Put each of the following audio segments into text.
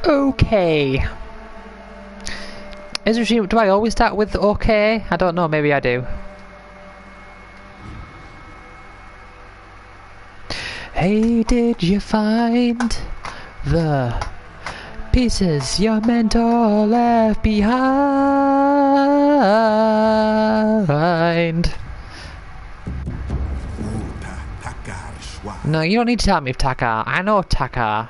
Okay. Do I always start with okay? I don't know, maybe I do. Hey, did you find the pieces your mentor left behind? No, you don't need to tell me if Taka. I know Taka.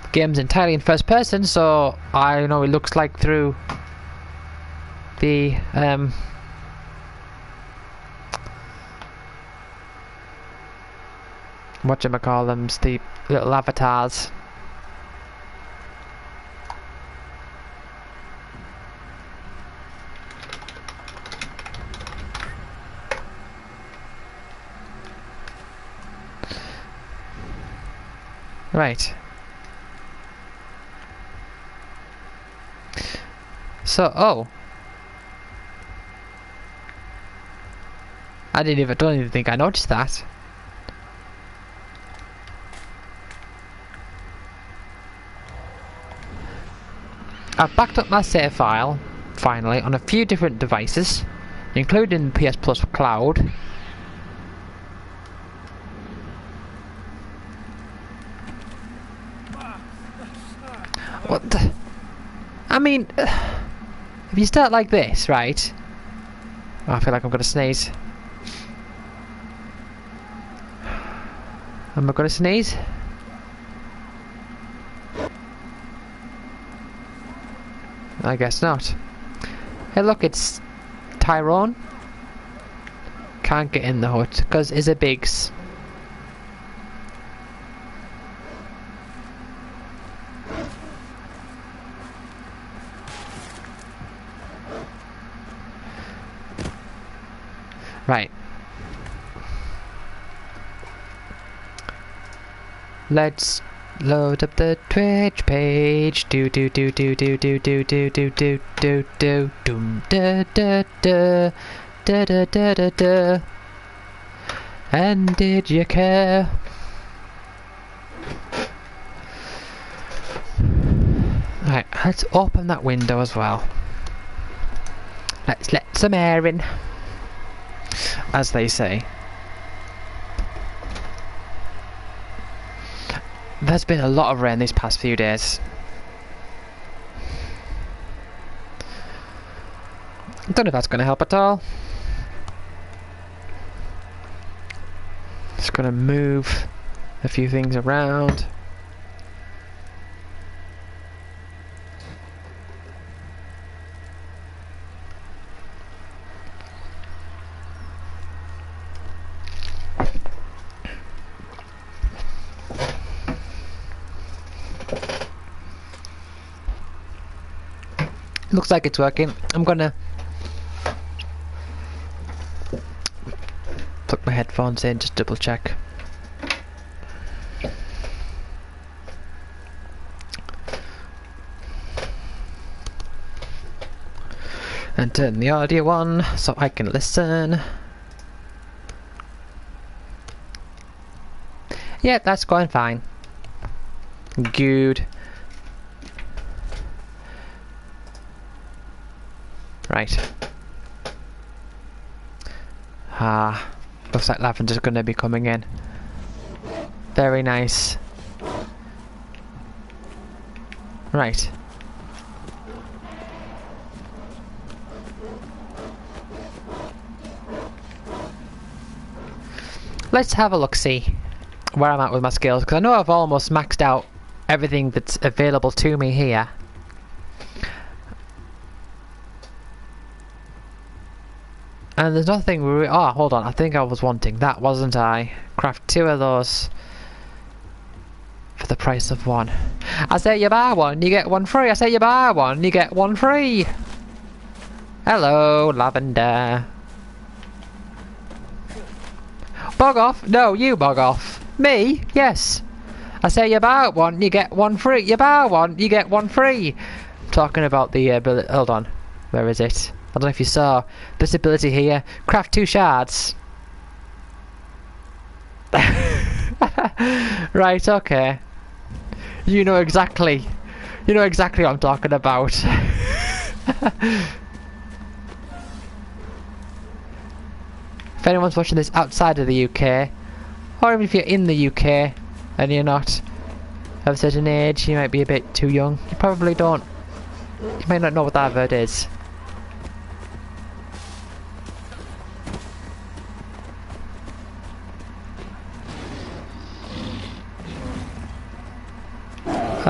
The game's entirely in first person, so I know it looks like through the whatchamacallums, the little avatars. Right. So, don't even think I noticed that. I've backed up my save file, finally, on a few different devices, including PS Plus Cloud. What the? I mean, if you start like this, right? Oh, I feel like I'm gonna sneeze. Am I gonna sneeze? I guess not. Hey look, it's Tyrone. Can't get in the hut because it's a bigs. Right. Let's load up the Twitch page. Do do do do do do do do do do do do dum da da da da da da da da. And did you care? Right, let's open that window as well. Let's let some air in, as they say. There's been a lot of rain these past few days. Don't know if that's going to help at all. Just going to move a few things around. Looks like it's working. I'm gonna plug my headphones in, just double check. And turn the audio on so I can listen. Yeah, that's going fine. Good. Right. Looks like Lavender's gonna be coming in. Very nice. Right. Let's have a look-see where I'm at with my skills, because I know I've almost maxed out everything that's available to me here. And there's nothing oh, hold on, I think I was wanting that, wasn't I? Craft 2 of those for the price of one. I say you buy one, you get one free. I say you buy one, you get one free. Hello, Lavender. Bog off? No, you bog off. Me? Yes. I say you buy one, you get one free. You buy one, you get one free. I'm talking about the hold on. Where is it? I don't know if you saw this ability here. Craft 2 shards. Right, okay. You know exactly. You know exactly what I'm talking about. If anyone's watching this outside of the UK, or even if you're in the UK and you're not of a certain age, you might be a bit too young. You probably don't. You may not know what that word is.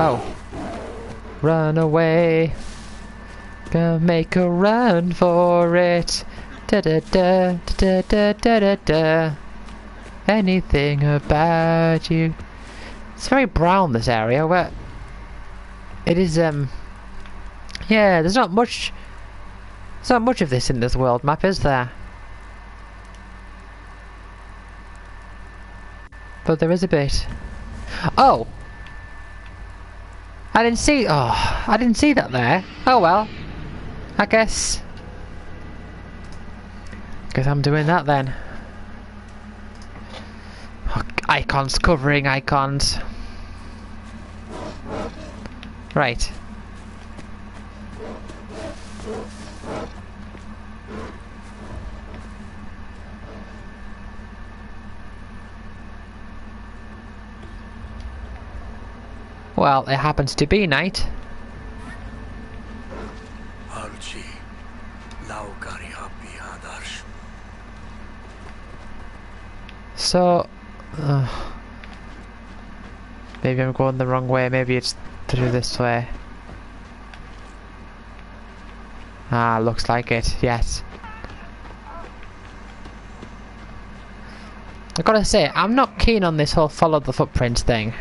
Oh. Run away. Gonna make a run for it. Da da da da da da da da. Anything about you. It's very brown, this area, where it is yeah, there's not much of this in this world map, is there? But there is a bit. Oh! I didn't see that there. Oh well. I guess I'm doing that then. Oh, icons covering icons. Right. Well, it happens to be night. So, maybe I'm going the wrong way. Maybe it's through this way. Ah, looks like it. Yes. I gotta say, I'm not keen on this whole follow the footprints thing.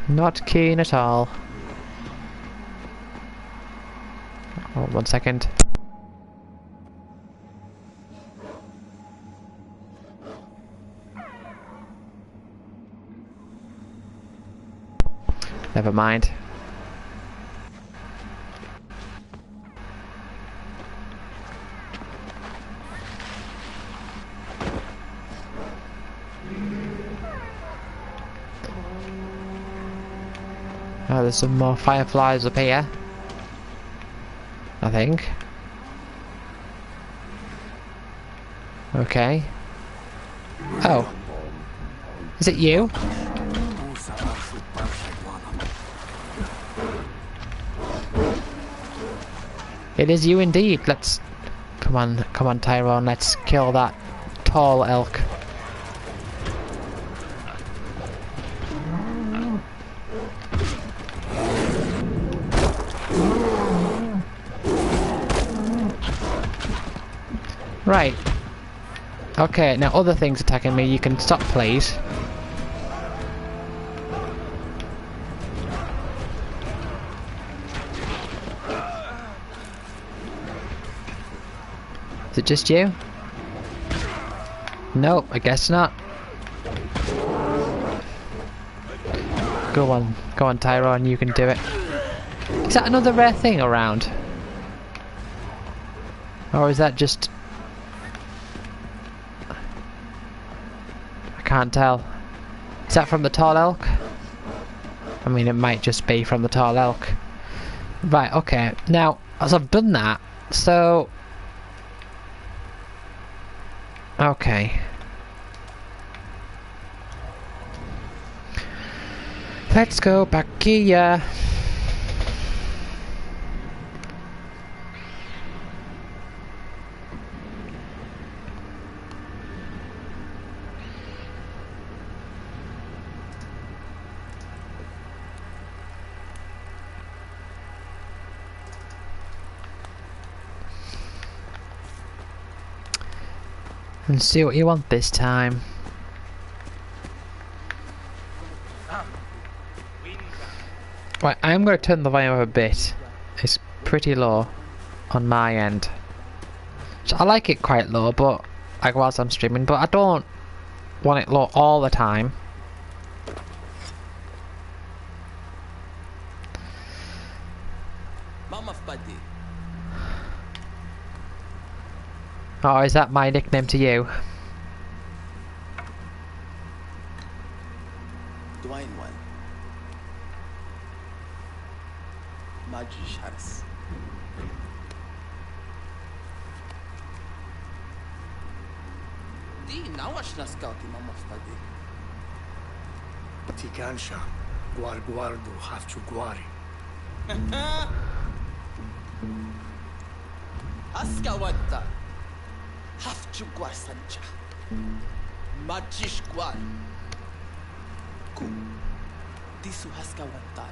Not keen at all. Oh, 1 second. Never mind. Oh, there's some more fireflies up here. I think. Okay. Oh. Is it you? It is you indeed. Let's... Come on Tyrone, let's kill that tall elk. Right. Okay, now other things attacking me, you can stop please. Is it just you? Nope, I guess not. Go on Tyrone, you can do it. Is that another rare thing around? Or is that just... I can't tell. Is that from the tall elk? I mean, it might just be from the tall elk. Right, okay. Now, as I've done that, so... Okay. Let's go back here. And see what you want this time. Right, I'm going to turn the volume up a bit. It's pretty low on my end. So I like it quite low, but like whilst I'm streaming, but I don't want it low all the time. Oh, is that my nickname to you? Dwayne one. Magish Harris. Di nawash naskaki mamastadi. Tikansha, guardo, hafchu guari. Haska wanta. Hafchu guarsancha. Magish guar. Ku. Disu haska wanta.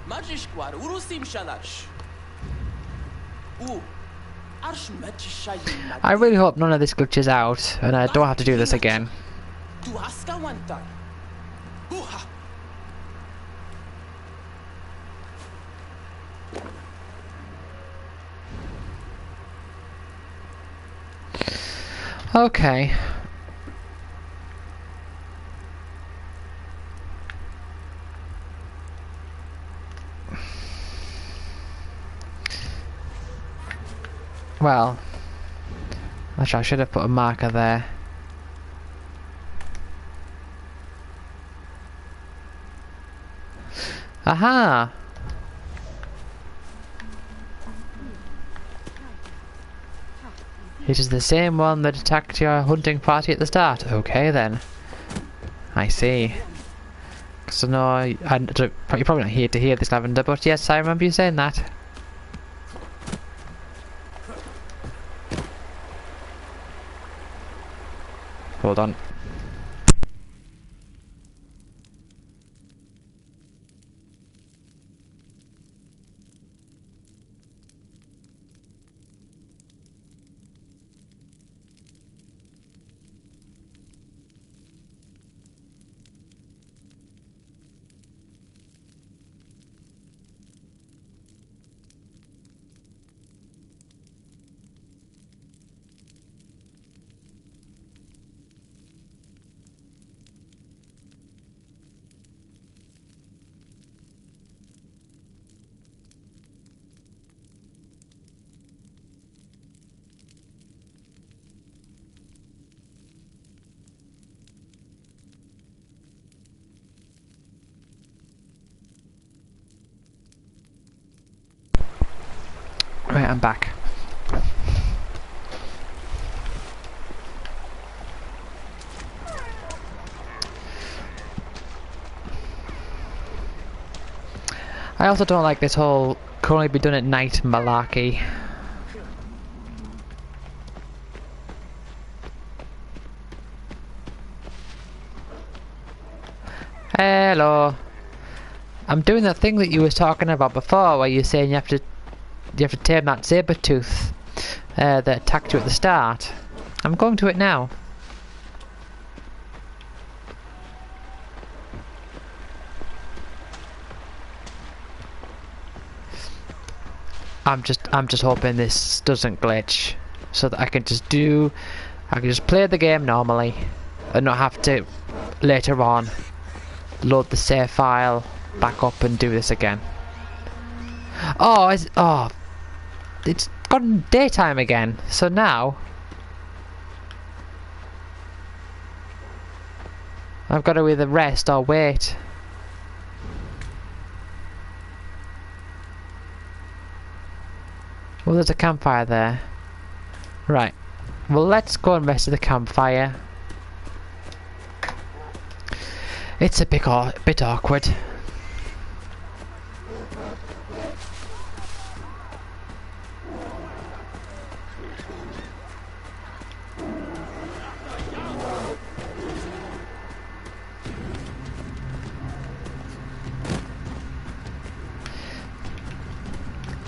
Magish guar. Urusim shalash. Arsh magish shayin. I really hope none of this glitches out and I don't have to do this again. Tu haska wanta. Uha. Okay. Well, actually I should have put a marker there. Aha! It is the same one that attacked your hunting party at the start. Okay then. I see. So no, you're probably not here to hear this, Lavender, but yes, I remember you saying that. Hold on. Right, I'm back. I also don't like this whole can only be done at night malarkey. Hello. I'm doing that thing that you was talking about before, where you're saying you have to tame that saber tooth that attacked you at the start. I'm going to it now. I'm just hoping this doesn't glitch, so that I can just play the game normally and not have to later on load the save file back up and do this again. Oh, it's gone daytime again, so now I've got to either rest or wait. Well, there's a campfire there. Right. Well, let's go and rest at the campfire. It's a bit awkward.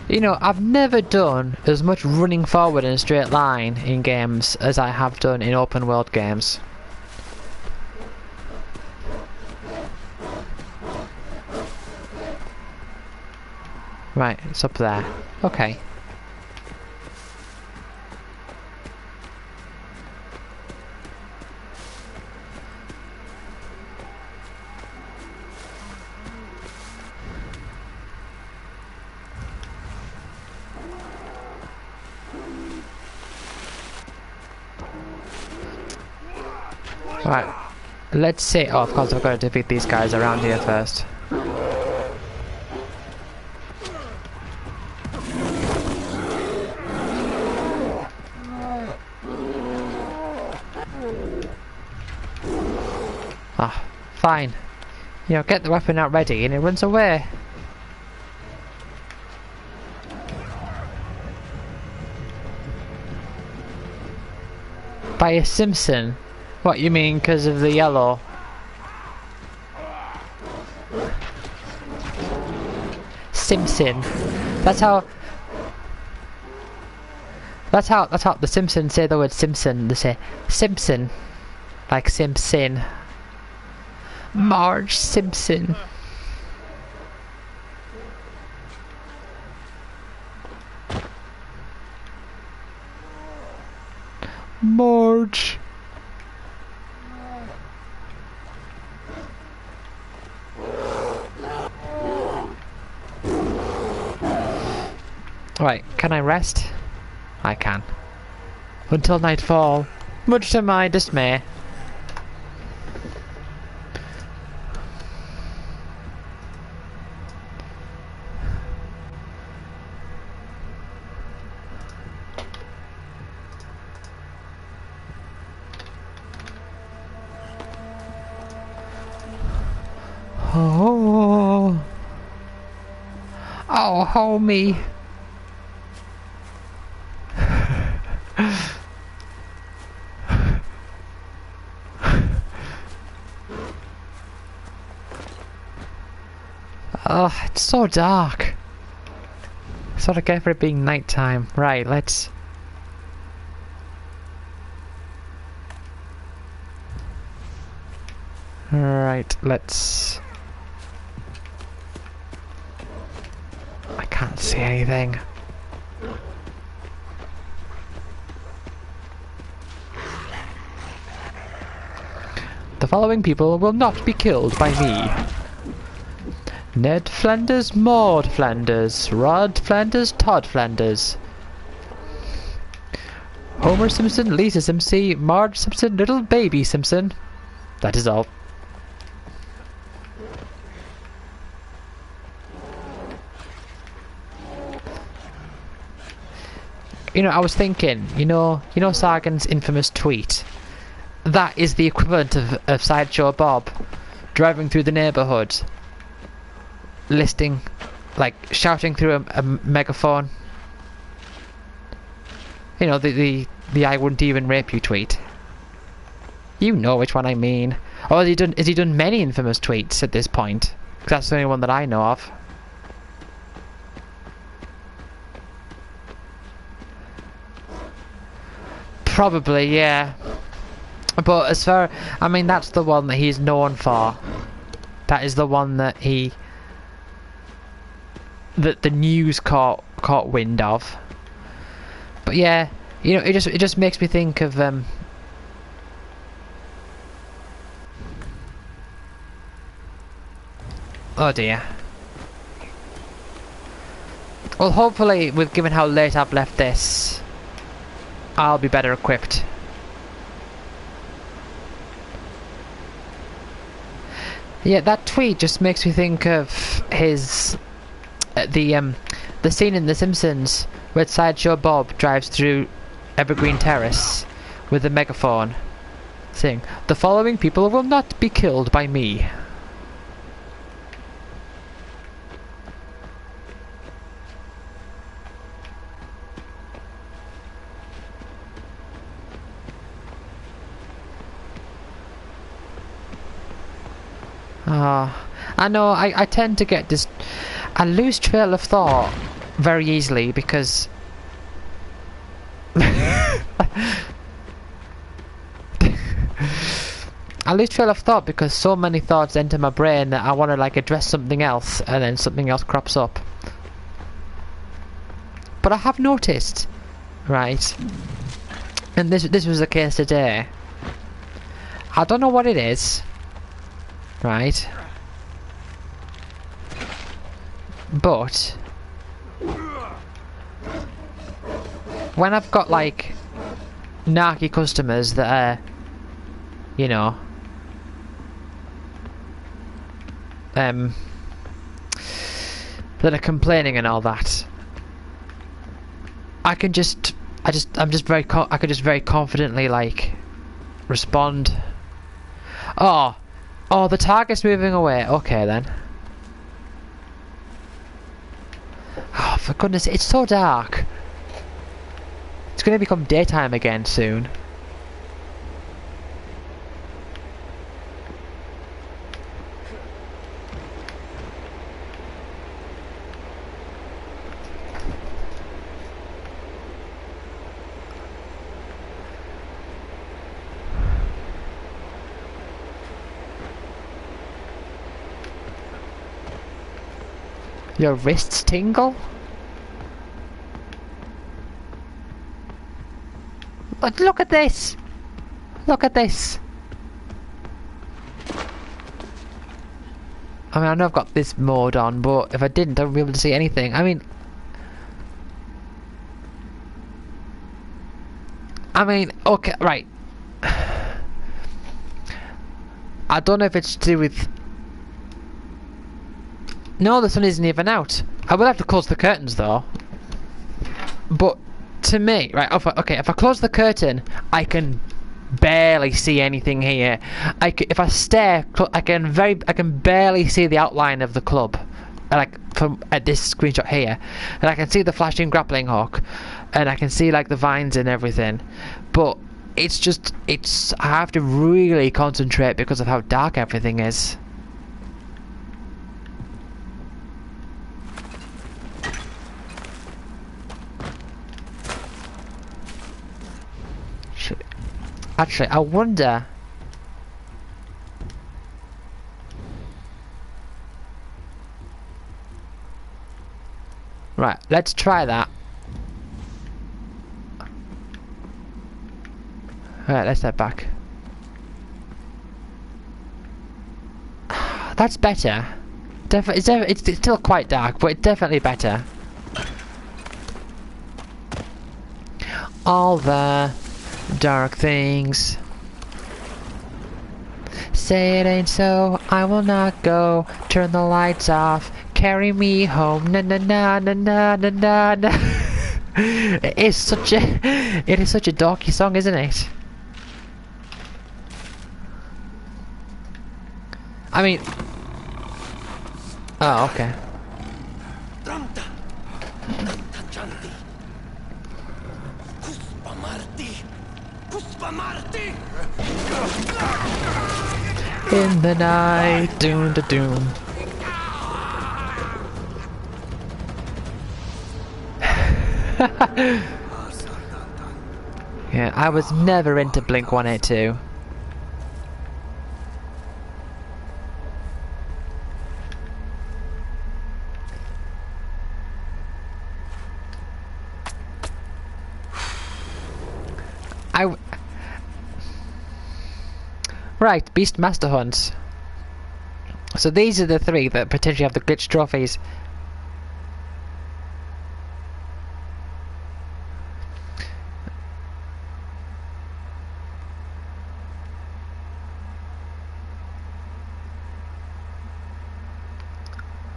You know, I've never done as much running forward in a straight line in games as I have done in open world games. Right, it's up there. Okay. Right. Let's see. Oh, of course, I've got to defeat these guys around here first. Ah, fine. You know, get the weapon out ready and it runs away. By a Simpson? What, you mean because of the yellow? Simpson. That's how the Simpsons say the word Simpson. They say Simpson. Like Simpson. Marge Simpson. Marge. Right, can I rest? I can. Until nightfall, much to my dismay. Oh, oh, homie. Oh, it's so dark. Sort of get for it being nighttime. Right, let's... Right, let's... I can't see anything. The following people will not be killed by me. Ned Flanders, Maud Flanders, Rod Flanders, Todd Flanders. Homer Simpson, Lisa Simpson, Marge Simpson, little baby Simpson. That is all. You know, I was thinking, you know Sagan's infamous tweet? That is the equivalent of Sideshow Bob driving through the neighbourhood, listing, like, shouting through a megaphone. You know, the I wouldn't even rape you tweet. You know which one I mean. Or has he done many infamous tweets at this point? 'Cause that's the only one that I know of. Probably, yeah. But as far... I mean, that's the one that he's known for. That is the one that he... that the news caught wind of. But yeah, you know, it just makes me think of... Oh dear. Well, hopefully, given how late I've left this, I'll be better equipped. Yeah, that tweet just makes me think of his the scene in The Simpsons where Sideshow Bob drives through Evergreen Terrace with a megaphone, saying, "The following people will not be killed by me." I know, I tend to get this... I lose trail of thought very easily because... I lose trail of thought because so many thoughts enter my brain that I want to, like, address something else and then something else crops up. But I have noticed, right, and this was the case today, I don't know what it is, right, but when I've got, like, narky customers that are, you know, that are complaining and all that, I can just I could just very confidently like respond. Oh, the target's moving away. Okay then. Oh, for goodness, it's so dark. It's going to become daytime again soon. Your wrists tingle? But look at this! Look at this! I mean, I know I've got this mode on, but if I didn't, I wouldn't be able to see anything. I mean, okay, right. I don't know if it's to do with... No, the sun isn't even out. I will have to close the curtains though. But to me, right? Okay, if I close the curtain, I can barely see anything here. If I stare, I can barely see the outline of the club, like from at this screenshot here, and I can see the flashing grappling hook, and I can see like the vines and everything. But I have to really concentrate because of how dark everything is. Actually, I wonder... Right, let's try that. Right, let's step back. That's better. It's still quite dark, but it's definitely better. All the dark things. Say it ain't so, I will not go. Turn the lights off, carry me home. Na na na na na na na na. It is such a darky song, isn't it? I mean, oh, okay. In the night, doom da doom. Yeah, I was never into Blink 182. Right, Beast Master Hunts. So these are the three that potentially have the glitch trophies.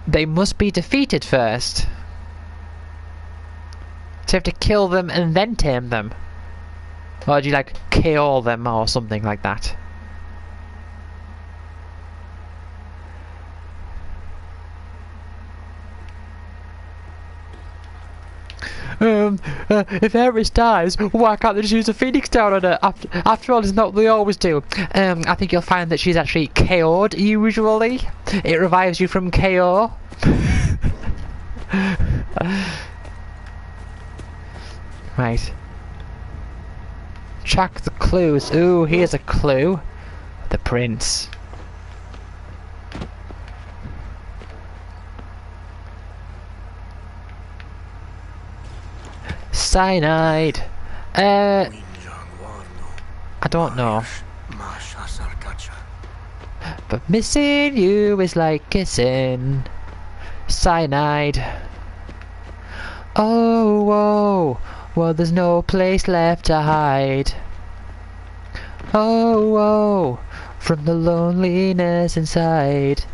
They must be defeated first. So you have to kill them and then tame them. Or do you like KO them or something like that? If Eris dies, why can't they just use a phoenix down on her? After all, isn't that what they always do? I think you'll find that she's actually KO'd usually. It revives you from KO. Right. Track the clues. Ooh, here's a clue. The prince. Cyanide. I don't know. But missing you is like kissing. Cyanide. Oh, whoa. Well, there's no place left to hide. Oh, whoa. From the loneliness inside.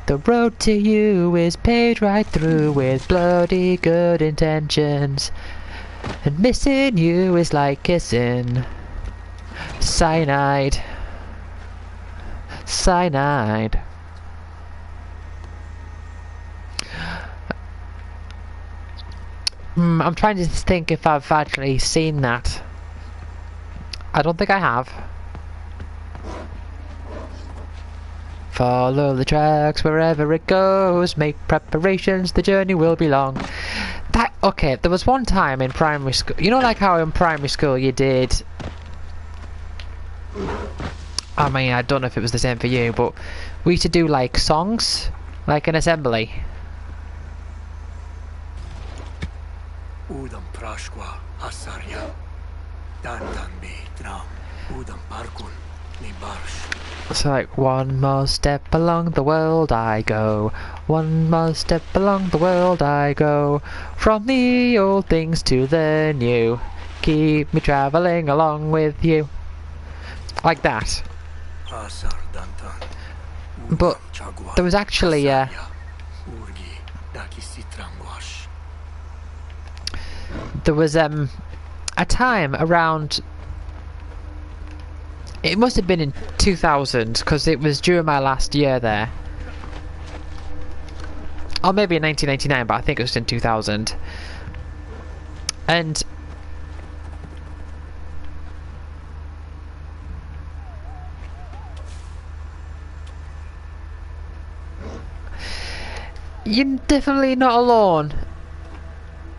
The road to you is paved right through with bloody good intentions. And missing you is like kissing cyanide. Cyanide. I'm trying to think if I've actually seen that. I don't think I have. Follow the tracks wherever it goes. Make preparations, the journey will be long. Okay, there was one time in primary school. You know, like how in primary school you did. I mean, I don't know if it was the same for you, but we used to do like songs, like an assembly. Udam prashqua asarya. Dandan be dram. Udam parkun ni barsh. So like, one more step along the world I go. One more step along the world I go. From the old things to the new. Keep me travelling along with you. Like that. Asar dantan. But there was actually Urgi daki sitrangwash. there was a time around. It must have been in 2000 because it was during my last year there. Or maybe in 1999, but I think it was in 2000. And you're definitely not alone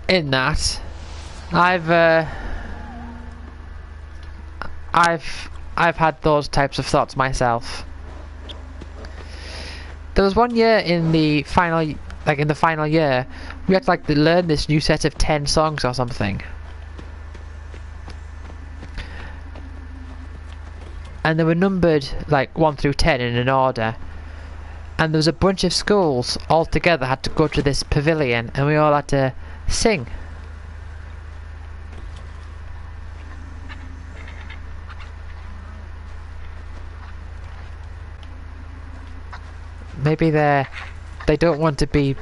in that. I've had those types of thoughts myself. There was one year in the final year, we had to like learn this new set of 10 songs or something. And they were numbered like 1 through 10 in an order. And there was a bunch of schools all together had to go to this pavilion and we all had to sing. Maybe they don't want to be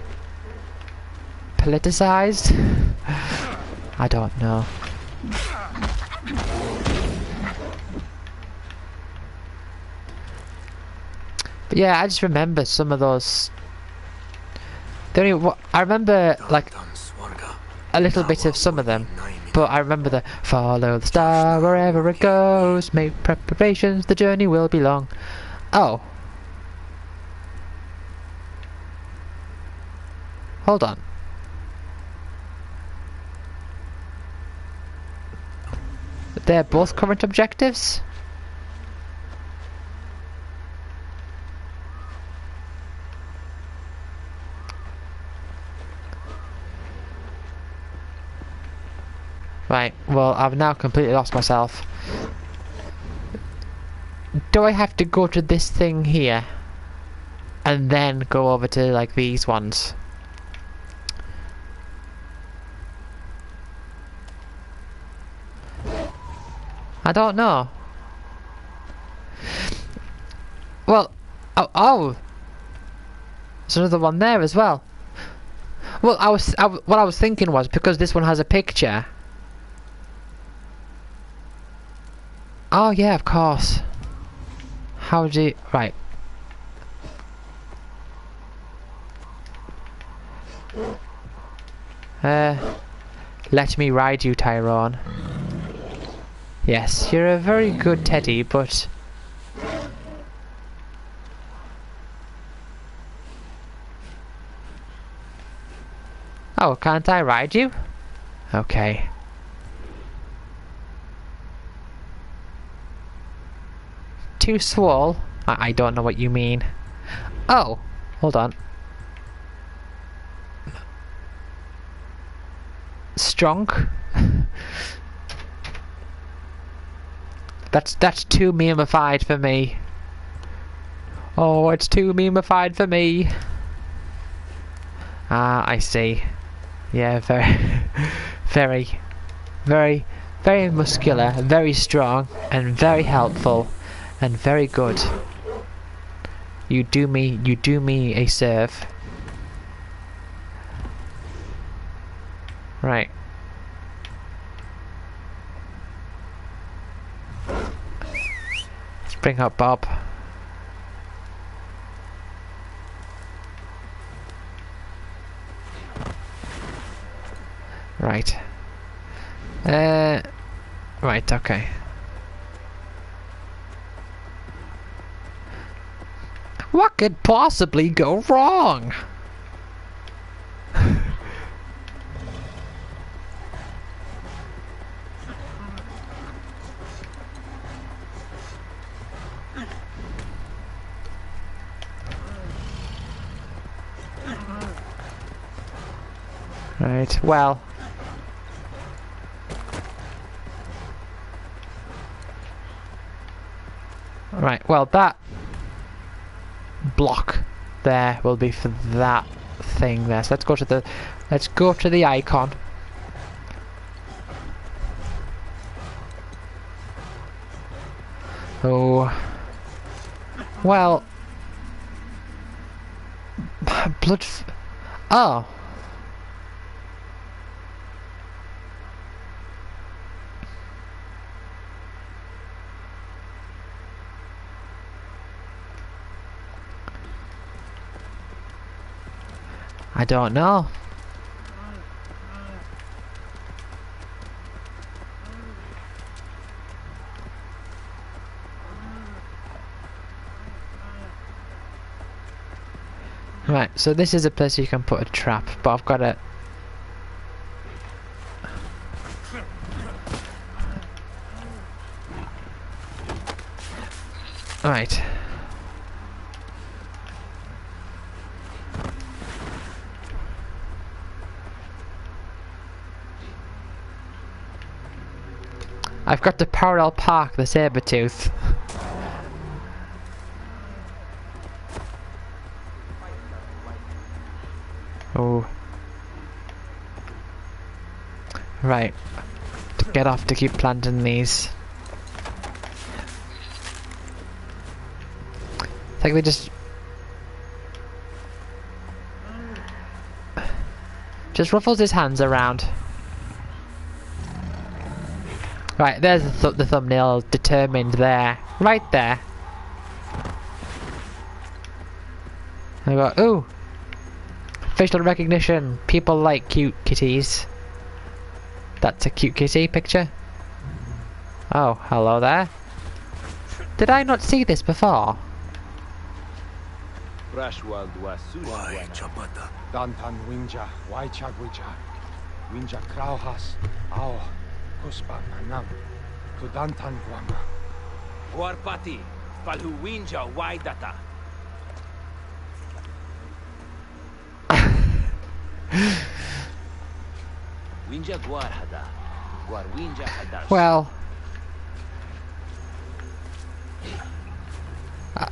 politicized. I don't know. But yeah, I just remember some of those. I remember like a little bit of some of them, but I remember the follow the star wherever it goes. Make preparations, the journey will be long. Oh. Hold on. They're both current objectives? Right, well, I've now completely lost myself. Do I have to go to this thing here? And then go over to, like, these ones? I don't know. Well, oh, there's another one there as well. Well, what I was thinking was because this one has a picture. Oh yeah, of course. How do you, right? Let me ride you, Tyrone. Yes, you're a very good teddy, but... Oh, can't I ride you? Okay. Too swole? I don't know what you mean. Oh, hold on. Strong? That's too memeified for me. Oh, it's too memeified for me. Ah, I see. Yeah, very muscular, very strong, and very helpful, and very good. You do me a serve. Right. Let's bring up Bob. Right. Right, okay. What could possibly go wrong? Right, well. Right, well that block there will be for that thing there. So let's go to the icon. Oh. Well. Oh. I don't know. Right, so this is a place you can put a trap, but I've got to... Right. I've got to parallel park the saber-tooth. Oh. Right. To get off to keep planting these. It's like they just ruffles his hands around. Right, there's the thumbnail determined there. Right there. I go, ooh. Facial recognition. People like cute kitties. That's a cute kitty picture. Oh, hello there. Did I not see this before? Why, Chapata? Dantan Winja, Waichag Wija, Winja Krauhas, Ao, Kuspa Nanam, Kudantan Guama. Warpati, Palhu Winja, Waidata. Winja Guarhada, Guarwinja Hadas. Well,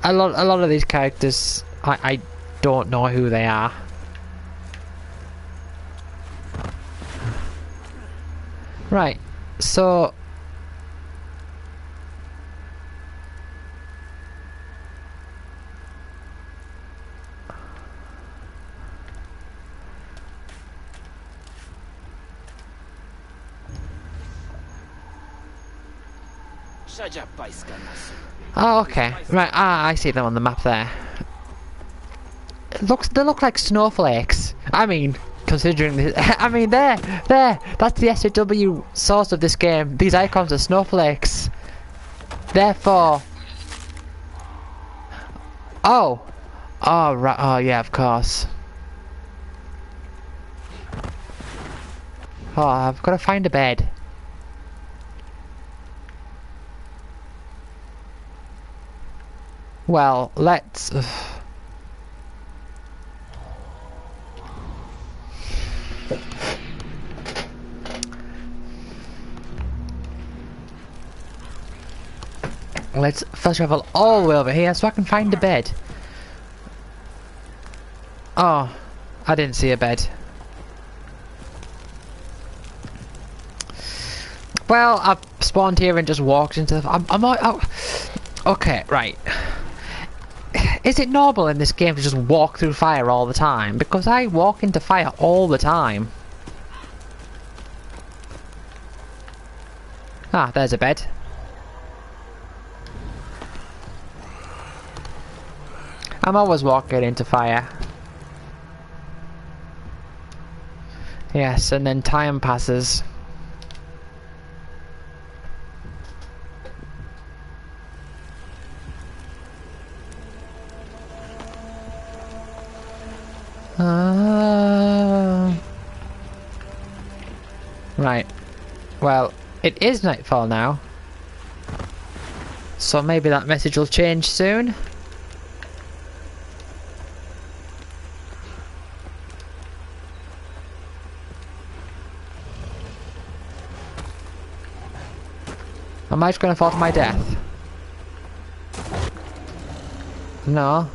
a lot of these characters, I don't know who they are. Right, so oh, okay. Right, I see them on the map there. They look like snowflakes. I mean, considering this, I mean, there, that's the SJW source of this game. These icons are snowflakes. Therefore, oh, right, oh yeah, of course. Oh, I've got to find a bed. Well, let's... Let's fast travel all the way over here so I can find a bed. Oh, I didn't see a bed. Well, I've spawned here and just walked into the... I'm okay, right. is it normal in this game to just walk through fire all the time? Because I walk into fire all the time. Ah, there's a bed. I'm always walking into fire. Yes, and then time passes. Right. Well, it is nightfall now. So maybe that message will change soon. Am I just going to fall to my death? No.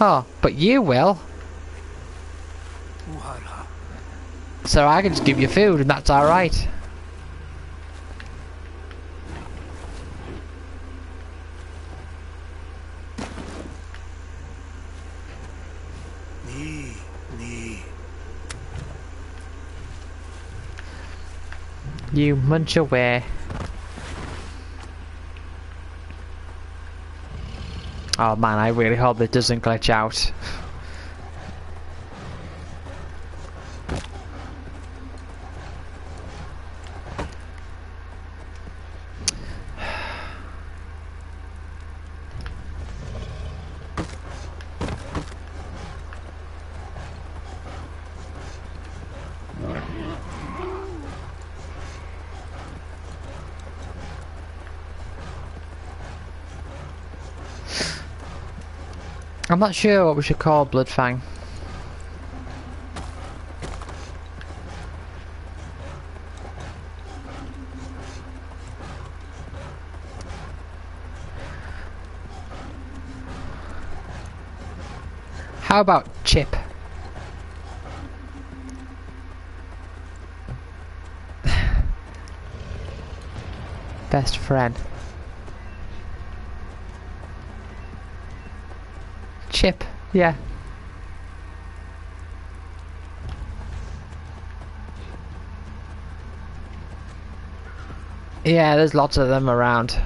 Oh, but you will. So I can just give you food and that's alright. You munch away. Oh man, I really hope it doesn't glitch out. I'm not sure what we should call Bloodfang. How about Chip? Best friend. Chip, yeah. Yeah, there's lots of them around.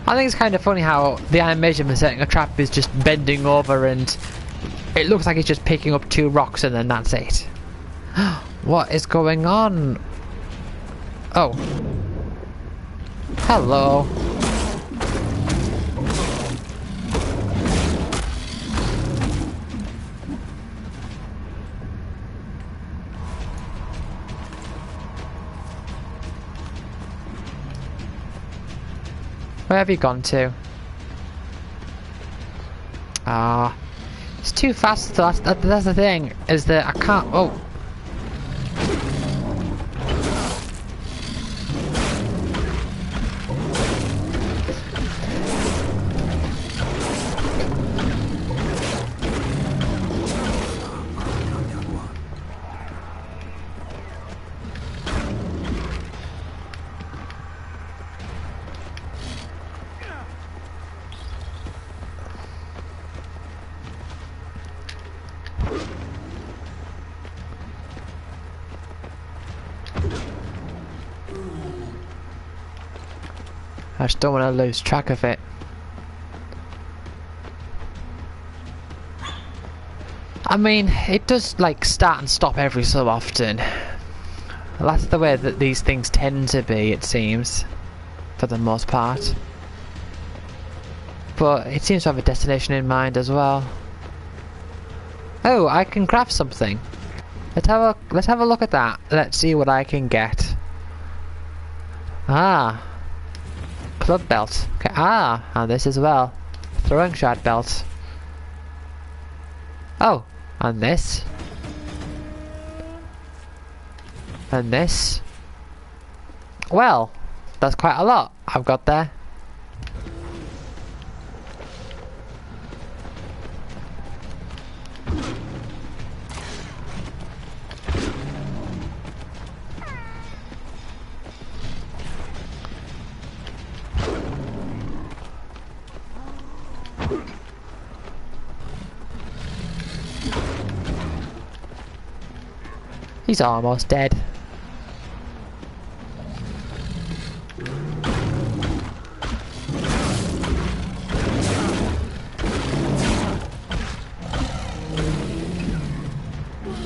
I think it's kind of funny how the animation for setting a trap is just bending over and it looks like it's just picking up two rocks and then that's it. What is going on? Oh. Hello. Where have you gone to? Ah. It's too fast, that's the thing, is that I can't... Oh. I just don't want to lose track of it. I mean, it does like start and stop every so often. That's the way that these things tend to be, it seems, for the most part. But it seems to have a destination in mind as well. Oh, I can craft something. Let's have a look at that. Let's see what I can get. Ah. Club belt. Okay. Ah, and this as well. Throwing shard belt. Oh, and this. And this. Well, that's quite a lot I've got there. He's almost dead.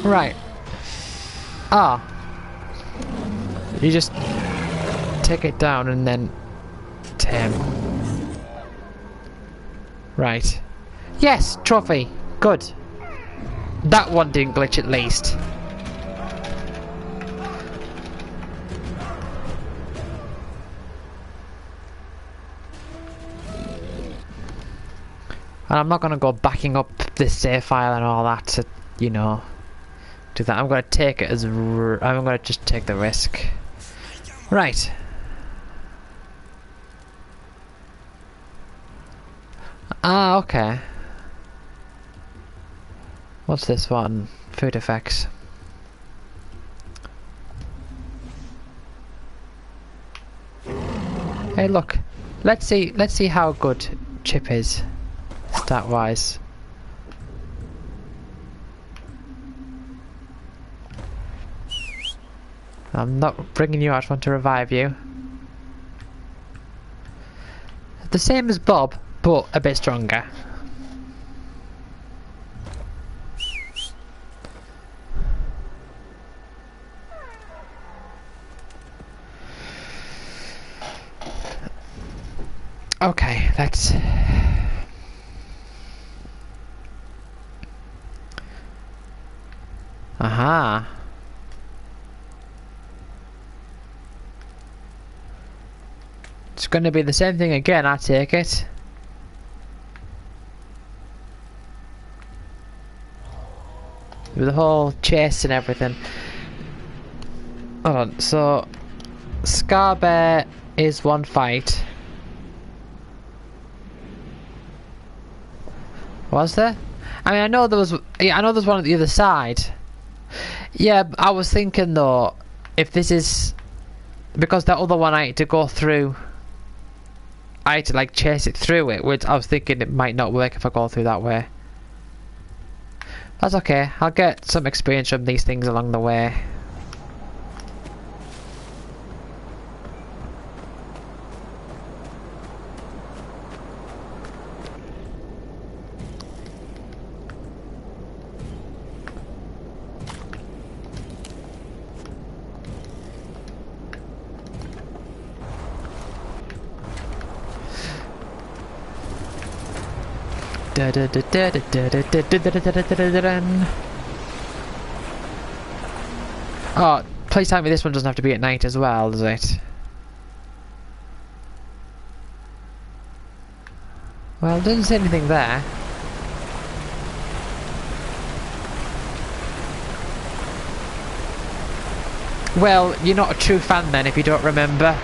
Right. Ah. You just take it down and then tame. Right. Yes, trophy. Good. That one didn't glitch at least. And I'm not gonna go backing up this save file and all that to, you know, do that. I'm gonna take it as I'm gonna just take the risk. Right. Ah, okay. What's this one? Food effects. Hey, look. Let's see how good Chip is, stat wise. I'm not bringing you out. I want to revive you. The same as Bob, but a bit stronger. Okay, let's... Aha. It's going to be the same thing again, I take it. With the whole chase and everything. Hold on, so... Scar Bear is one fight. Was there? I mean, I know there was... Yeah, I know there's one at the other side. Yeah, I was thinking though, if this is... Because that other one I had to go through... I had to like chase it through it, which I was thinking it might not work if I go through that way. That's okay, I'll get some experience from these things along the way. Oh, please tell me this one doesn't have to be at night as well, does it? Well, it doesn't say anything there. Well, you're not a true fan then if you don't remember.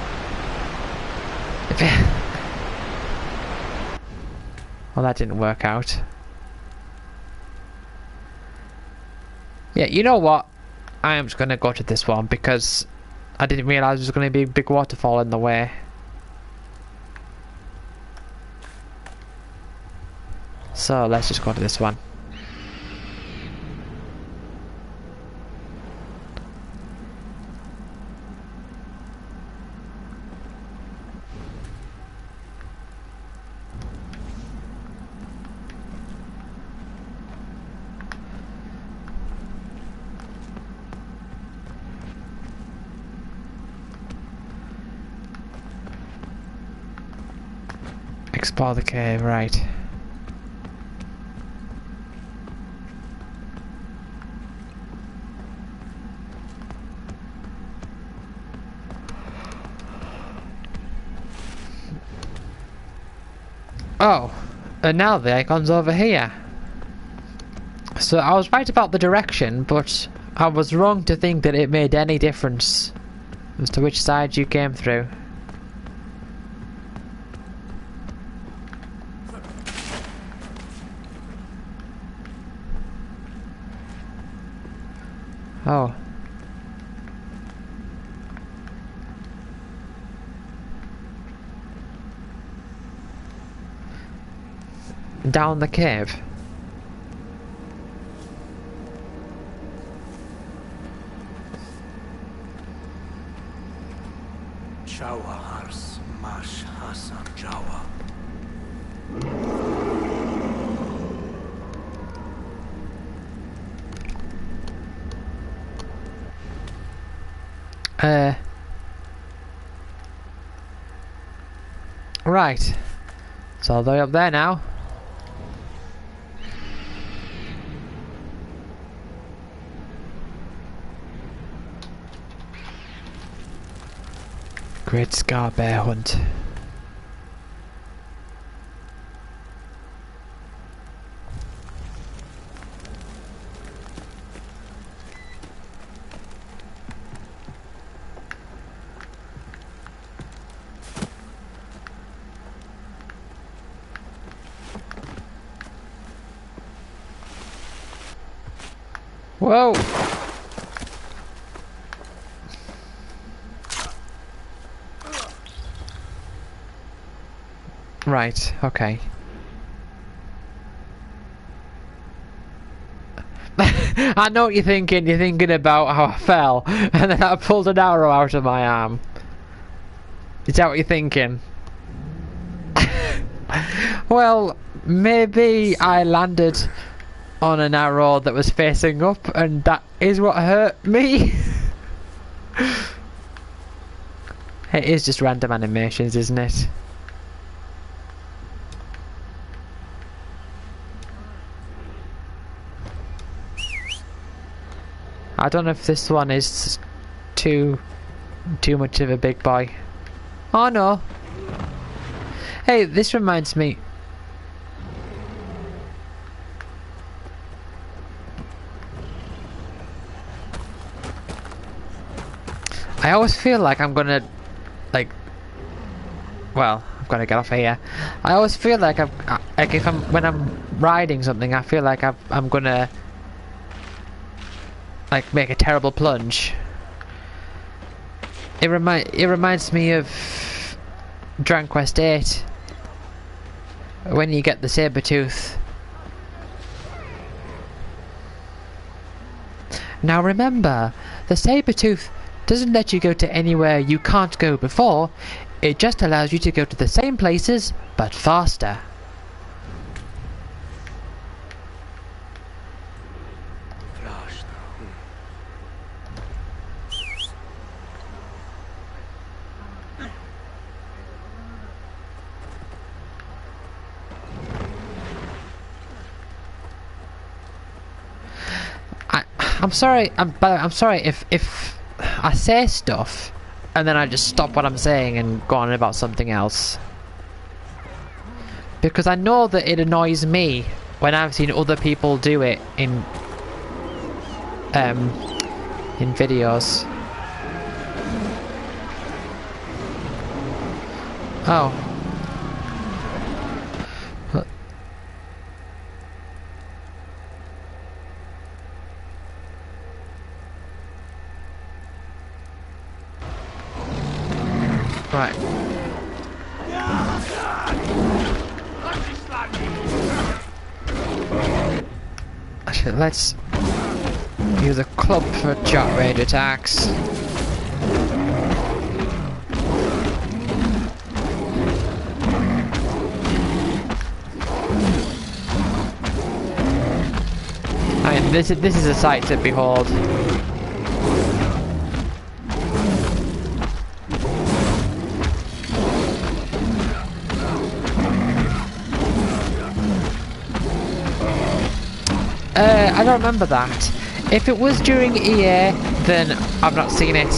Well, that didn't work out. Yeah, you know what? I am just going to go to this one because I didn't realise there was going to be a big waterfall in the way. So let's just go to this one. Explore the cave, right. Oh, and now the icon's over here. So I was right about the direction, but I was wrong to think that it made any difference as to which side you came through. Oh. Down the cave. Shawa Hars Mash Hassan Jawa. Right. It's all the way up there now. Great Scar Bear Hunt. Whoa! Right, okay. I know what you're thinking. You're thinking about how I fell and then I pulled an arrow out of my arm. Is that what you're thinking? Well, maybe I landed on an arrow that was facing up and that is what hurt me. It is just random animations, isn't it? I don't know if this one is too much of a big boy. Oh no. Hey, this reminds me. I always feel like I'm gonna, like, well, I've got to get off here. I always feel like when I'm riding something, I feel like I'm gonna, like, make a terrible plunge. It reminds me of Dragon Quest 8 when you get the saber tooth. Now remember, the saber tooth doesn't let you go to anywhere you can't go before. It just allows you to go to the same places but faster. I'm sorry. I'm sorry if I say stuff and then I just stop what I'm saying and go on about something else, because I know that it annoys me when I've seen other people do it in videos. Oh. Right. Actually, let's use a club for short range attacks. I mean, this is a sight to behold. I don't remember that. If it was during EA, then I've not seen it,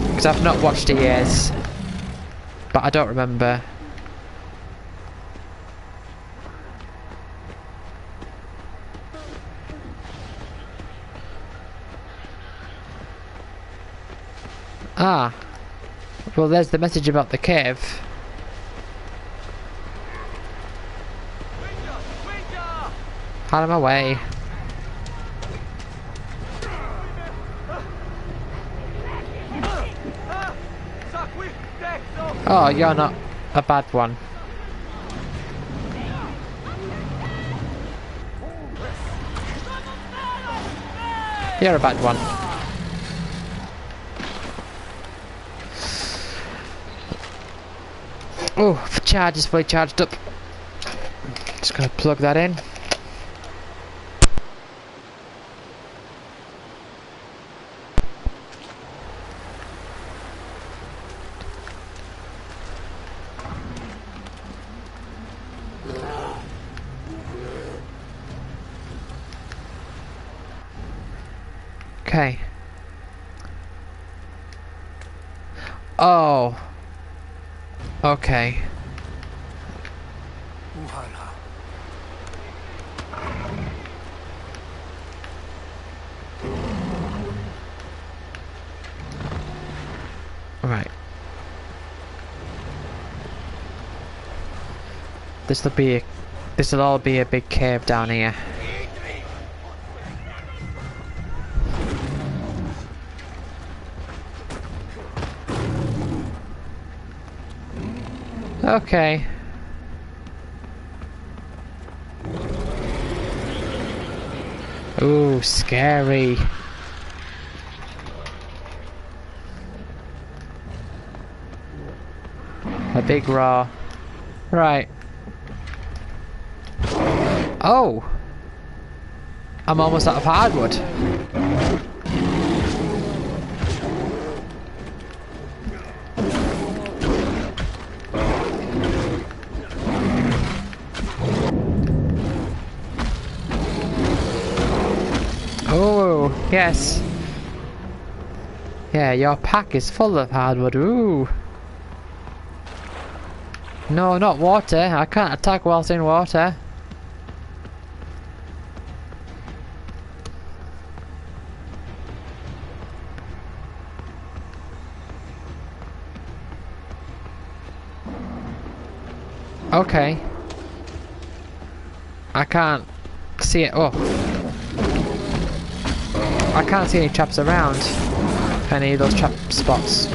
because I've not watched EA's, but I don't remember. Ah, well, there's the message about the cave. Out of my way. Oh, you're not a bad one. You're a bad one. Oh, the charge is fully charged up. Just gonna plug that in. Okay. Oh. Okay. Uhala. Right. This'll all be a big cave down here. Okay. Ooh, scary. A big raw. Right. Oh! I'm almost out of hardwood. Oh, yes. Yeah, your pack is full of hardwood. Ooh. No, not water. I can't attack whilst in water. Okay. I can't see it. Oh. I can't see any traps around. Any of those trap spots.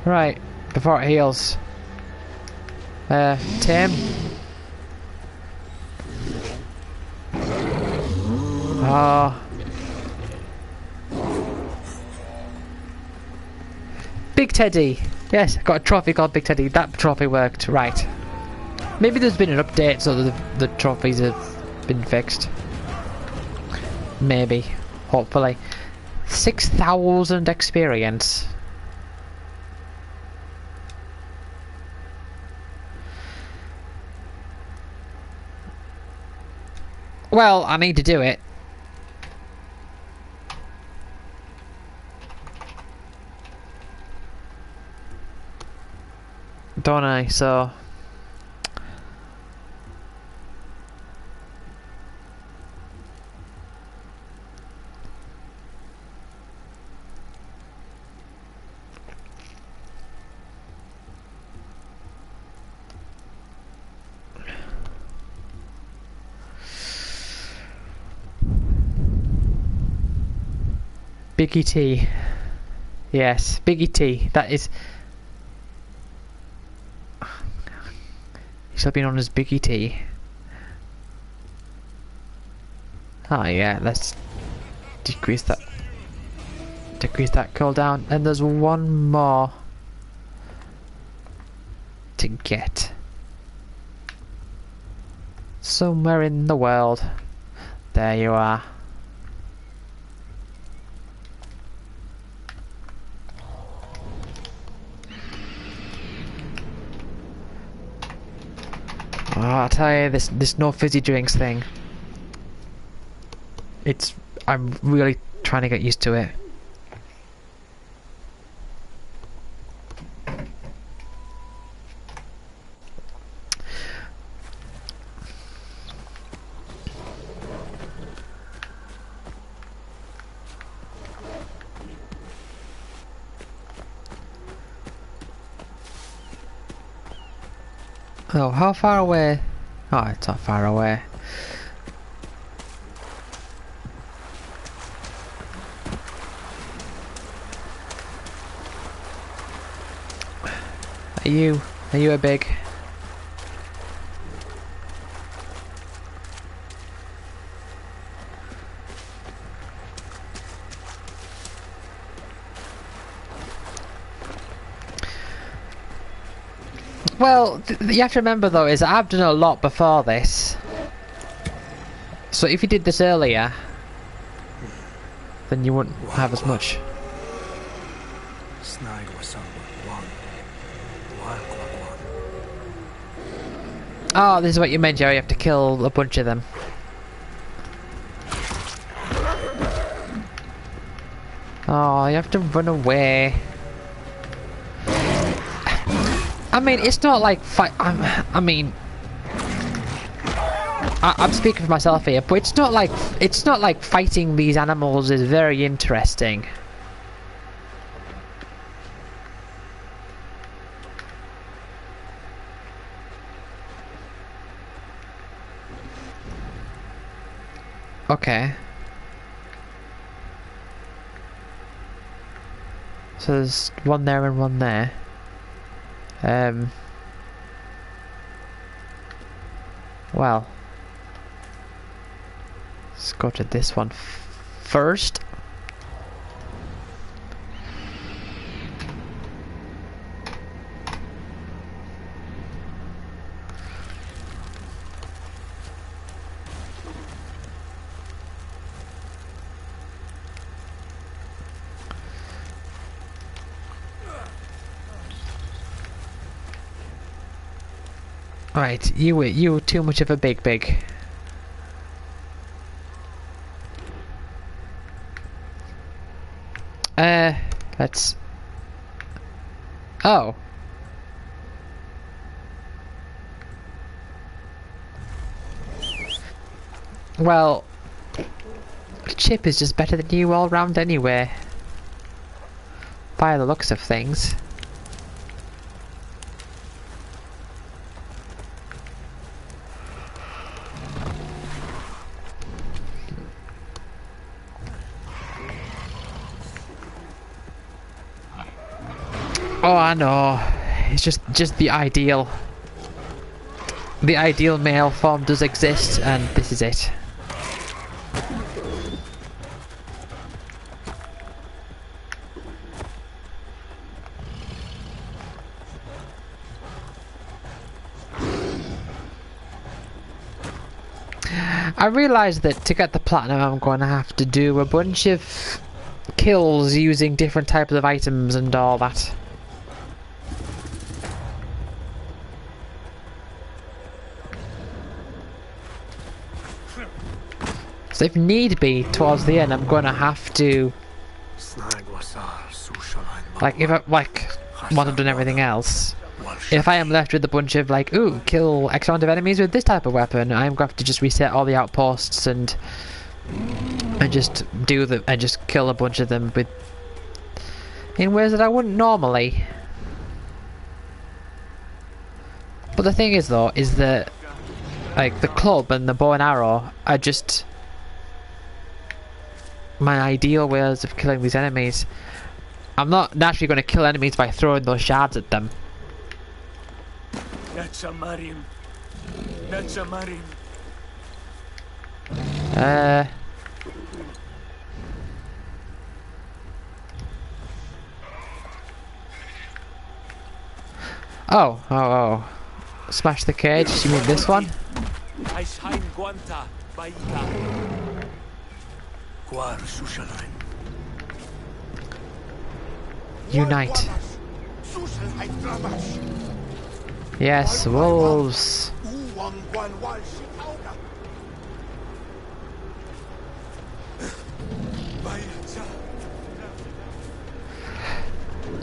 Right, before it heals. Tim? Oh. Big Teddy! Yes, I got a trophy called Big Teddy. That trophy worked, right. Maybe there's been an update so that the trophies have been fixed. Maybe. Hopefully. 6,000 experience. Well, I need to do it. Don't I? So... Biggie T. Yes, Biggie T. That is... He's still been known as Biggie T. Oh yeah, let's decrease that. Decrease that cooldown. And there's one more to get. Somewhere in the world. There you are. Oh, I'll tell you, this no fizzy drinks thing. I'm really trying to get used to it. Oh, how far away? Oh, it's not far away. Are you a big? Well, you have to remember though is I've done a lot before this. So if you did this earlier, then you wouldn't have as much. Oh, this is what you meant, Joe. You have to kill a bunch of them. Oh, you have to run away. I mean, it's not like I'm speaking for myself here, but it's not like fighting these animals is very interesting. Okay. So there's one there and one there. Well, let's go to this one first. Right, you too much of a big. Let's... Oh. Well, Chip is just better than you all round anyway. By the looks of things. Oh, I know. It's just the ideal. The ideal male form does exist, and this is it. I realised that to get the platinum I'm going to have to do a bunch of kills using different types of items and all that. So if need be, towards the end, I'm gonna have to, like, if I, once I've done everything else, if I am left with a bunch of, like, ooh, kill X amount of enemies with this type of weapon, I'm going to have to just reset all the outposts and just just kill a bunch of them in ways that I wouldn't normally. But the thing is, though, is that, like, the club and the bow and arrow are just my ideal ways of killing these enemies. I'm not naturally going to kill enemies by throwing those shards at them. That's a marim. That's a marim. Oh. Smash the cage. You mean this one? Unite. Yes, wolves.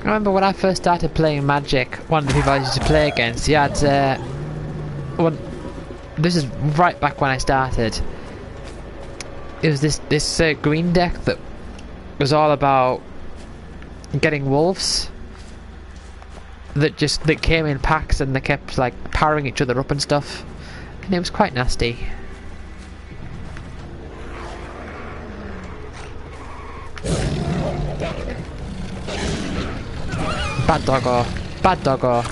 I remember when I first started playing Magic, one of the people I used to play against, he had this is right back when I started. It was this green deck that was all about getting wolves that came in packs, and they kept like powering each other up and stuff, and it was quite nasty. Bad doggo. Bad doggo.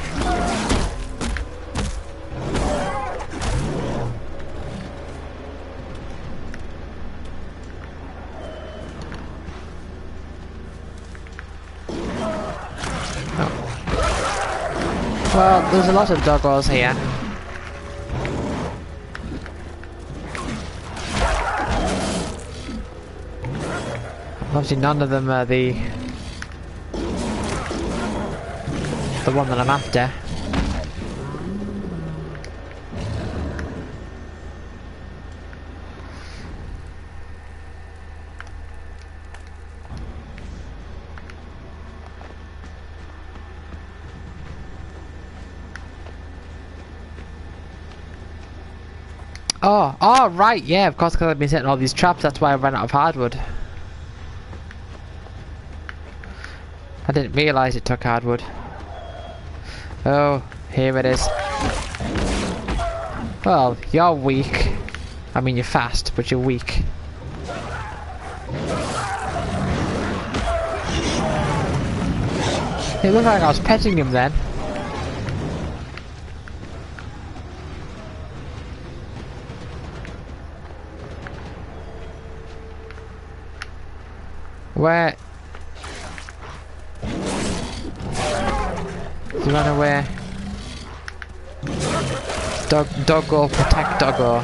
Well, there's a lot of doggos here. Obviously none of them are the one that I'm after. Oh, right, yeah, of course, because I've been setting all these traps, that's why I ran out of hardwood. I didn't realise it took hardwood. Oh, here it is. Well, you're weak. I mean, you're fast, but you're weak. It looked like I was petting him then. Where? He ran away. Doggo, protect Doggo.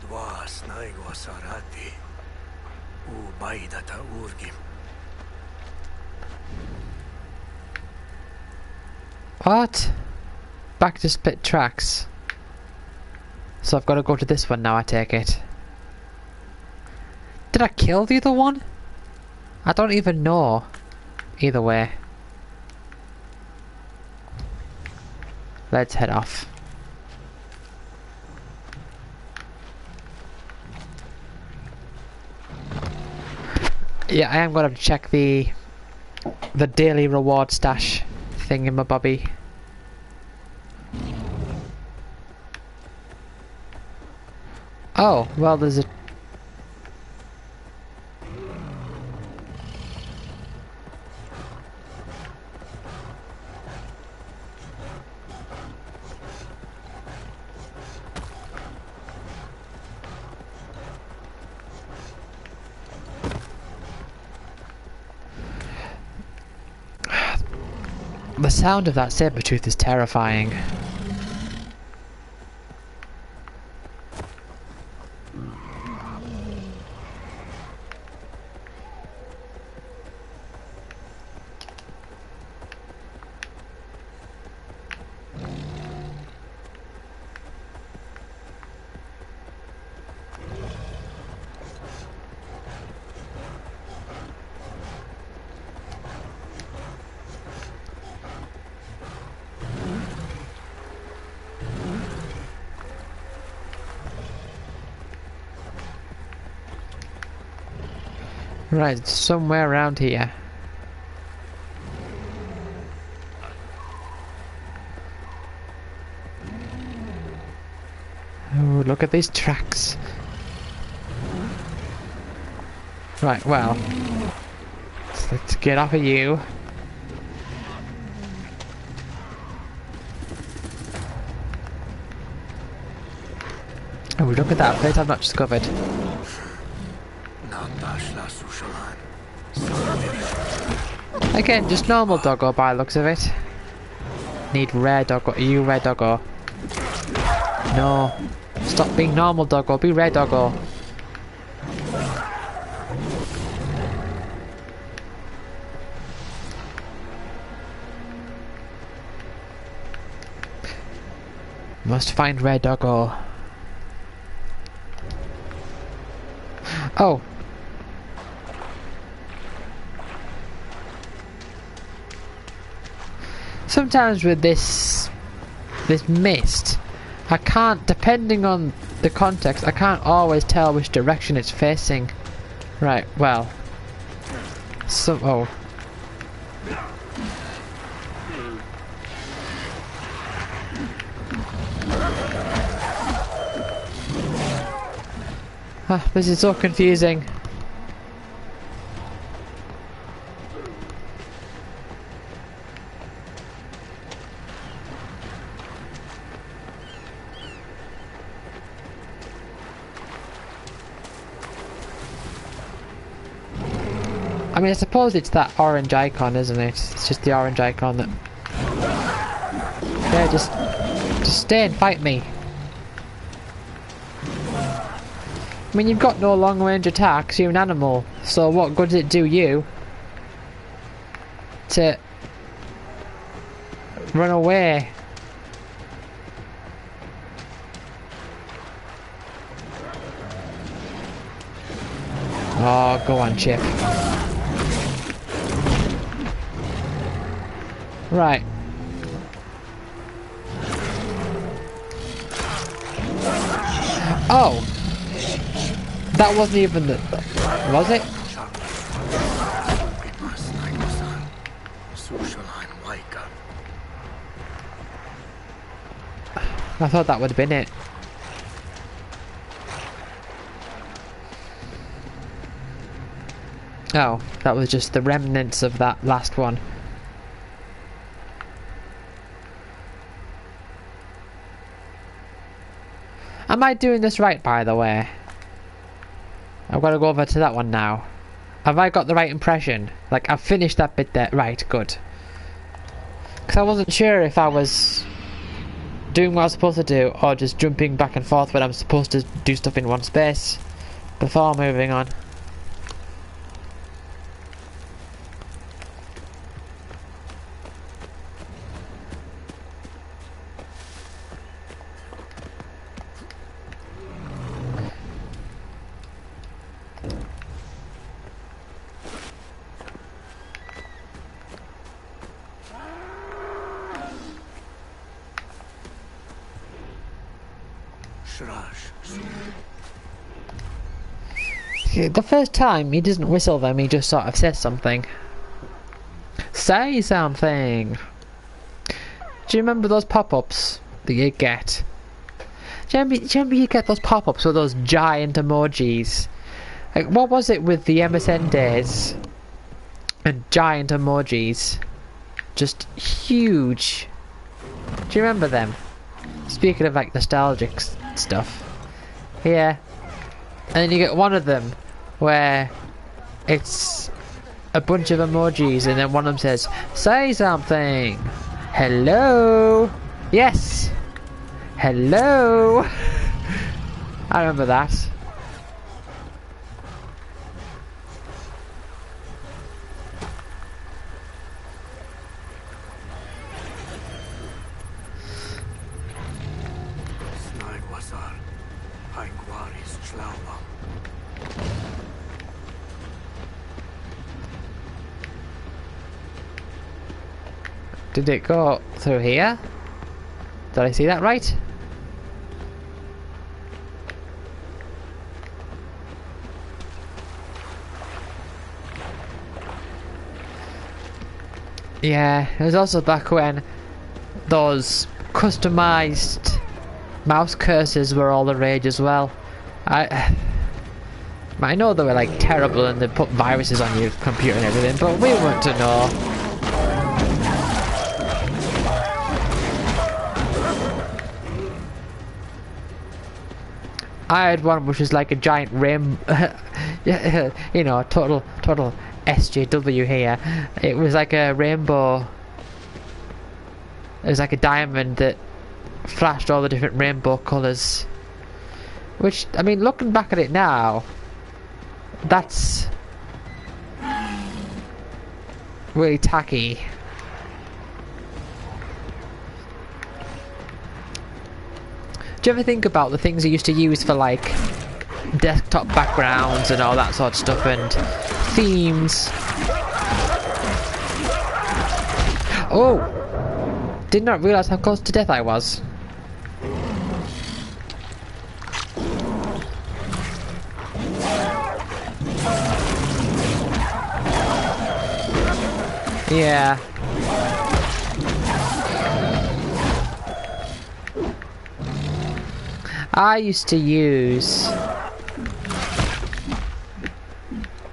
Dwa snajgo sarati. U baidata urgim. What? Back to split tracks. So I've got to go to this one now, I take it. Did I kill the other one? I don't even know. Either way. Let's head off. Yeah, I am going to check the daily reward stash thingamabobby. Oh, well, there's a... The sound of that saber-tooth is terrifying. Right, it's somewhere around here. Oh, look at these tracks. Right, well, let's get off of you. Oh, look at that place I've not discovered. Again, just normal doggo by the looks of it. Need rare doggo. Are you rare doggo? No. Stop being normal doggo, be rare doggo. Must find rare doggo. Oh. Sometimes with this mist, I can't, depending on the context, I can't always tell which direction it's facing. Right, well. So, oh. Ah, this is so confusing. I mean, I suppose it's that orange icon, isn't it? It's just the orange icon that... Yeah, just stay and fight me. I mean, you've got no long range attacks, you're an animal. So what good does it do you to run away? Oh, go on, Chip. Right. Oh! That wasn't even the... Was it? I thought that would have been it. Oh, that was just the remnants of that last one. Am I doing this right, by the way? I've got to go over to that one now. Have I got the right impression? Like, I've finished that bit there. Right, good. Because I wasn't sure if I was doing what I was supposed to do, or just jumping back and forth when I'm supposed to do stuff in one space before moving on. The first time he doesn't whistle them, he just sort of says something. Say something! Do you remember those pop-ups that you get? Do you remember you get those pop-ups with those giant emojis? Like, what was it with the MSN days? And giant emojis. Just huge. Do you remember them? Speaking of like nostalgic stuff. Yeah. And then you get one of them where it's a bunch of emojis and then one of them says, say something. Hello. Yes. Hello. I remember that. Did it go through here? Did I see that right? Yeah, it was also back when those customized mouse cursors were all the rage as well. I know they were like terrible and they put viruses on your computer and everything, but we weren't to know. I had one which was like a giant you know, total SJW here. It was like a rainbow. It was like a diamond that flashed all the different rainbow colours. Which, I mean, looking back at it now, that's really tacky. Do you ever think about the things you used to use for like desktop backgrounds and all that sort of stuff and themes? Oh! Did not realise how close to death I was. Yeah. I used to use...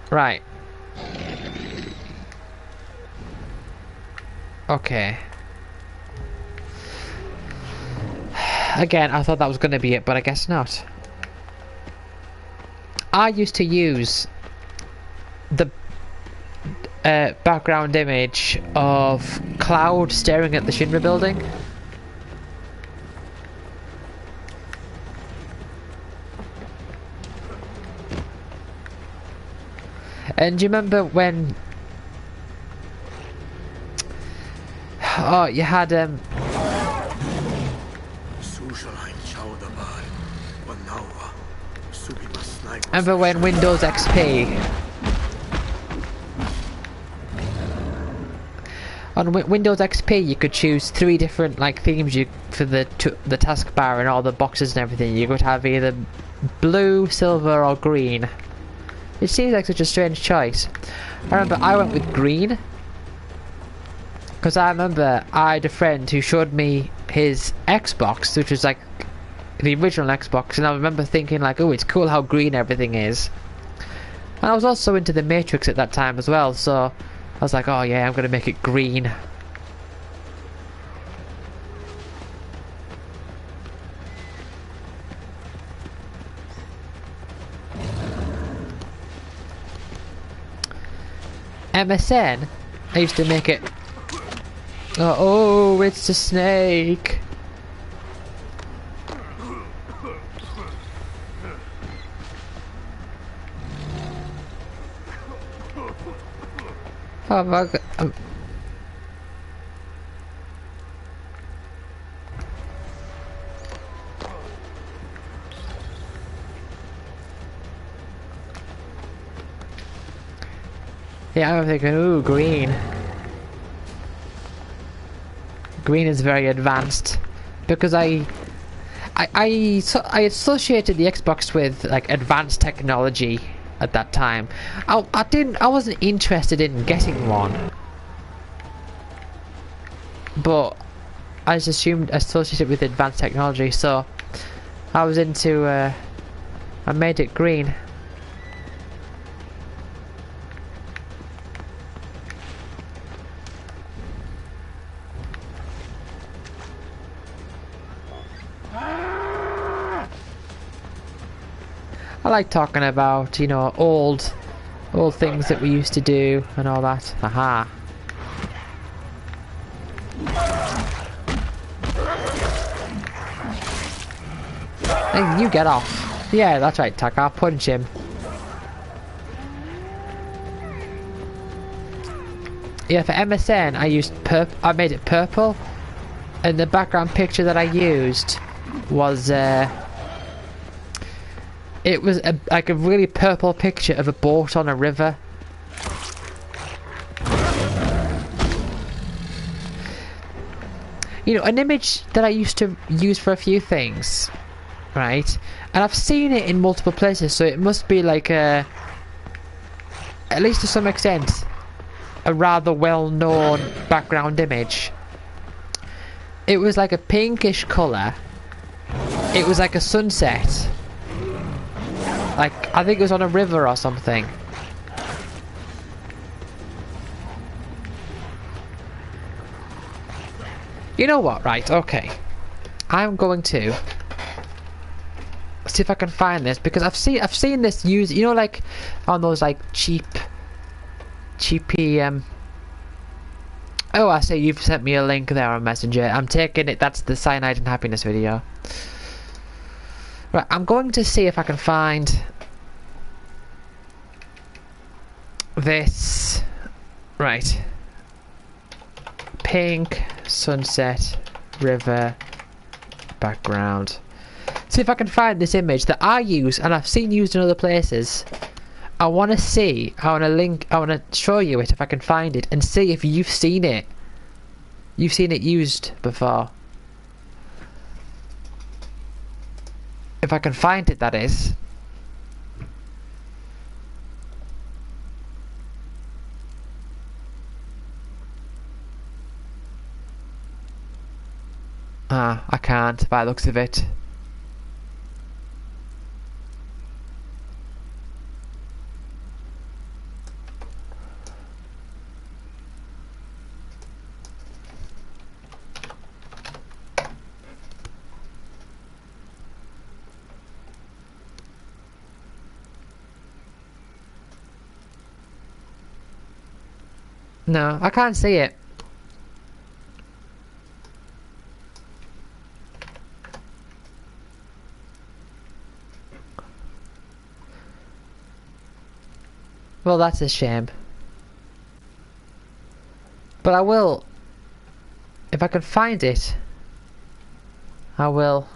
Right. Okay. Again, I thought that was going to be it, but I guess not. I used to use the background image of Cloud staring at the Shinra building. And do you remember when... Oh, you had remember when Windows XP... On Windows XP, you could choose 3 different like themes for the taskbar and all the boxes and everything. You could have either blue, silver, or green. It seems like such a strange choice. I remember I went with green because I remember I had a friend who showed me his Xbox, which was like the original Xbox, and I remember thinking like, oh, it's cool how green everything is. And I was also into the Matrix at that time as well, so I was like, oh yeah, I'm gonna make it green. MSN, I used to make it... Oh, it's a snake! Oh my god. Yeah, I'm thinking, ooh, green. Green is very advanced. Because I associated the Xbox with like advanced technology at that time. I wasn't interested in getting one. But I just assumed associated with advanced technology, so I was into I made it green. I like talking about, you know, old things that we used to do and all that. Aha. Hey, you get off. Yeah, that's right, Taka. Punch him. Yeah, for MSN, I made it purple, and the background picture that I used was it was like a really purple picture of a boat on a river. You know, an image that I used to use for a few things, right? And I've seen it in multiple places, so it must be like at least to some extent, a rather well-known background image. It was like a pinkish colour. It was like a sunset. Like, I think it was on a river or something. You know what, right, okay. I'm going to see if I can find this, because I've seen this used, you know, like on those like cheapy oh, I see you've sent me a link there on Messenger. I'm taking it that's the Cyanide and Happiness video. Right, I'm going to see if I can find this. Right. Pink, sunset, river, background. See if I can find this image that I use and I've seen used in other places. I want to see, I want to show you it if I can find it and see if you've seen it. You've seen it used before. If I can find it, that is. Ah, I can't, by the looks of it. No, I can't see it. Well, that's a shame. But I will, if I can find it, I will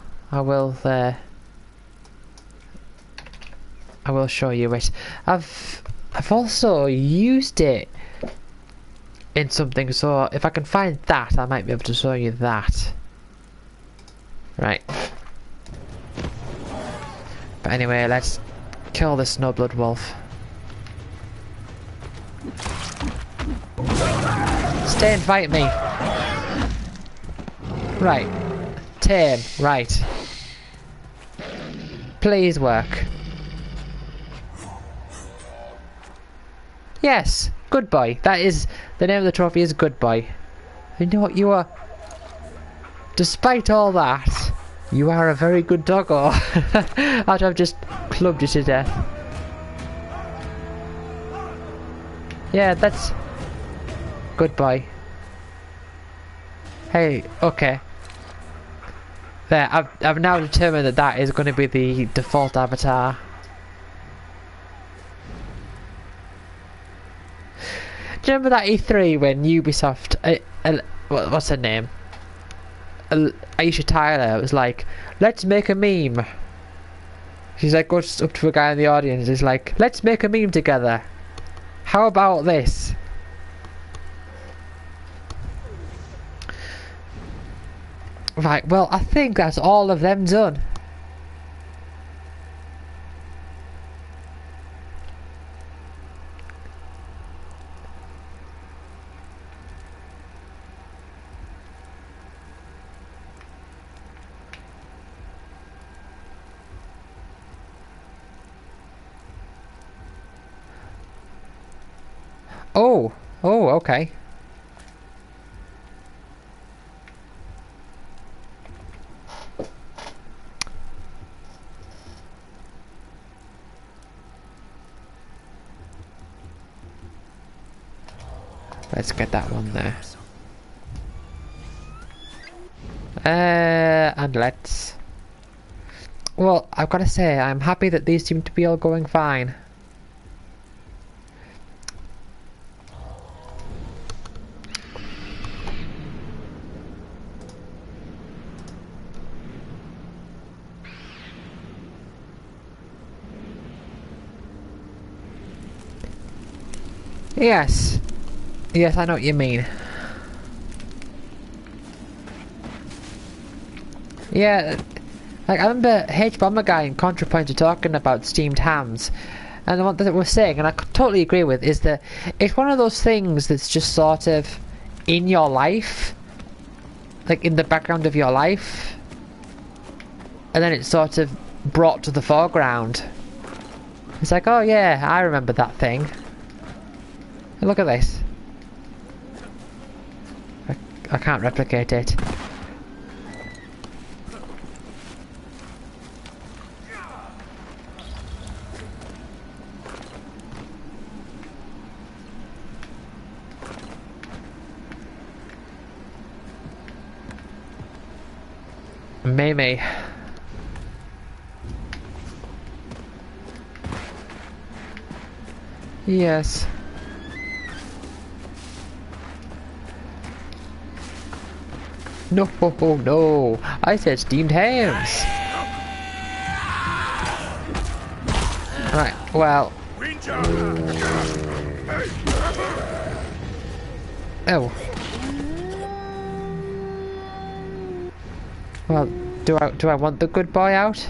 show you it. I've also used it in something, so if I can find that, I might be able to show you that. Right. But anyway, let's kill this snowblood wolf. Stay and fight me. Right. Tame. Right. Please work. Yes. Good boy. That is the name of the trophy is Good Boy. You know what, you are, despite all that, you are a very good doggo. After I've just clubbed you to death. Yeah, that's Good Boy. Hey, okay. There, I've now determined that that is going to be the default avatar. Do you remember that E3 when Ubisoft, what's her name? Aisha Tyler was like, let's make a meme. She's like, goes up to a guy in the audience, is like, let's make a meme together. How about this? Right, well, I think that's all of them done. Oh, okay. Let's get that one there. And let's... Well, I've got to say, I'm happy that these seem to be all going fine. Yes. Yes, I know what you mean. Yeah, like I remember H-Bomber Guy and ContraPoint are talking about steamed hams, and what they were saying, and I totally agree with, is that it's one of those things that's just sort of in your life, like in the background of your life, and then it's sort of brought to the foreground. It's like, oh yeah, I remember that thing. Look at this. I can't replicate it. Maybe. Yes. No, no, I said steamed hams. Right, well. Oh. Well, do I want the good boy out?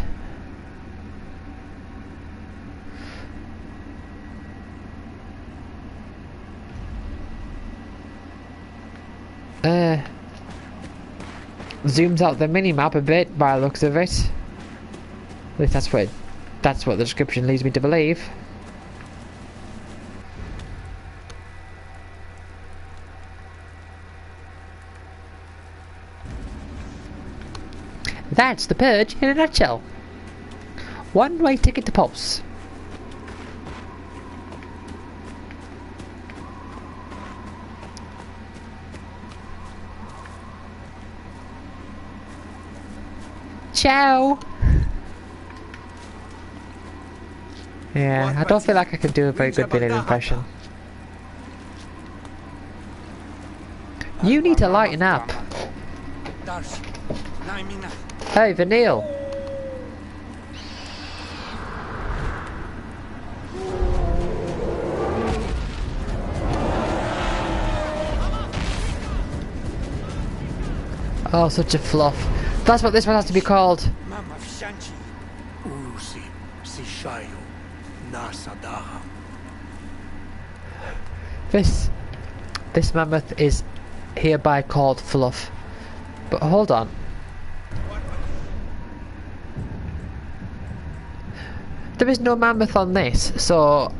Zooms out the mini-map a bit by the looks of it. At least that's what the description leads me to believe. That's the purge in a nutshell. One-way ticket to Pulse. Ciao. Yeah, I don't feel like I can do a very good villain impression. You need to lighten up. Hey, Vanille. Oh, such a fluff. That's what this one has to be called. This mammoth is hereby called Fluff. But hold on. There is no mammoth on this, so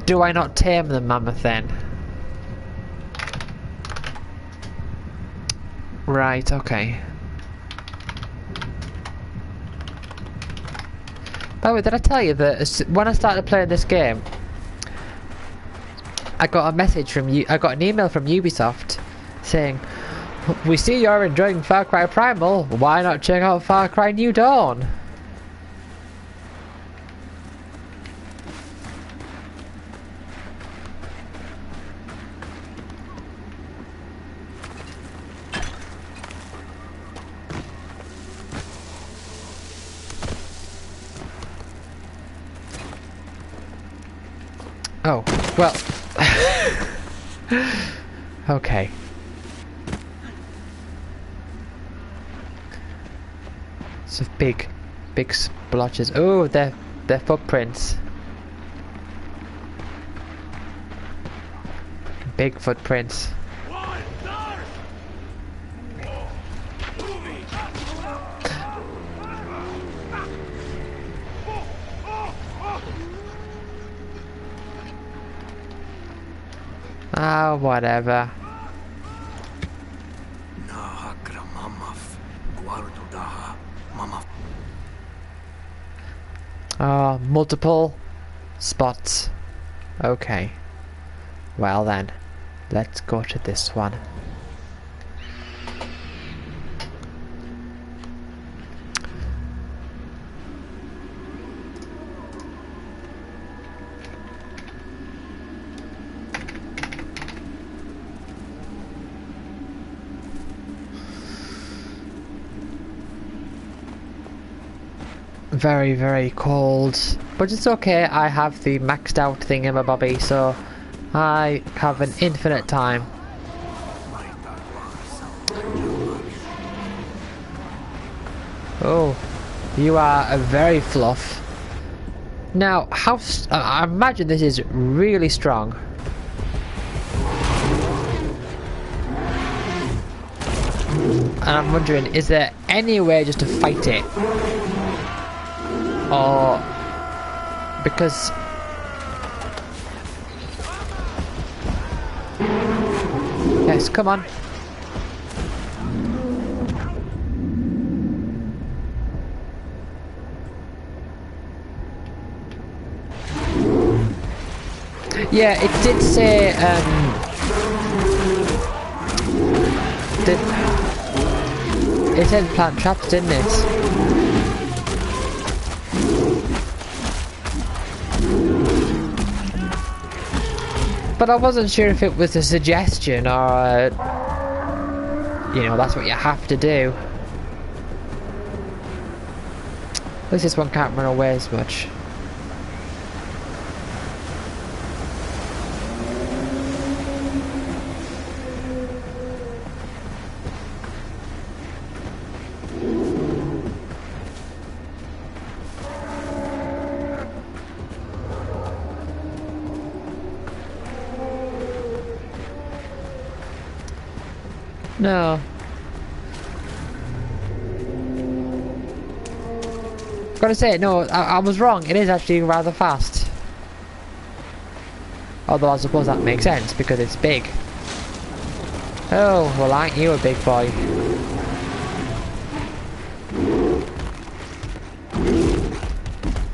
do I not tame the mammoth then? Right, okay. By the way, did I tell you that when I started playing this game, I got a message from I got an email from Ubisoft saying, "We see you're enjoying Far Cry Primal. Why not check out Far Cry New Dawn?" Oh, well. Okay. So big splotches. Oh, they're footprints. Big footprints. Ah, whatever. Oh, multiple spots. Okay. Well then, let's go to this one. Very, very cold, but it's okay. I have the maxed out thingamabobby, so I have an infinite time. Oh, you are a very fluff. Now, I imagine this is really strong. And I'm wondering, is there any way just to fight it? Or because yes, come on. Yeah, it did say it said plant traps, didn't it? But I wasn't sure if it was a suggestion or, you know, that's what you have to do. At least this one can't run away as much. No. Gotta say, no, I was wrong. It is actually rather fast. Although I suppose that makes sense because it's big. Oh, well, aren't you a big boy?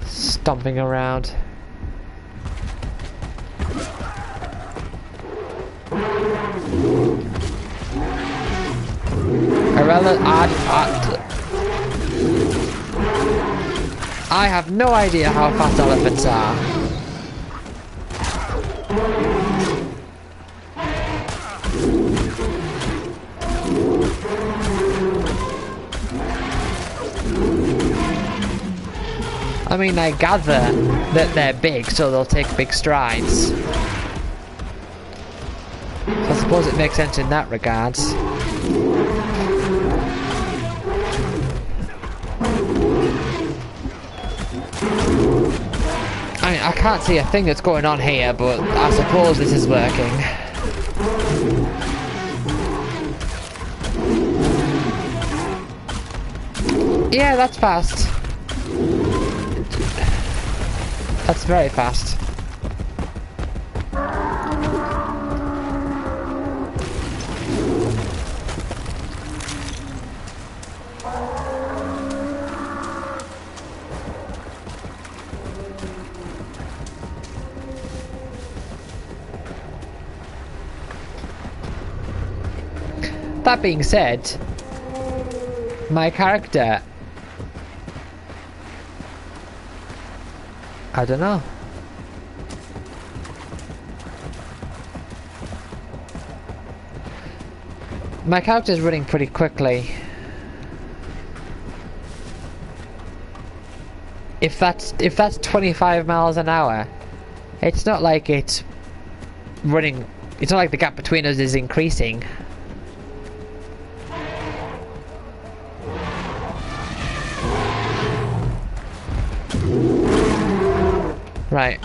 Stomping around. I have no idea how fast elephants are. I mean, I gather that they're big, so they'll take big strides. So I suppose it makes sense in that regards. I mean, I can't see a thing that's going on here, but I suppose this is working. Yeah, that's fast. That's very fast. That being said, my character, I don't know. My character's running pretty quickly. If that's 25 miles an hour, it's not like it's running. It's not like the gap between us is increasing. Right.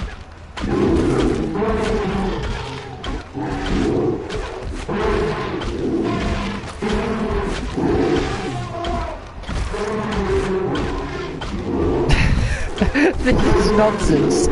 This is nonsense.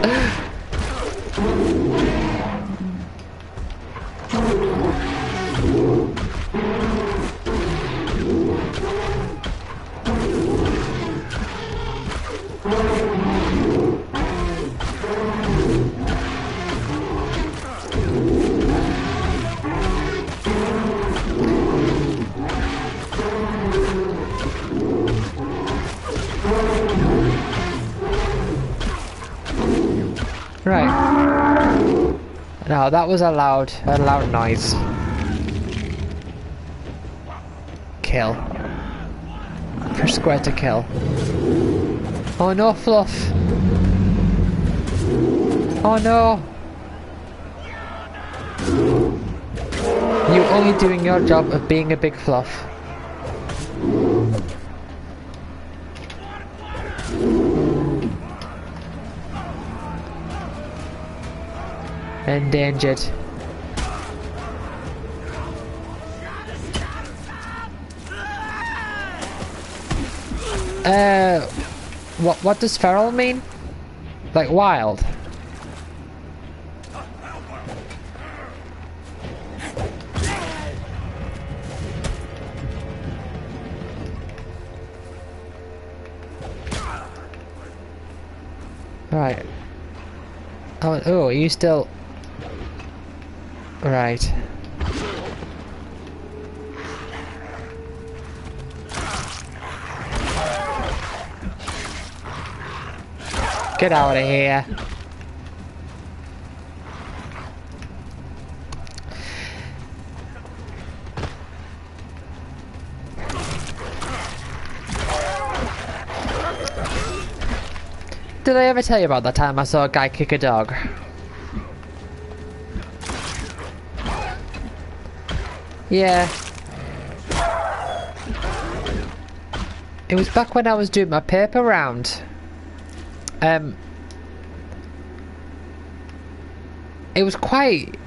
Right. Now that was a loud noise. Kill. Push square to kill. Oh no, Fluff. Oh no. You're only doing your job of being a big fluff. Endangered. What does feral mean? Like wild? Right. Oh, are you still... Right. Get out of here. Did I ever tell you about that time I saw a guy kick a dog? Yeah. It was back when I was doing my paper round. It was quite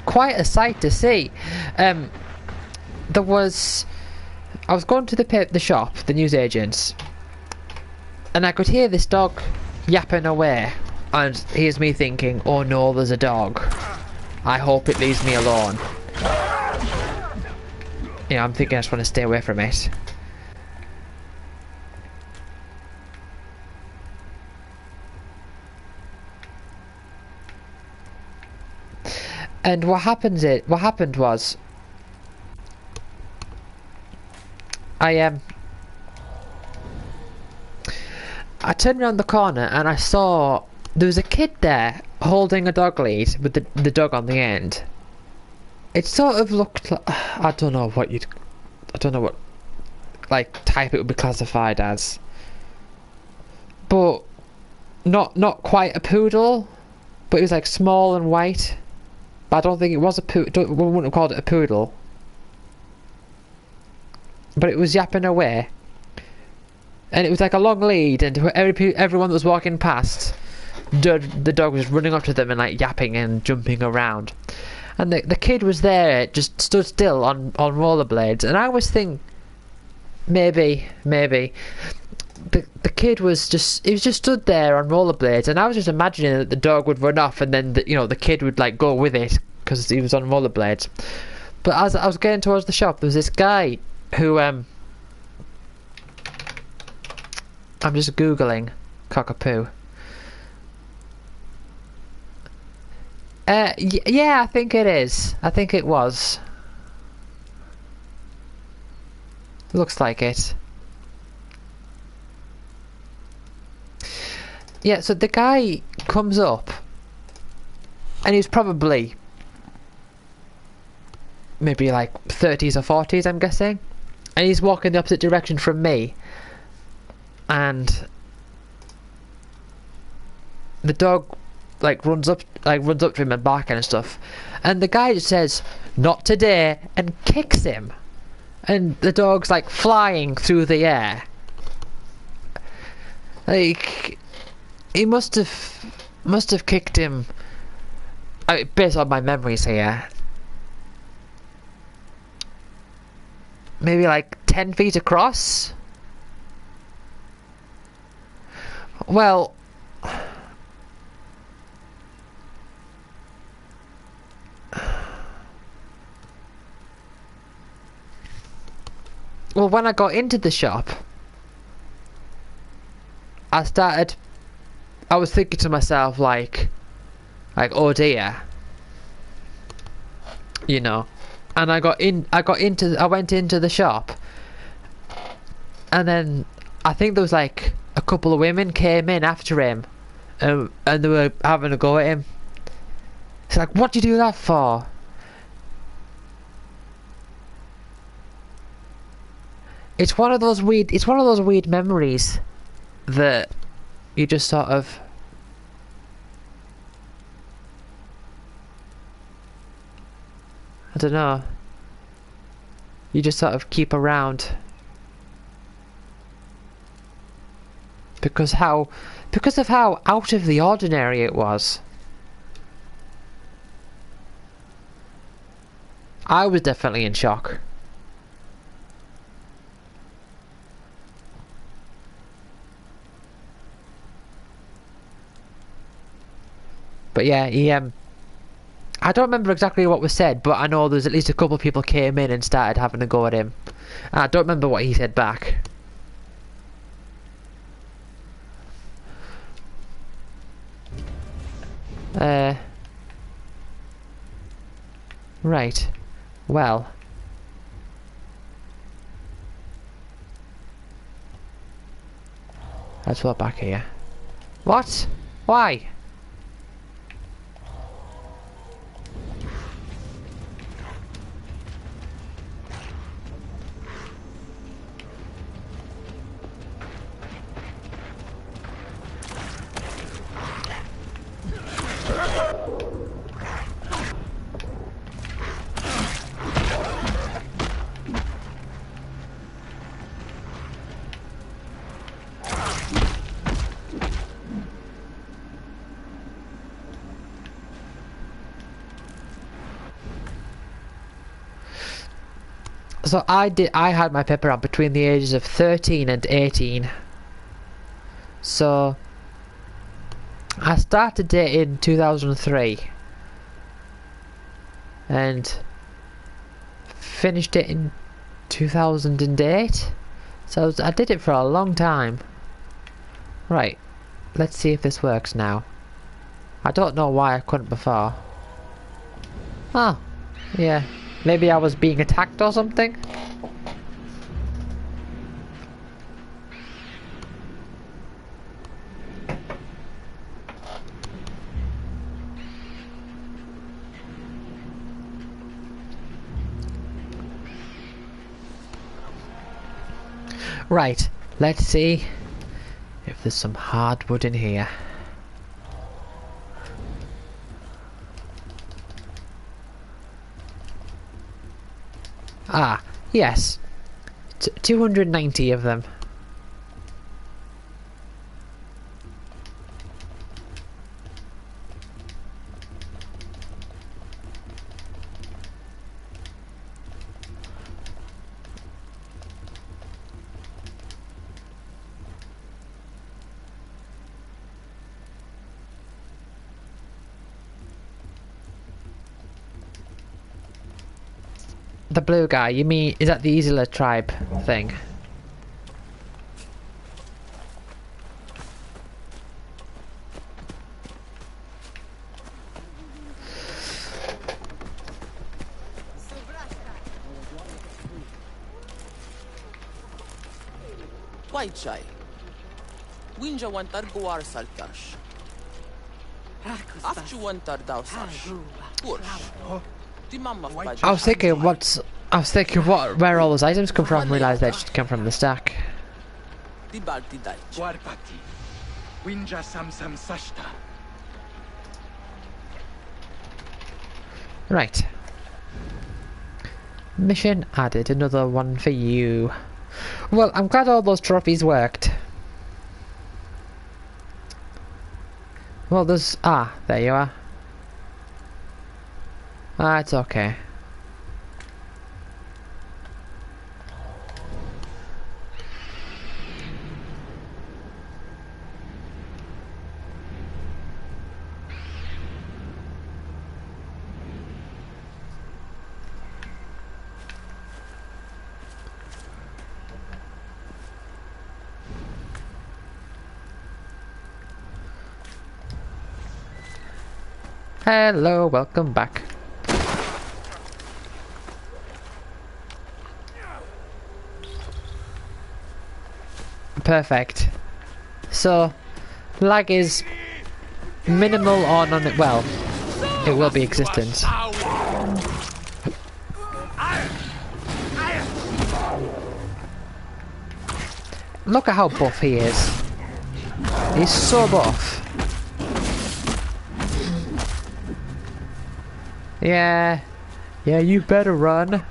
a sight to see. I was going to the shop, the newsagents, and I could hear this dog yapping away, and here's me thinking, oh no, there's a dog. I hope it leaves me alone. Yeah, I'm thinking I just want to stay away from it. And what happened was I turned around the corner and I saw there was a kid there holding a dog lead with the dog on the end. It sort of looked like, I don't know what like type it would be classified as, but not quite a poodle, but it was like small and white. But I don't think it was a poodle. We wouldn't have called it a poodle. But it was yapping away. And it was like a long lead, and everyone that was walking past, the dog was running up to them and like yapping and jumping around. And the kid was there, just stood still on rollerblades. And I was thinking, maybe the kid was just stood there on rollerblades, and I was just imagining that the dog would run off, and then the kid would like go with it because he was on rollerblades. But as I was getting towards the shop, there was this guy who I'm just googling cockapoo. Yeah, I think it is. I think it was. Looks like it. Yeah, so the guy comes up, and he's probably maybe like 30s or 40s, I'm guessing, and he's walking the opposite direction from me, and the dog like runs up to him and barking and stuff, and the guy just says, "Not today," and kicks him, and the dog's like flying through the air. Like, he must have kicked him, I mean, based on my memories here, maybe like 10 feet across. Well, when I got into the shop, I was thinking to myself like, oh dear, and I went into the shop, and then I think there was like a couple of women came in after him, and they were having a go at him. It's like, what do you do that for? It's one of those weird memories that you just sort of, I don't know, you just sort of keep around because of how out of the ordinary it was. I was definitely in shock. But yeah, I don't remember exactly what was said, but I know there's at least a couple of people came in and started having a go at him. And I don't remember what he said back. Right. Well. Let's walk back here. What? Why? So I had my pepper out between the ages of 13 and 18. So I started it in 2003 and finished it in 2008. So I did it for a long time. Right, let's see if this works now. I don't know why I couldn't before. Oh, yeah. Maybe I was being attacked or something? Right, let's see if there's some hardwood in here. Ah, yes. 290 of them. The blue guy, you mean, is that the Isla tribe thing? White chai. Winja wantar guar saltash. After wantar dausash. Push. The mama I was thinking where all those items come from, realised they just come from the stack. The balti dai. Guarpati. Winja sam sashta. Right. Mission added, another one for you. Well, I'm glad all those trophies worked. Well, there's... Ah, there you are. Ah, it's okay. Hello, welcome back. Perfect. So, lag is minimal or none. Well, it will be existent. Look at how buff he is. He's so buff. Yeah. Yeah, you better run.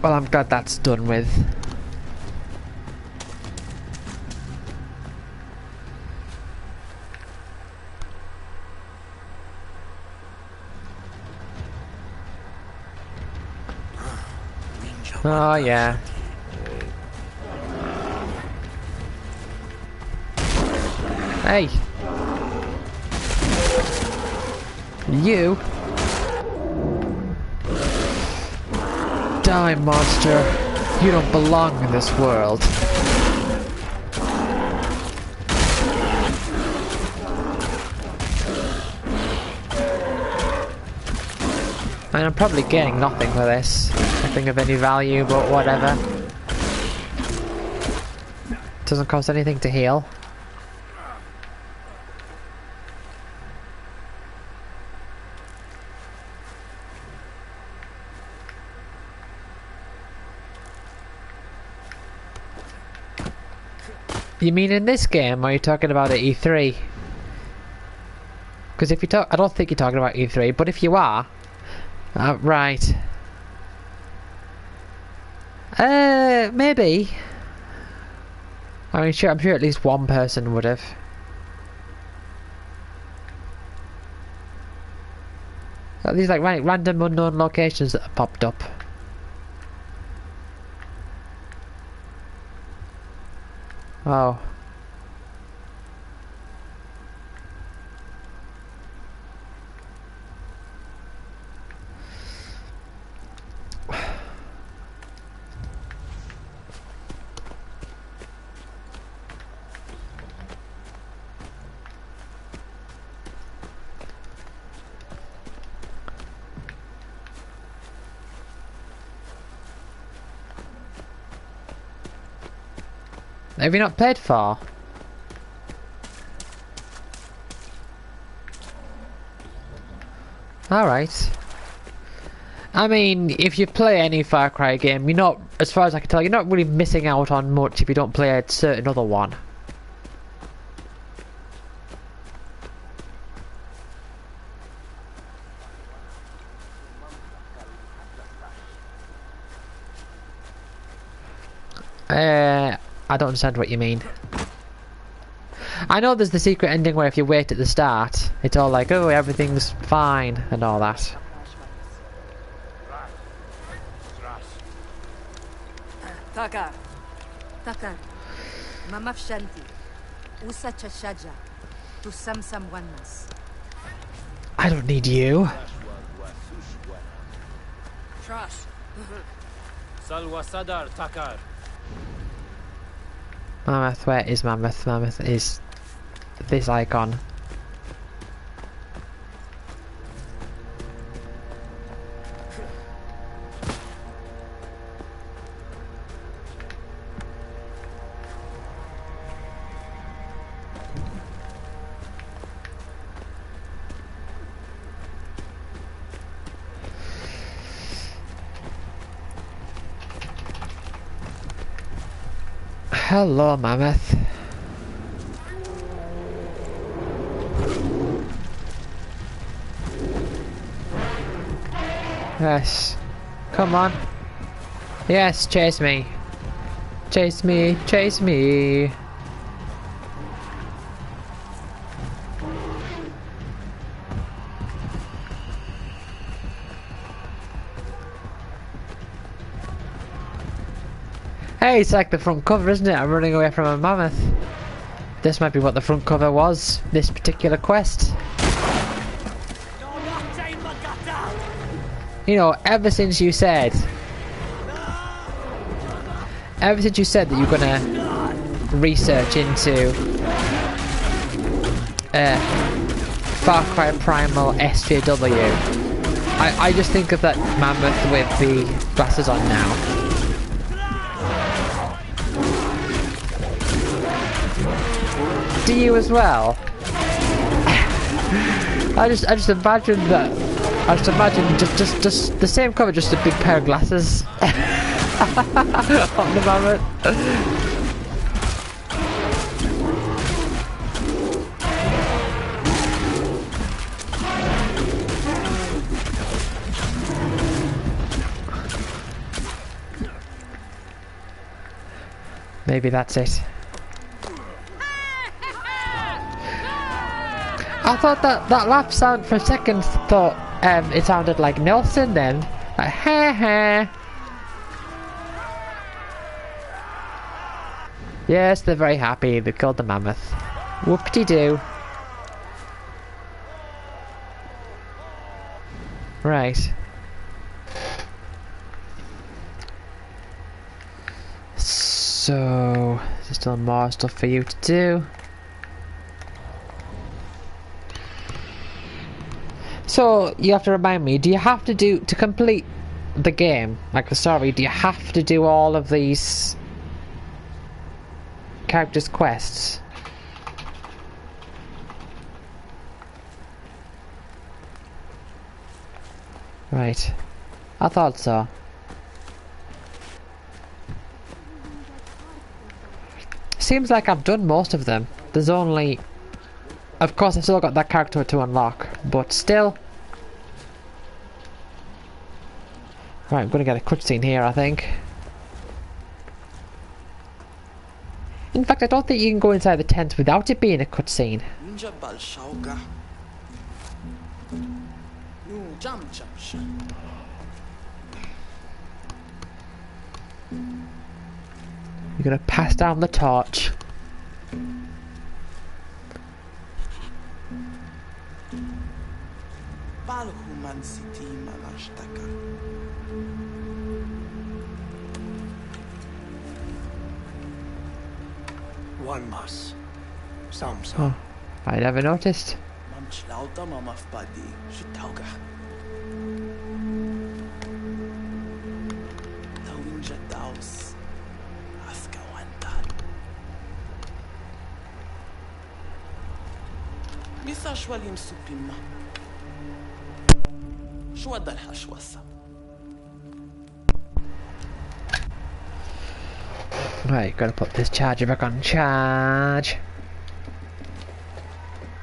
Well, I'm glad that's done with. Oh, yeah. Hey! You! Die, monster! You don't belong in this world. And I'm probably getting nothing for this. Nothing of any value, but whatever. Doesn't cost anything to heal. You mean in this game, or are you talking about at E3? Because if you talk, I don't think you're talking about E3, but if you are, right. Maybe. I mean, sure, I'm sure at least one person would have. These like random unknown locations that have popped up. Oh. Have you not played 4? Alright. I mean, if you play any Far Cry game, you're not, as far as I can tell, you're not really missing out on much if you don't play a certain other one. I don't understand what you mean. I know there's the secret ending where if you wait at the start, it's all like, oh, everything's fine and all that. Takar. Takar. Mamafshanti. Usa chashaja. Tu samsam wanmas. I don't need you. Trash. Salwa Sadar Takar. Mammoth, where is Mammoth? Mammoth is this icon. Hello, Mammoth. Yes. Come on. Yes, chase me. Chase me, chase me. Hey, it's like the front cover, isn't it? I'm running away from a mammoth. This might be what the front cover was, this particular quest. You know, ever since you said that you're gonna research into Far Cry Primal SJW, I just think of that mammoth with the glasses on now. Do you as well? I just imagine that. I just imagine just the same cover, just a big pair of glasses on the mammoth. Maybe that's it. I thought that laugh sound for a second thought it sounded like Nelson then. Like ha ha. Yes, they're very happy. They killed the mammoth. Whoop-de-doo. Right. So there's still more stuff for you to do. So, you have to remind me, do you have to complete the game, like the story, do you have to do all of these characters' quests? Right. I thought so. Seems like I've done most of them. There's only... Of course, I've still got that character to unlock, but still... Right, I'm gonna get a cutscene here, I think. In fact, I don't think you can go inside the tent without it being a cutscene. You're gonna pass down the torch. One mas. Samsa. Oh, I never noticed. Misa shwalim supima. Shwadal hashwasa. Right, gotta put this charger back on charge.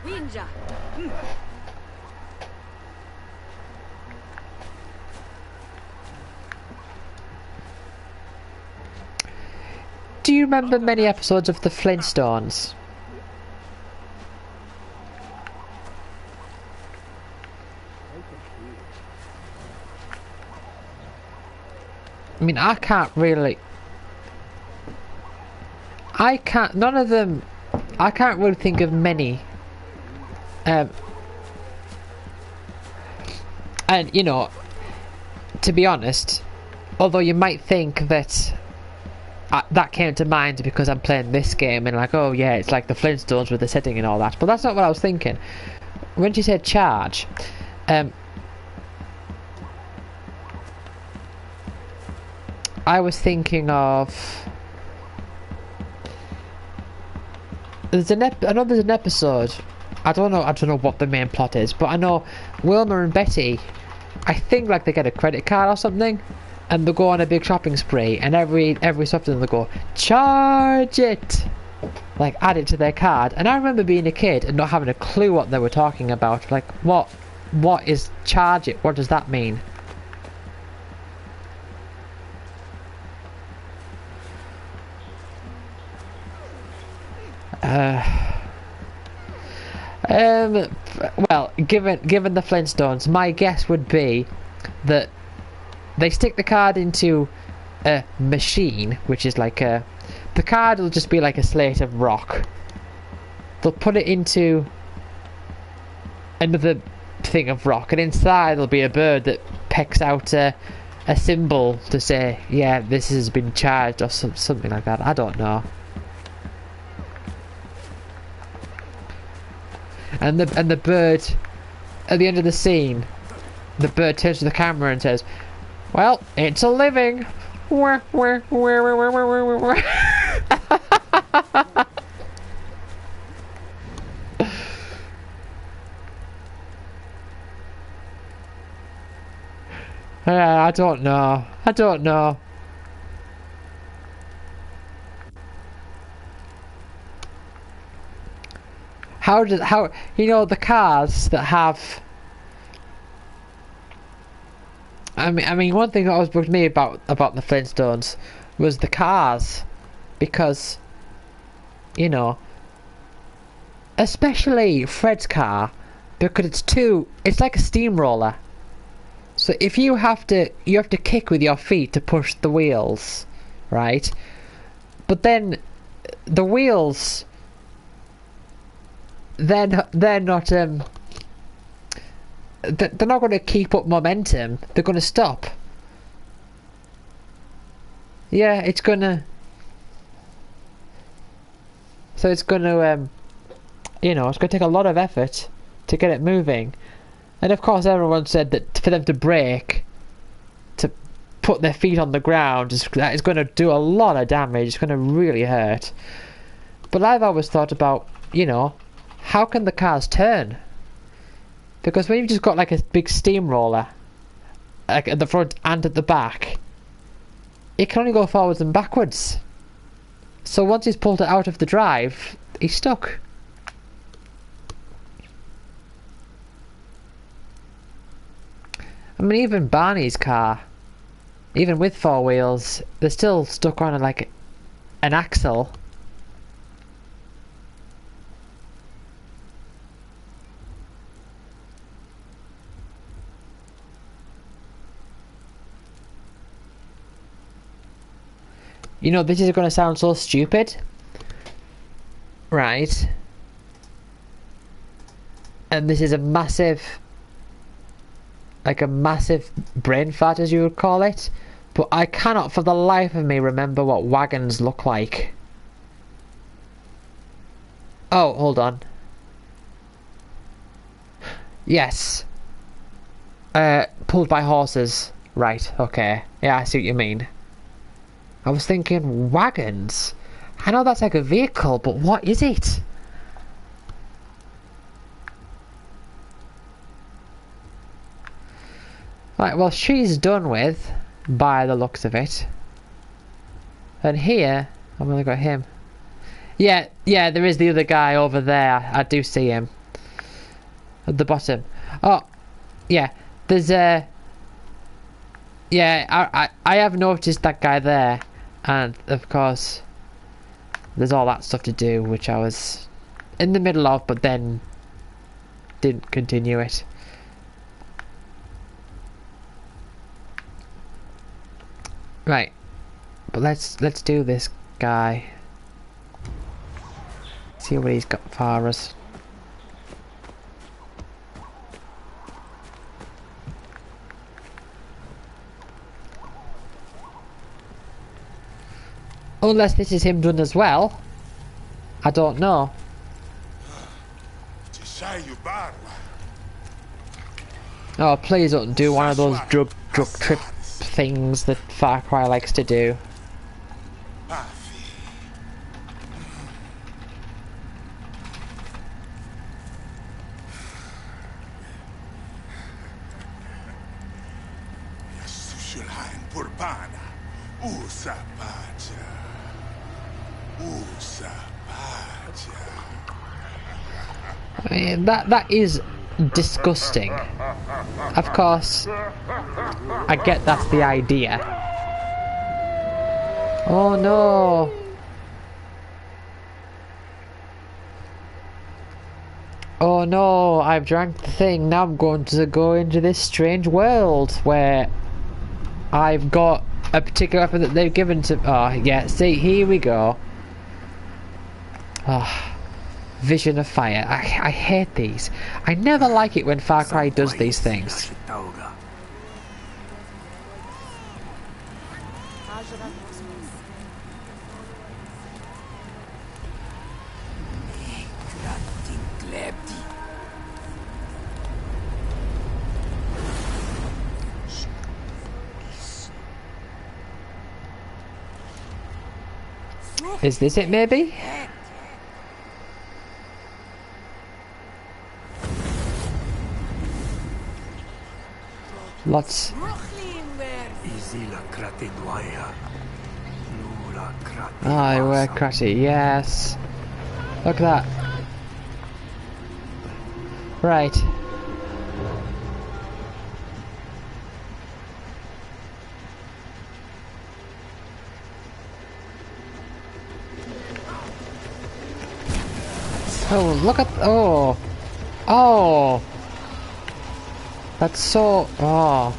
Winja. Do you remember many episodes of the Flintstones? I mean, I can't really... none of them... I can't really think of many. And, you know, to be honest, although you might think that that came to mind because I'm playing this game and like, oh yeah, it's like the Flintstones with the setting and all that, but that's not what I was thinking. When she said charge, I was thinking of... I know there's an episode. I don't know what the main plot is, but I know Wilma and Betty, I think like they get a credit card or something, and they go on a big shopping spree, and every so often they go, charge it! Like, add it to their card. And I remember being a kid and not having a clue what they were talking about. Like, what is charge it? What does that mean? Well, given the Flintstones, my guess would be that they stick the card into a machine, which is like a... The card will just be like a slate of rock. They'll put it into another thing of rock, and inside there'll be a bird that pecks out a symbol to say, yeah, this has been charged, or something like that. I don't know. And the bird, at the end of the scene, the bird turns to the camera and says, well, it's a living. Yeah, I don't know. How you know the cars that have... I mean, one thing that always bugged me about the Flintstones was the cars, because, you know, especially Fred's car, because it's like a steamroller. So if you have to kick with your feet to push the wheels, right? But then the wheels, they're not they're not going to keep up momentum. They're going to stop. Yeah, it's gonna. So it's going to, you know, it's going to take a lot of effort to get it moving. And of course, everyone said that for them to brake, to put their feet on the ground, that is going to do a lot of damage. It's going to really hurt. But I've always thought about, you know, how can the cars turn? Because when you've just got like a big steamroller, like at the front and at the back, it can only go forwards and backwards. So once he's pulled it out of the drive, he's stuck. I mean, even Barney's car, even with 4 wheels, they're still stuck on like an axle. You know, this is going to sound so stupid, right? And this is a massive, like a massive brain fart, as you would call it. But I cannot for the life of me remember what wagons look like. Oh, hold on. Yes. Pulled by horses. Right, okay. Yeah, I see what you mean. I was thinking, wagons? I know that's like a vehicle, but what is it? Right, well, she's done with, by the looks of it. And here, I've only got him. Yeah, there is the other guy over there. I do see him. At the bottom. Oh, yeah. There's a... Yeah, I have noticed that guy there. And, of course, there's all that stuff to do, which I was in the middle of, but then didn't continue it. Right. But let's do this guy. See what he's got for us. Unless this is him done as well. I don't know. Oh, please don't do one of those drug trip things that Far Cry likes to do. I mean, that is disgusting. Of course, I get that's the idea. Oh no! Oh no, I've drank the thing. Now I'm going to go into this strange world where I've got a particular weapon that they've given to... Oh, yeah, see, here we go. Ah. Vision of fire. I hate these. I never like it when Far Cry does these things. Is this it, maybe? Lots. I wear Kratty, yes. Look at that. Right. Oh, look at... Oh. Oh. That's so... Oh.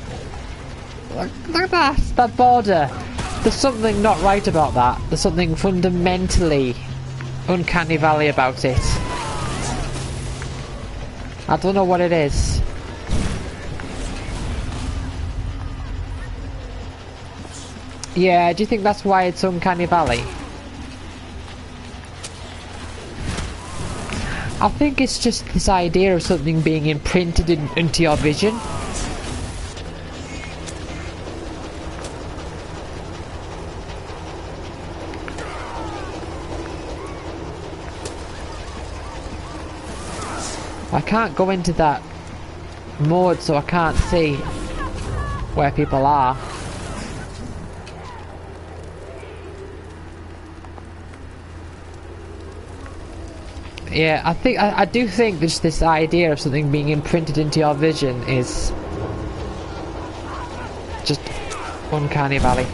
Look at that! That border! There's something not right about that. There's something fundamentally uncanny valley about it. I don't know what it is. Yeah, do you think that's why it's uncanny valley? I think it's just this idea of something being imprinted into your vision. I can't go into that mode, so I can't see where people are. Yeah, I do think just this idea of something being imprinted into your vision is just uncanny valley.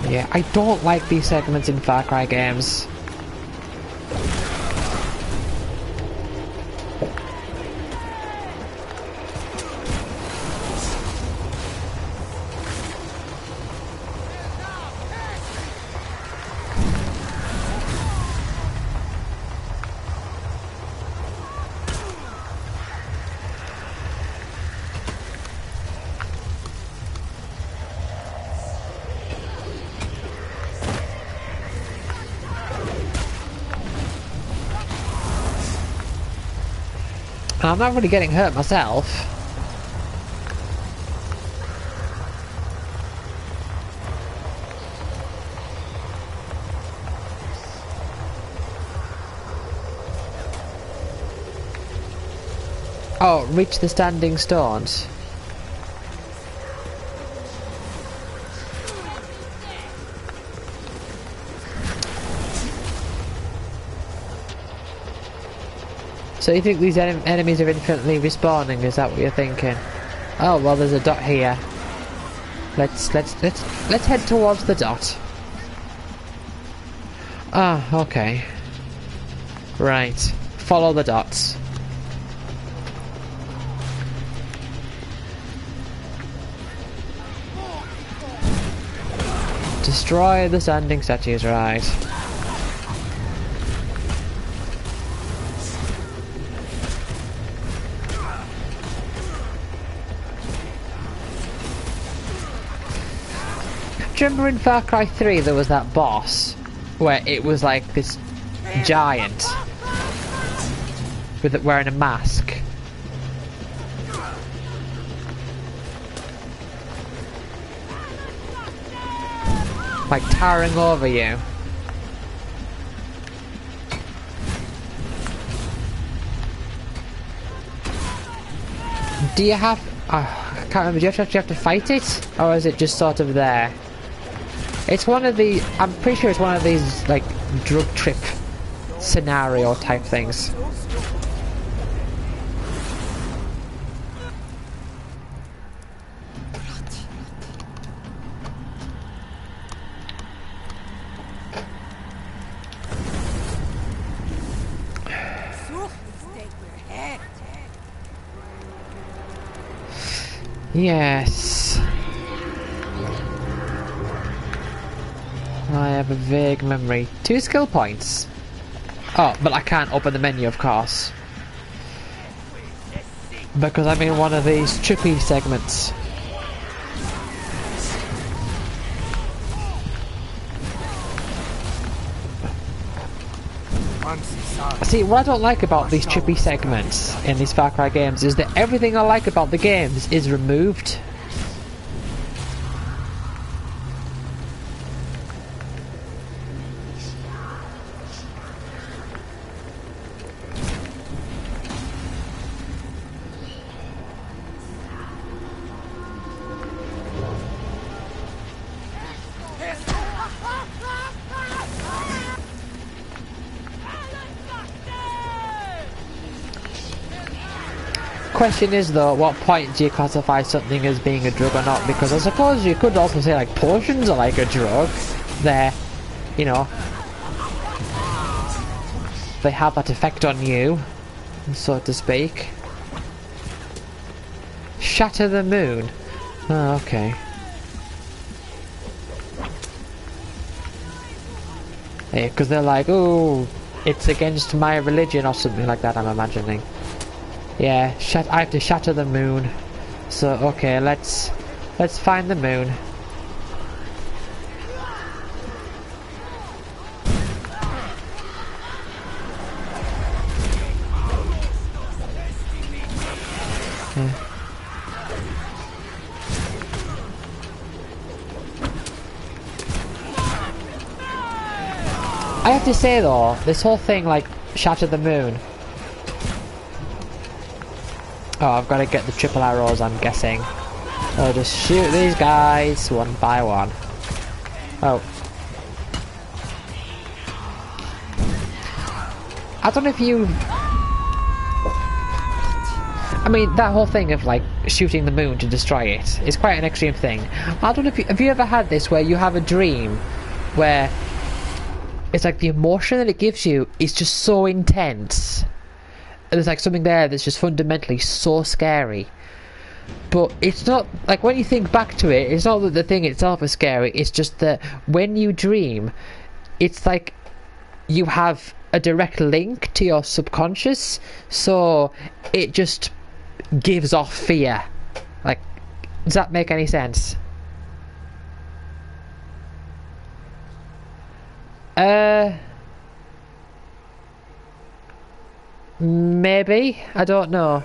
Yeah, I don't like these segments in Far Cry games. I'm not really getting hurt myself. Oh, reach the standing stones. So you think these enemies are infinitely respawning? Is that what you're thinking? Oh well, there's a dot here. Let's head towards the dot. Ah, okay. Right. Follow the dots. Destroy the standing statues, right. Do you remember in Far Cry 3 there was that boss where it was like this giant with it wearing a mask? Like towering over you. Do you have... I can't remember, do you actually have to fight it? Or is it just sort of there? It's one of the... I'm pretty sure it's one of these, like, drug trip scenario type things. Yes. I have a vague memory. 2 skill points. Oh, but I can't open the menu, of course. Because I'm in one of these trippy segments. See, what I don't like about these trippy segments in these Far Cry games is that everything I like about the games is removed. Question is though, at what point do you classify something as being a drug or not? Because I suppose you could also say like potions are like a drug. They're, you know, they have that effect on you, so to speak. Shatter the moon. Oh, okay. Yeah, because they're like, oh, it's against my religion or something like that, I'm imagining. Yeah, I have to shatter the moon. So okay, let's find the moon. Yeah. I have to say though, this whole thing like shatter the moon. Oh, I've got to get the triple arrows, I'm guessing. I'll just shoot these guys one by one. Oh. I don't know if you... I mean, that whole thing of, like, shooting the moon to destroy it is quite an extreme thing. I don't know if you... Have you ever had this where you have a dream where it's like the emotion that it gives you is just so intense? There's like something there that's just fundamentally so scary, but it's not like when you think back to it, it's not that the thing itself is scary, it's just that when you dream it's like you have a direct link to your subconscious, so it just gives off fear. Like, does that make any sense? Maybe, I don't know.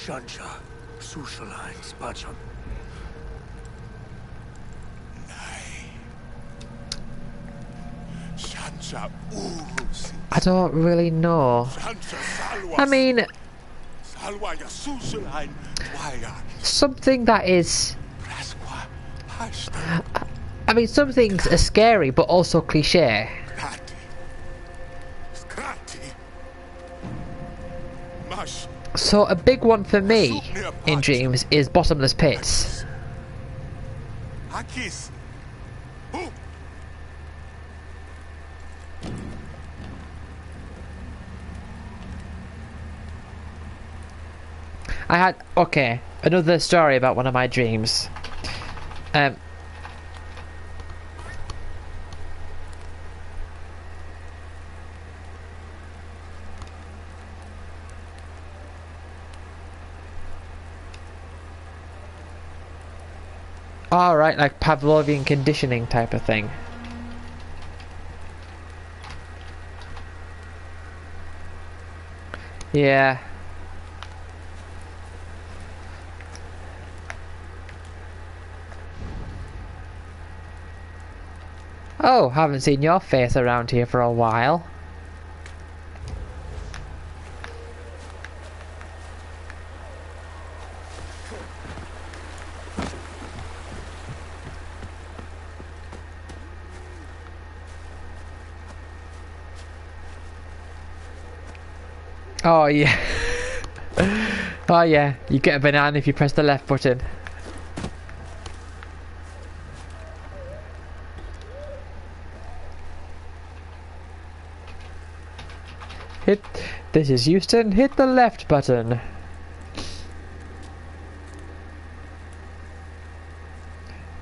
Shansha, Susalain, Spacham. Shansha Urus. I don't really know. Shansha Salwas. I mean, Salwaya Susalain. Twaya. something that is... Prasqua. Hashta. I mean, some things are scary, but also cliche. Krati. Skrati. Mash. So a big one for me in dreams is bottomless pits. Akis. Who? I had... Okay, another story about one of my dreams. Alright, like Pavlovian conditioning type of thing. Yeah. Oh, haven't seen your face around here for a while. Oh yeah. Oh yeah, you get a banana if you press the left button. This is Houston, hit the left button.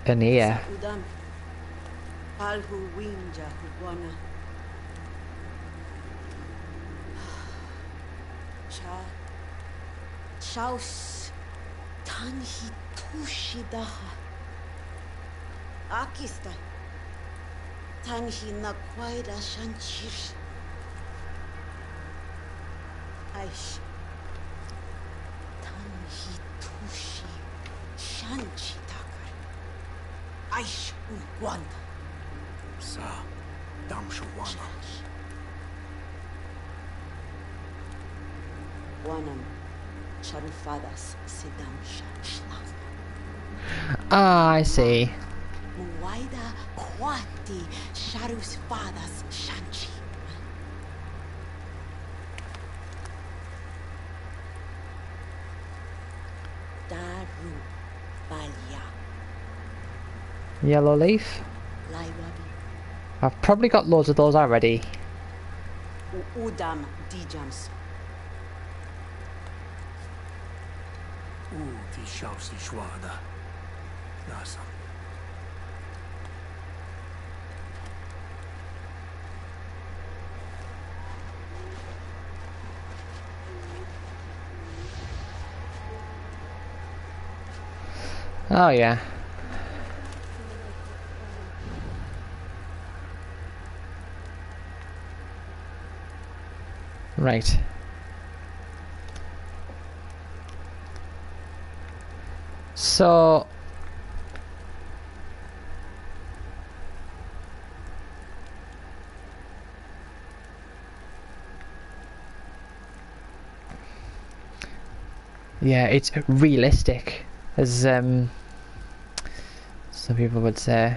And here. Udam. Palhu winja hubwana. Shaus tanhi tushidaha. Akista. Tanhi nakwaida shanchir. Aish. Tanhi tushi shanchi takar. Aish ugwanda. Sa, Damshuwana. Wanam Sharufadas Sidam Shanshla. Ah, I see. Muwaida Kwati Sharus Fadas Shanchi. Daru Balya. Yellow leaf. Laiwabi. I've probably got loads of those already. Udam Dijams. Ti Shausi Shwada. Nasam. Oh yeah. Right. So yeah, it's realistic, as some people would say.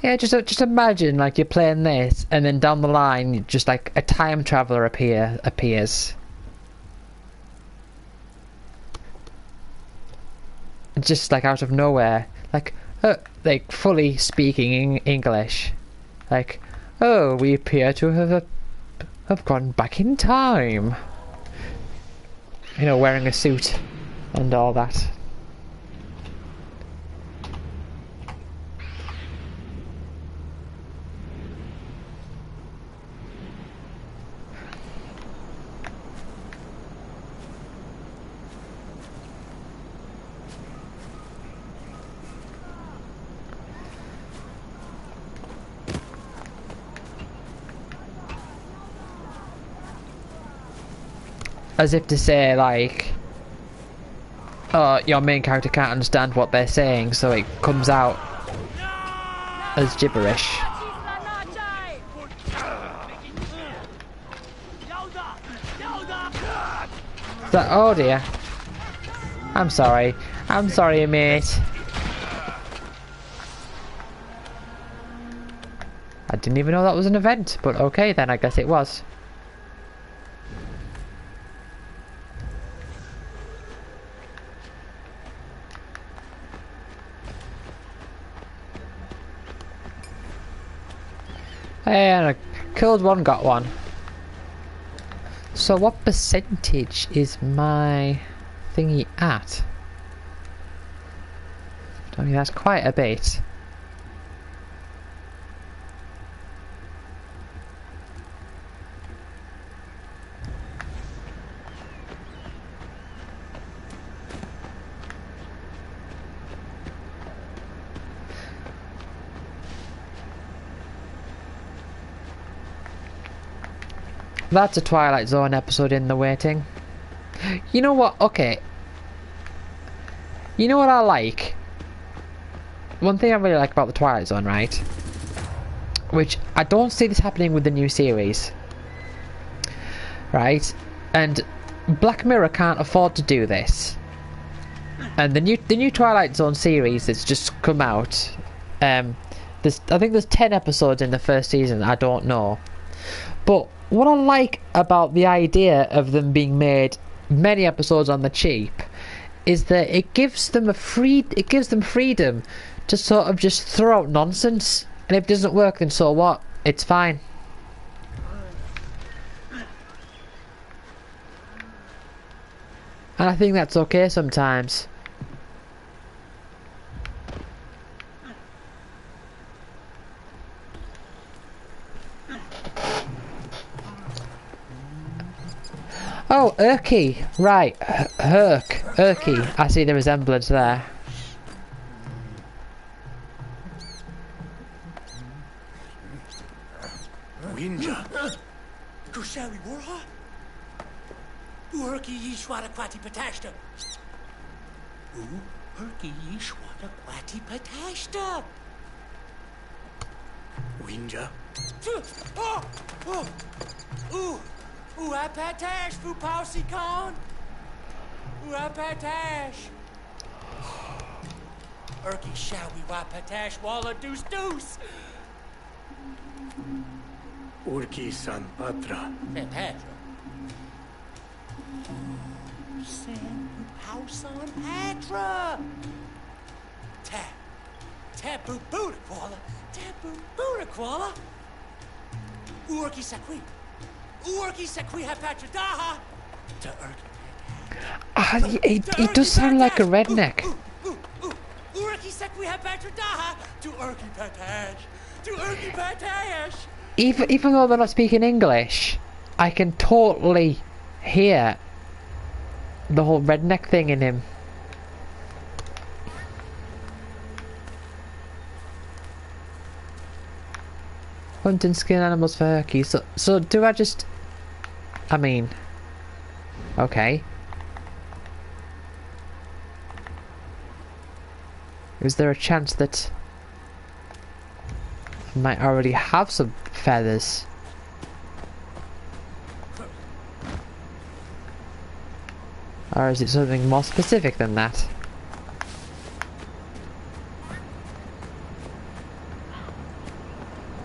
Yeah, just imagine like you're playing this, and then down the line, just like a time traveler appears. Just like out of nowhere, like fully speaking English, like, oh, we appear to have gone back in time. You know, wearing a suit and all that. as if to say like, oh, your main character can't understand what they're saying, so it comes out as gibberish. That, oh dear. I'm sorry. I'm sorry, mate. I didn't even know that was an event, but okay then, I guess it was. And I killed one, got one. So what percentage is my thingy at? I mean, that's quite a bit. That's a Twilight Zone episode in the waiting. You know what? Okay. You know what I like? One thing I really like about the Twilight Zone, right? Which I don't see this happening with the new series. Right? And Black Mirror can't afford to do this. And the new Twilight Zone series that's just come out, I think there's 10 episodes in the first season, I don't know. But what I like about the idea of them being made many episodes on the cheap is that it gives them freedom to sort of just throw out nonsense, and if it doesn't work, then so what? It's fine. And I think that's okay sometimes. Oh, Urky. Right. Urky. I see the resemblance there. Winja. Kushawi Warha? Urki Yishwata Kwati Patashta. Urki Yishwata Kwati Patashta. Winja. Uapatash fu pausikon. Uapatash. Urki shawi wapatash walla deuce deuce. Urki san patra. San patra. San pausan patra. Tabu Buddha koala. Tabu Buddha koala. Urki sakwi. Urki sakwi hapatra daha. To Urki. He does sound like a redneck. Urki sakwi hapatra daha. To Urki patash. To Urki patash. Even though they're not speaking English, I can totally hear the whole redneck thing in him. Hunt and skin animals for Herky. So do I just... I mean... Okay. Is there a chance that I might already have some feathers? Or is it something more specific than that?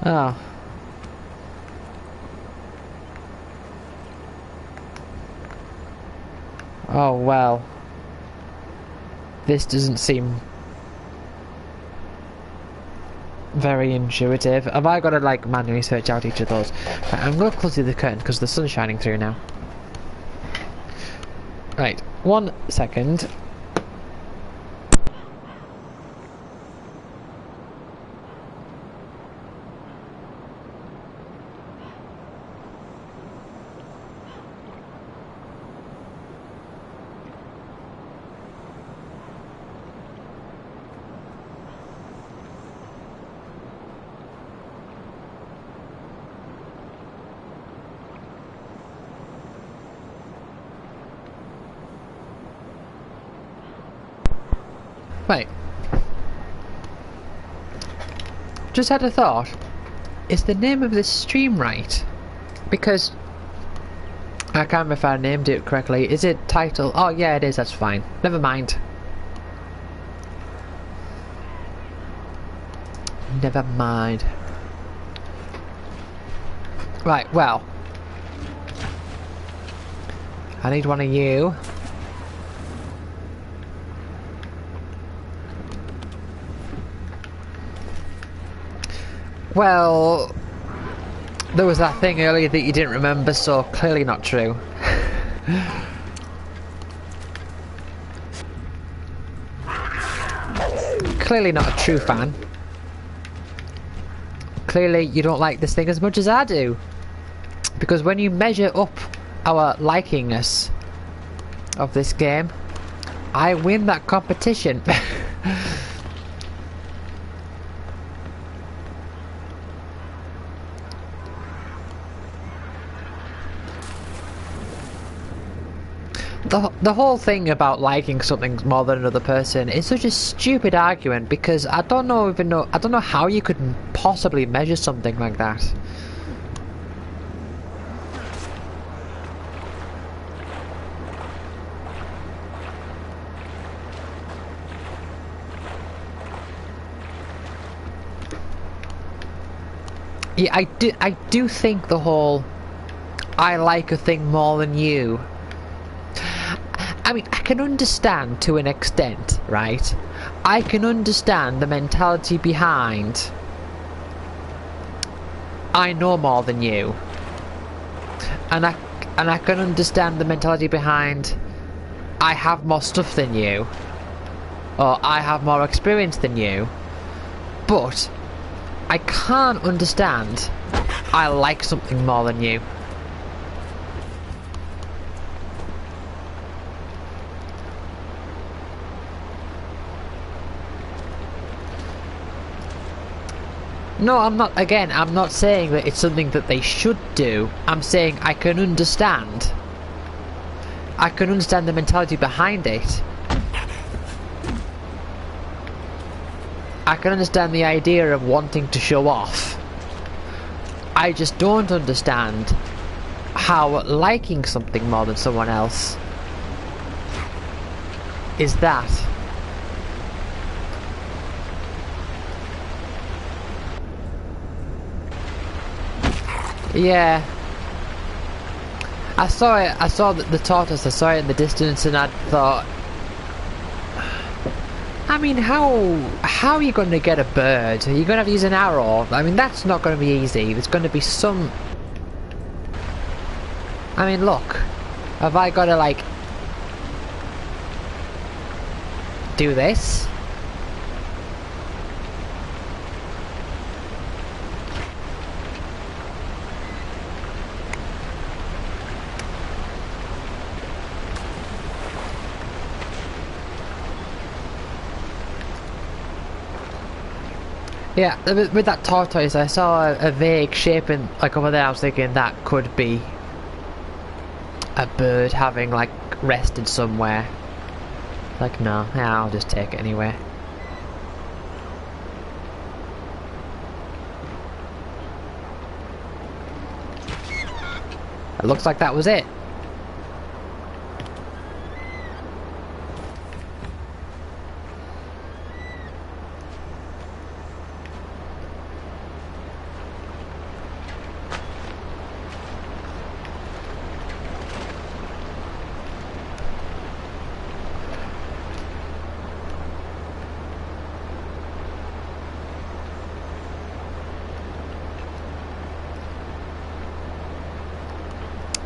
Oh. Oh well. This doesn't seem very intuitive. Have I got to like manually search out each of those? Right, I'm going to close the curtain because the sun's shining through now. Right, 1 second. Wait. Just had a thought. Is the name of this stream right? Because I can't remember if I named it correctly. Is it title? Oh yeah, it is. That's fine. Never mind. Never mind. Right, well. I need one of you. Well, there was that thing earlier that you didn't remember, so clearly not true. Clearly not a true fan. Clearly you don't like this thing as much as I do. Because when you measure up our likingness of this game, I win that competition. The whole thing about liking something more than another person is such a stupid argument, because I don't know how you could possibly measure something like that. Yeah, I do think the whole I like a thing more than you, I mean, I can understand to an extent, right? I can understand the mentality behind I know more than you. And I can understand the mentality behind I have more stuff than you. Or I have more experience than you. But I can't understand I like something more than you. No, I'm not, again, I'm not saying that it's something that they should do. I'm saying I can understand. I can understand the mentality behind it. I can understand the idea of wanting to show off. I just don't understand how liking something more than someone else is that. Yeah. I saw it, I saw the tortoise, I saw it in the distance, and I thought, I mean, how are you going to get a bird? Are you going to have to use an arrow? I mean, that's not going to be easy. There's going to be some... I mean, look. Have I got to, like... do this? Yeah, with that tortoise, I saw a vague shape in, like, over there. I was thinking that could be a bird having, like, rested somewhere. Like, no, yeah, I'll just take it anyway. It looks like that was it.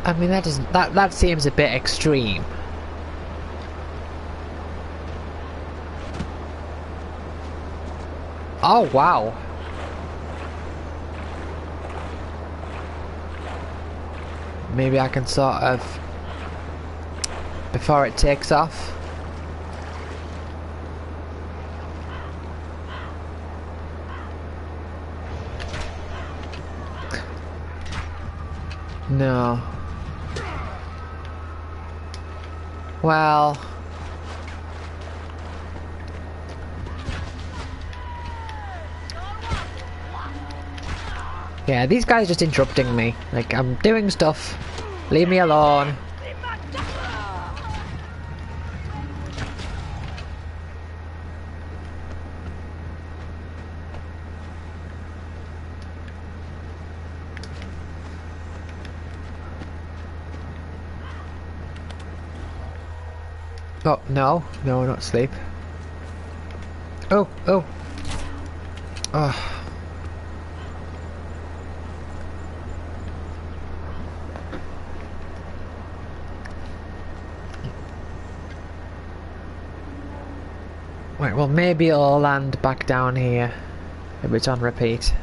I mean, that seems a bit extreme. Oh wow. Maybe I can sort of, before it takes off. No. Well, Yeah, these guys just interrupting me. Like, I'm doing stuff. Leave me alone. Oh, no. No, not sleep. Oh, oh. Oh. Right, well maybe it'll land back down here if it's on repeat.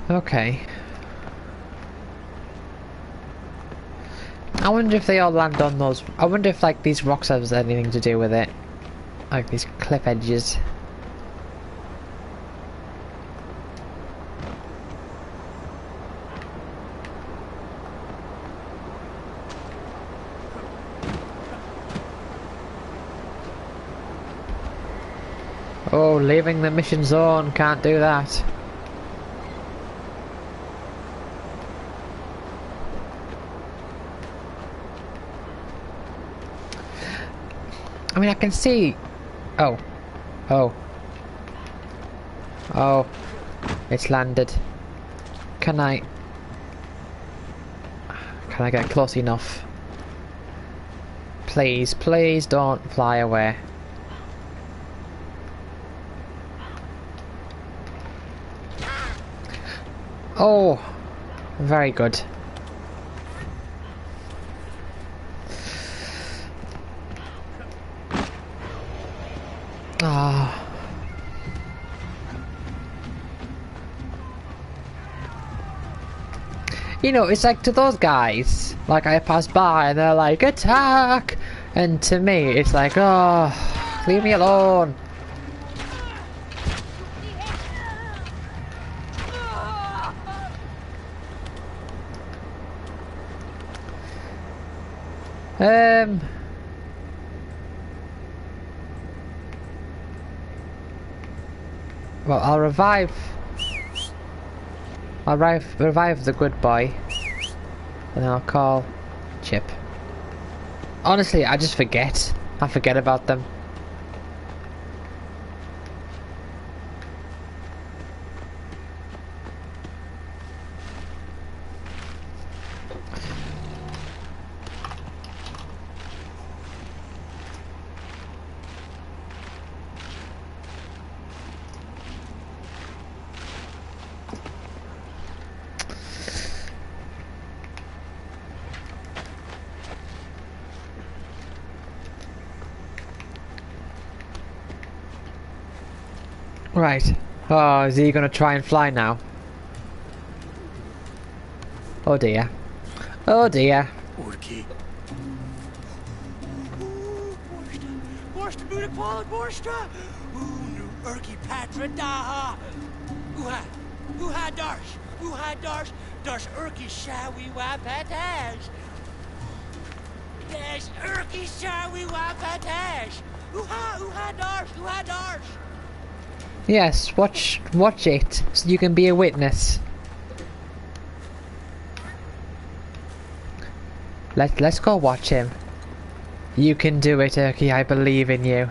Okay. I wonder if they all land on those. I wonder if like these rocks have anything to do with it. Like these cliff edges. Oh, leaving the mission zone, can't do that. I mean, I can see... Oh. Oh. Oh. It's landed. Can I get close enough? Please, please don't fly away. Oh. Very good. Ah. You know, it's like to those guys, like I pass by and they're like, attack! And to me, it's like, oh, leave me alone. Well, I'll revive the good boy, and then I'll call Chip. Honestly, I just forget. I forget about them. Right. Oh, is he gonna try and fly now? Oh dear. Oh dear. Urki. Borsta Buddha Qual Borsta. Nu Urki Patra Daha. Uha Darsh. Uha Darsh. Darsh Urki Shawi Wapatash. Dash Urki Shawi Wapatash. Uha Darsh. Uha Darsh. Yes, watch it, so you can be a witness. Let's go watch him. You can do it, Urki. I believe in you.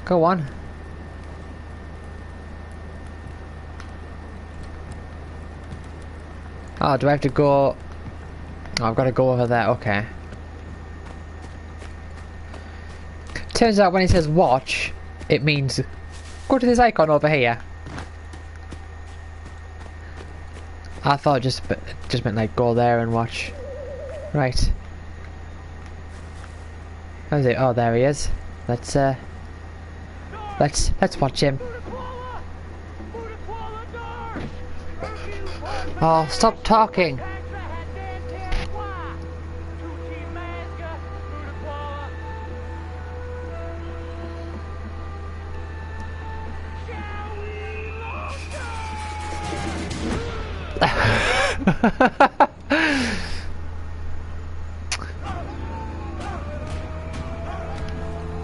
Go on. Oh, do I have to go? Oh, I've got to go over there. Okay. Turns out when it says watch, it means go to this icon over here. I thought just meant like go there and watch. Right. Where's he? Oh, there he is. Let's watch him. Oh, stop talking.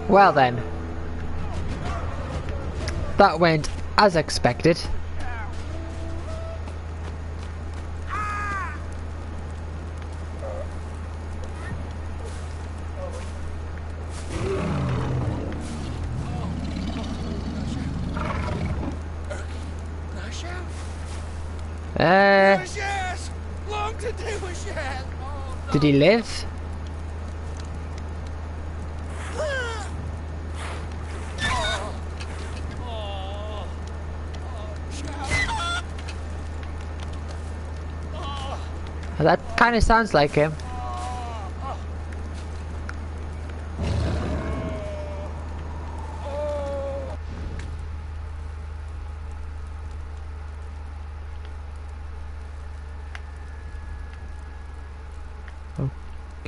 Well then, that went as expected. Long to do with Shad. Did he live? That kind of sounds like him.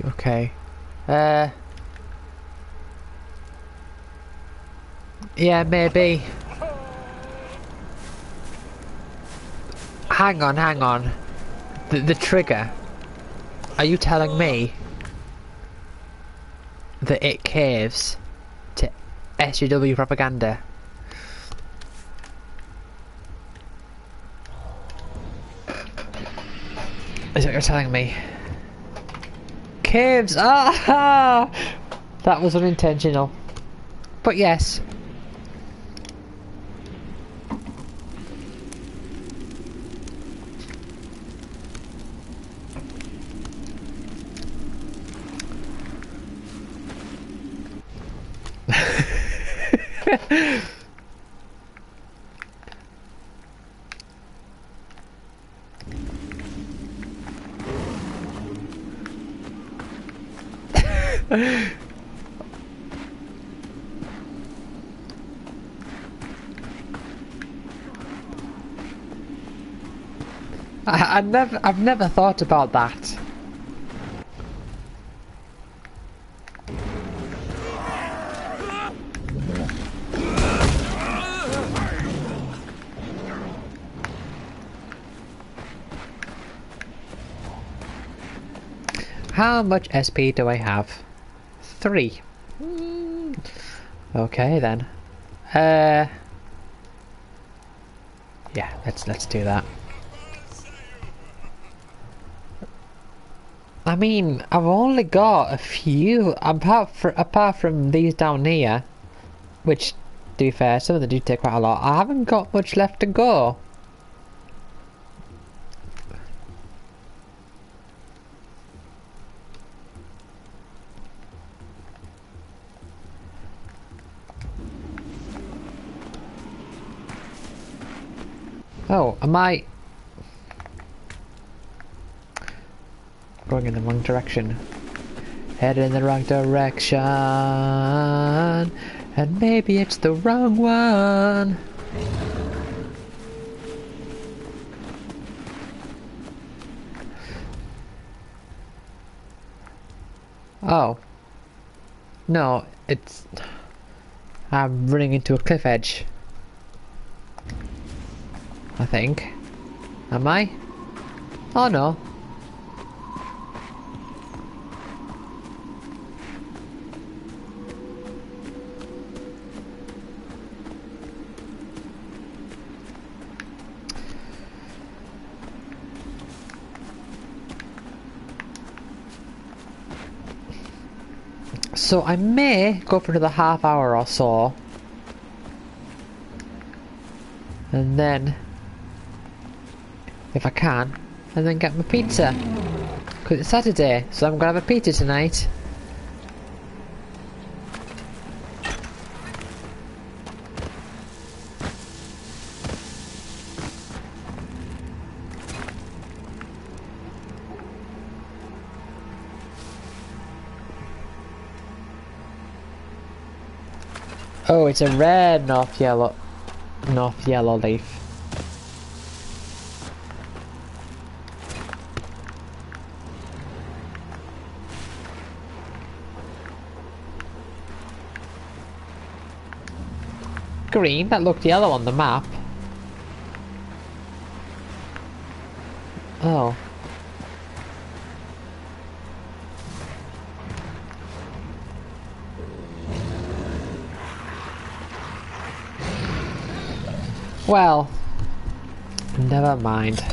Okay. Yeah, maybe. Hang on. The trigger. Are you telling me that it caves to SJW propaganda? Is that what you're telling me? Caves! Ah! That was unintentional. But yes. I've never thought about that. How much SP do I have? 3. Okay then. Yeah, let's do that. I mean, I've only got a few apart from these down here, which, to be fair, some of them do take quite a lot. I haven't got much left to go. Oh, am I going in the wrong direction? Headed in the wrong direction, and maybe it's the wrong one. Oh. No, it's... I'm running into a cliff edge. I think. Am I? Oh no. So I may go for another half hour or so, and then, if I can, and then get my pizza. Because it's Saturday, so I'm gonna have a pizza tonight. Oh, it's a red north yellow leaf. Green, that looked yellow on the map. Oh. Well, never mind.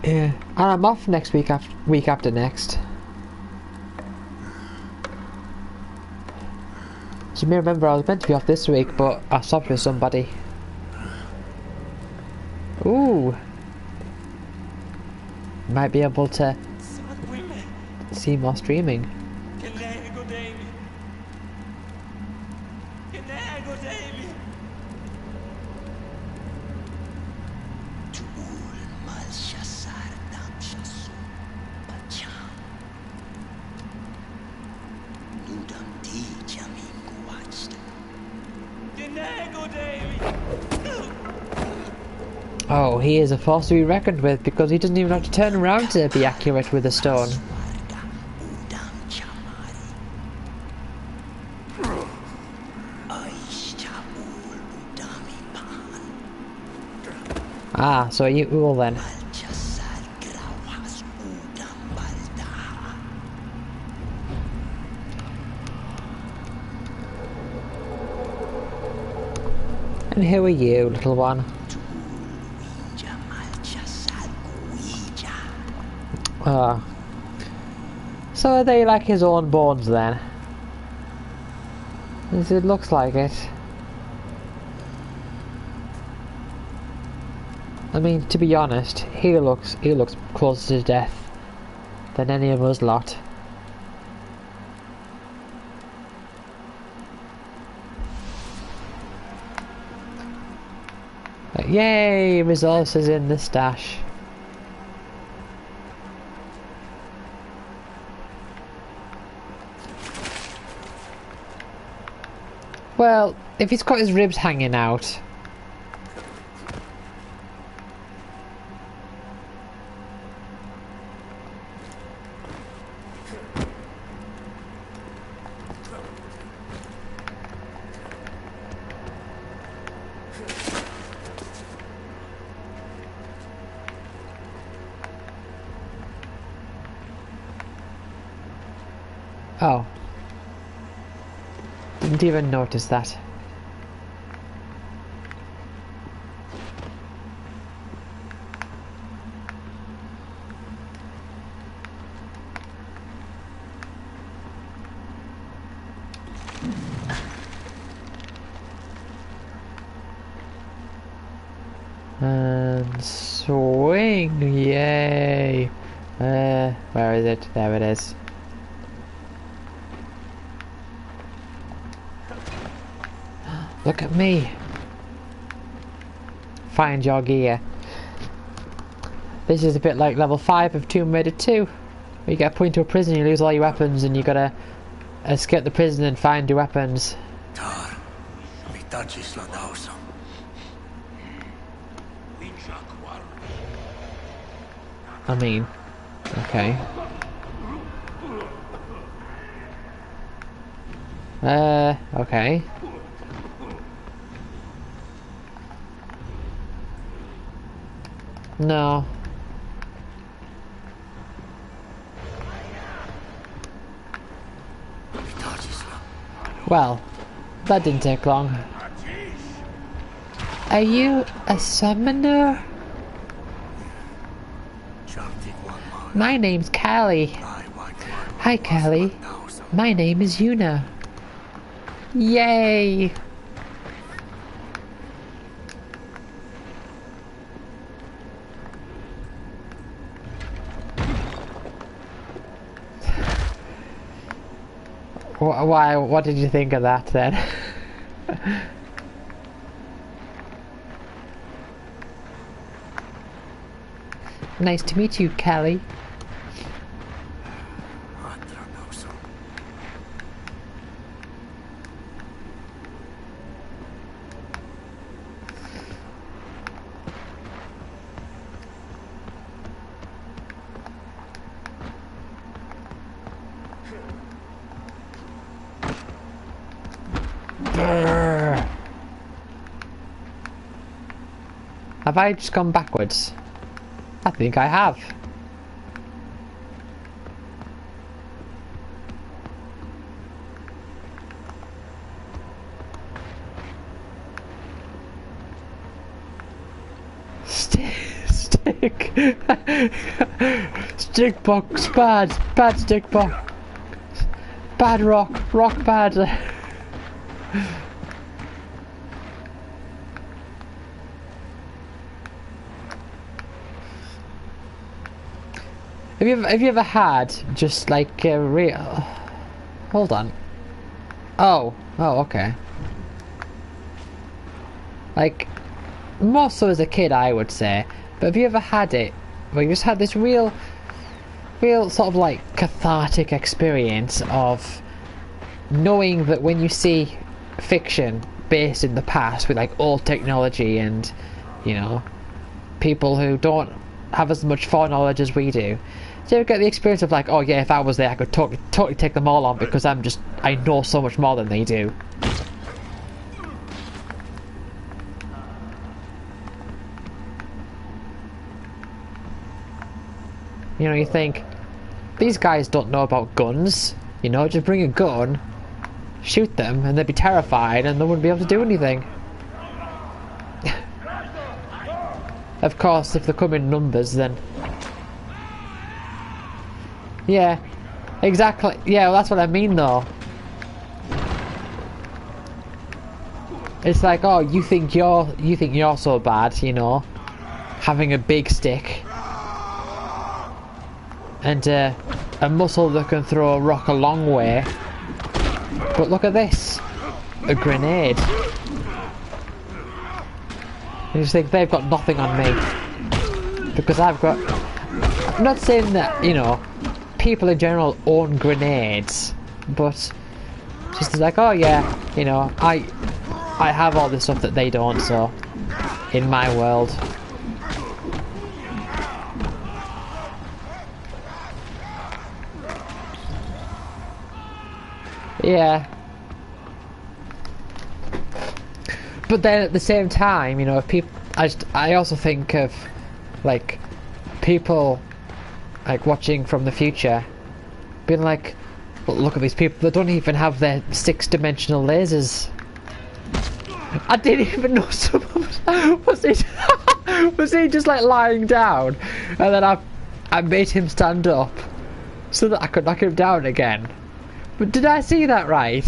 Yeah, and I'm off next week after next. So you may remember I was meant to be off this week, but I stopped with somebody. Ooh. Might be able to see more streaming. Oh, he is a force to be reckoned with because he doesn't even have to turn around to be accurate with a stone. Ah, so you will then. And who are you, little one? Ah. So are they like his own bones then? As it looks like it. I mean, to be honest, he looks closer to death than any of us lot. Yay! Resources in the stash. Well, if he's got his ribs hanging out. Oh. Didn't even notice that. And swing, yay! Where is it? There it is. Look at me. Find your gear. This is a bit like level 5 of Tomb Raider 2. Where you get put into a prison, you lose all your weapons, and you gotta escape the prison and find your weapons. I mean, okay. Okay. No. Well, that didn't take long. Are you a summoner? My name's Callie. Hi, Callie. My name is Yuna. Yay! Why? What did you think of that then? Nice to meet you, Kelly. Have I just gone backwards? I think I have. Stick. Stick box bad. Bad stick box. Bad rock. Rock bad. Have you ever had just like a real? Hold on. Oh, okay. Like more so as a kid, I would say. But have you ever had it where you just had this real sort of like cathartic experience of knowing that when you see fiction based in the past with like old technology and, you know, people who don't have as much foreknowledge as we do, do you ever get the experience of like, oh yeah, if I was there I could totally take them all on because I know so much more than they do. You know, you think, these guys don't know about guns, you know, just bring a gun, shoot them, and they'd be terrified and they wouldn't be able to do anything. Of course, if they come in numbers, then... Yeah, exactly. Yeah, well, that's what I mean, though. It's like, oh, you think you're so bad, you know, having a big stick and a muscle that can throw a rock a long way. But look at this, a grenade. You just think they've got nothing on me because I've got. I'm not saying that, you know, people in general own grenades, but just like, oh yeah, you know, I have all this stuff that they don't, so in my world. Yeah. But then at the same time, you know, if people, I also think of like people like watching from the future being like, well, look at these people that don't even have their 6-dimensional lasers. I didn't even know someone was he just like lying down and then I made him stand up so that I could knock him down again. But did I see that right?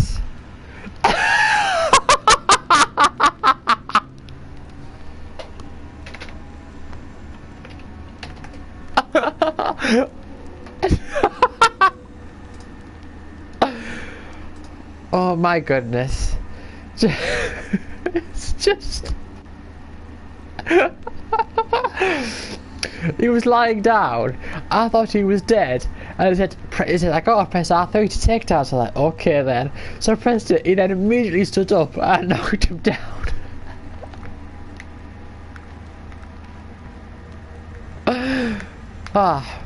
Oh my goodness. It's just... He was lying down. I thought he was dead. And it said like, oh, press R3 to take down. So I'm like, okay then. So I pressed it. He then immediately stood up and knocked him down. Ah.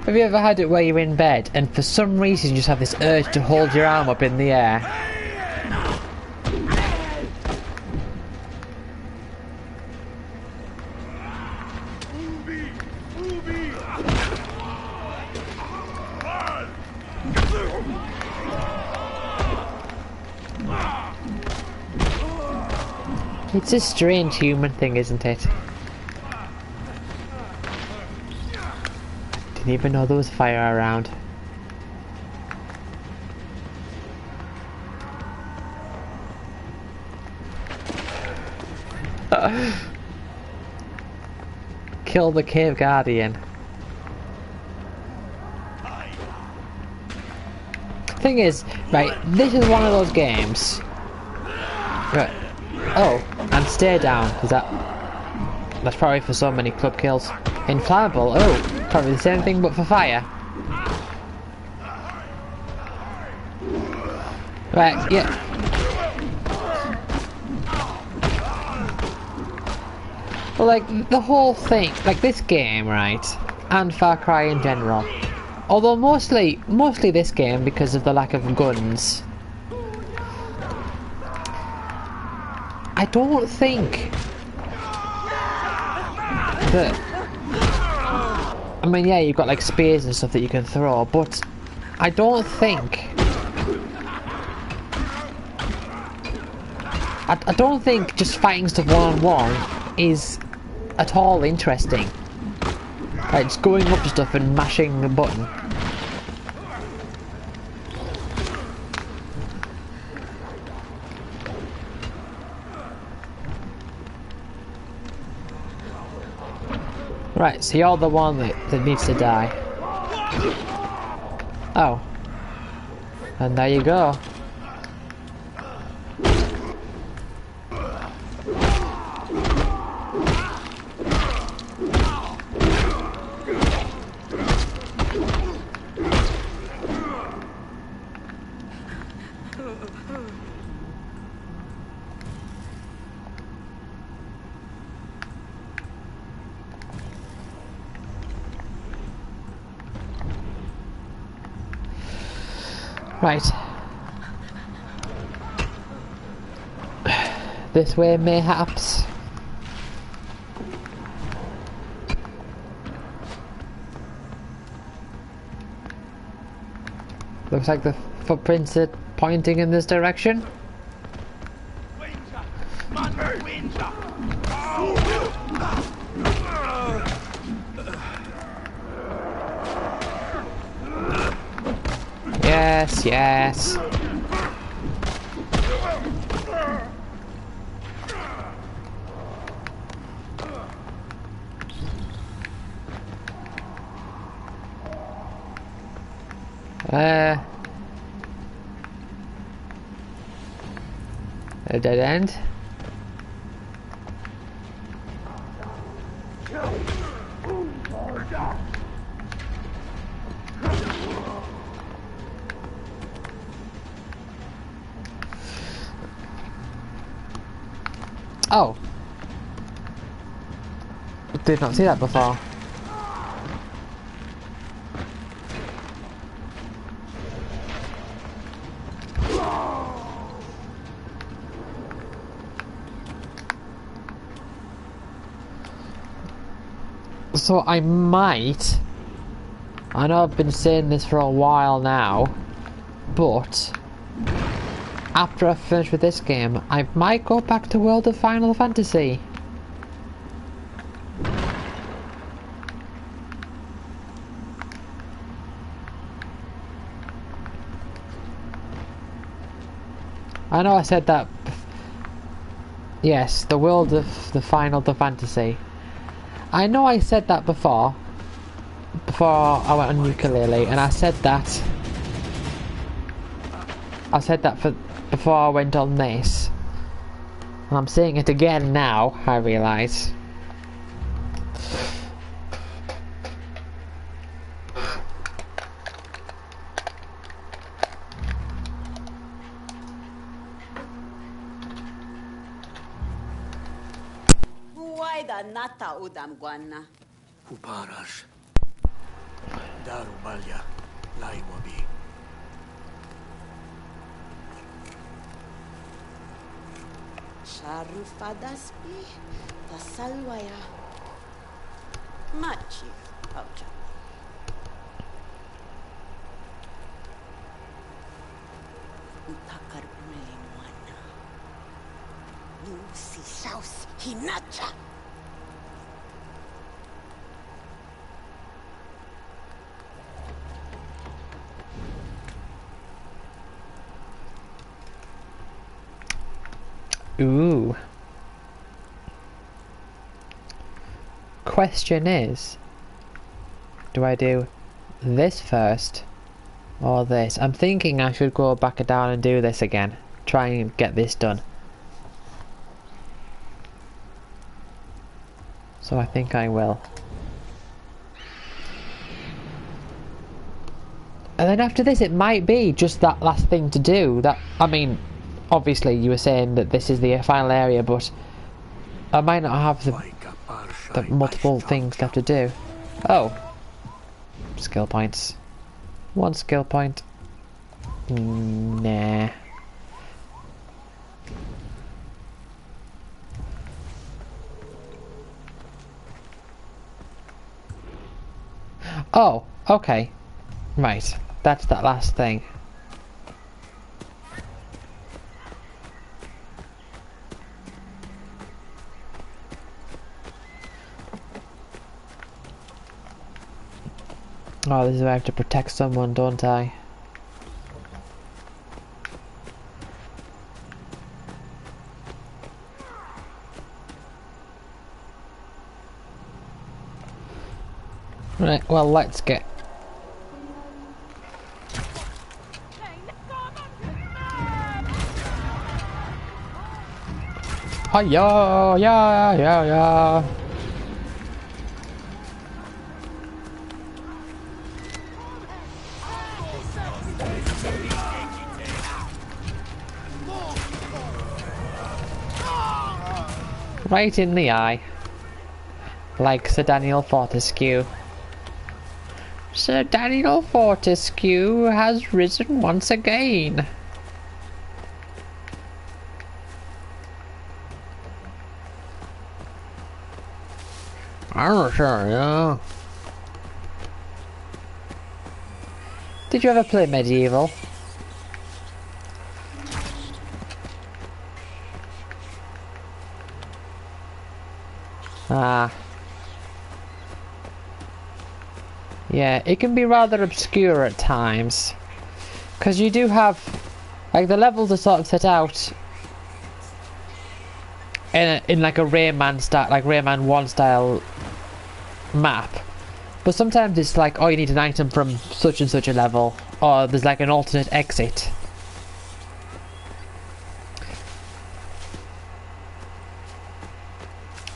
Have you ever had it where you're in bed and for some reason you just have this urge to hold your arm up in the air? It's a strange human thing, isn't it? Didn't even know there was fire around. Kill the cave guardian. Thing is, right, this is one of those games. Right. Oh, and stay down, is that's probably for so many club kills. Inflammable, oh, probably the same thing but for fire. Right, yeah. Well, like, the whole thing, like this game, right, and Far Cry in general, although mostly this game because of the lack of guns, I don't think that, I mean, yeah, you've got like spears and stuff that you can throw, but I don't think, I don't think just fighting stuff one-on-one is at all interesting. Like, just going up to stuff and mashing a button. Right, so you're the one that needs to die. Oh. And there you go. Right. This way, mayhaps. Looks like the footprints are pointing in this direction. Yes, yes. A dead end. Oh. Did not see that before. So I might, I know I've been saying this for a while now, but after I finish with this game, I might go back to World of Final Fantasy. I know I said that. Yes, the World of the Final Fantasy. I know I said that before I went on ukulele, and I said that for before I went on this. And I'm saying it again now, I realise. Why the nata udam guana? Uparash. Darubalya. Laiwabi. Sharufadaspi. Tasalwaya. Machi. Oucha. Utakar ulimuana. Si saus hinacha. Ooh. Question is, do I do this first or this? I'm thinking I should go back down and do this again. Try and get this done. So I think I will. And then after this it might be just that last thing to do. That, I mean, obviously you were saying that this is the final area, but I might not have the multiple things left to do. Oh. Skill points. 1 skill point. Nah. Oh, okay. Right. That's that last thing. Oh, this is where I have to protect someone, don't I? Right, well, let's get... Hi-ya, yeah, yeah, yeah. Right in the eye. Like Sir Daniel Fortescue. Sir Daniel Fortescue has risen once again. I'm sure, yeah. Did you ever play Medieval? Ah. Yeah, it can be rather obscure at times. Because you do have... Like, the levels are sort of set out... In like a Rayman style... Like, Rayman 1 style... map. But sometimes it's like, oh, you need an item from such and such a level. Or there's like an alternate exit.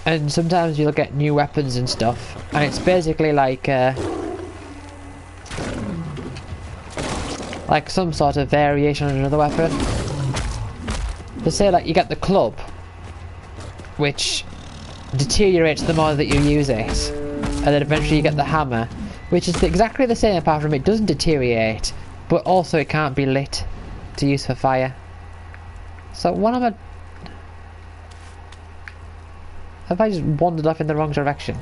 And sometimes you'll get new weapons and stuff, and it's basically like some sort of variation on another weapon. To say, like, you get the club, which deteriorates the more that you use it, and then eventually you get the hammer, which is exactly the same apart from it doesn't deteriorate, but also it can't be lit to use for fire. So what am I... Have I just wandered off in the wrong direction?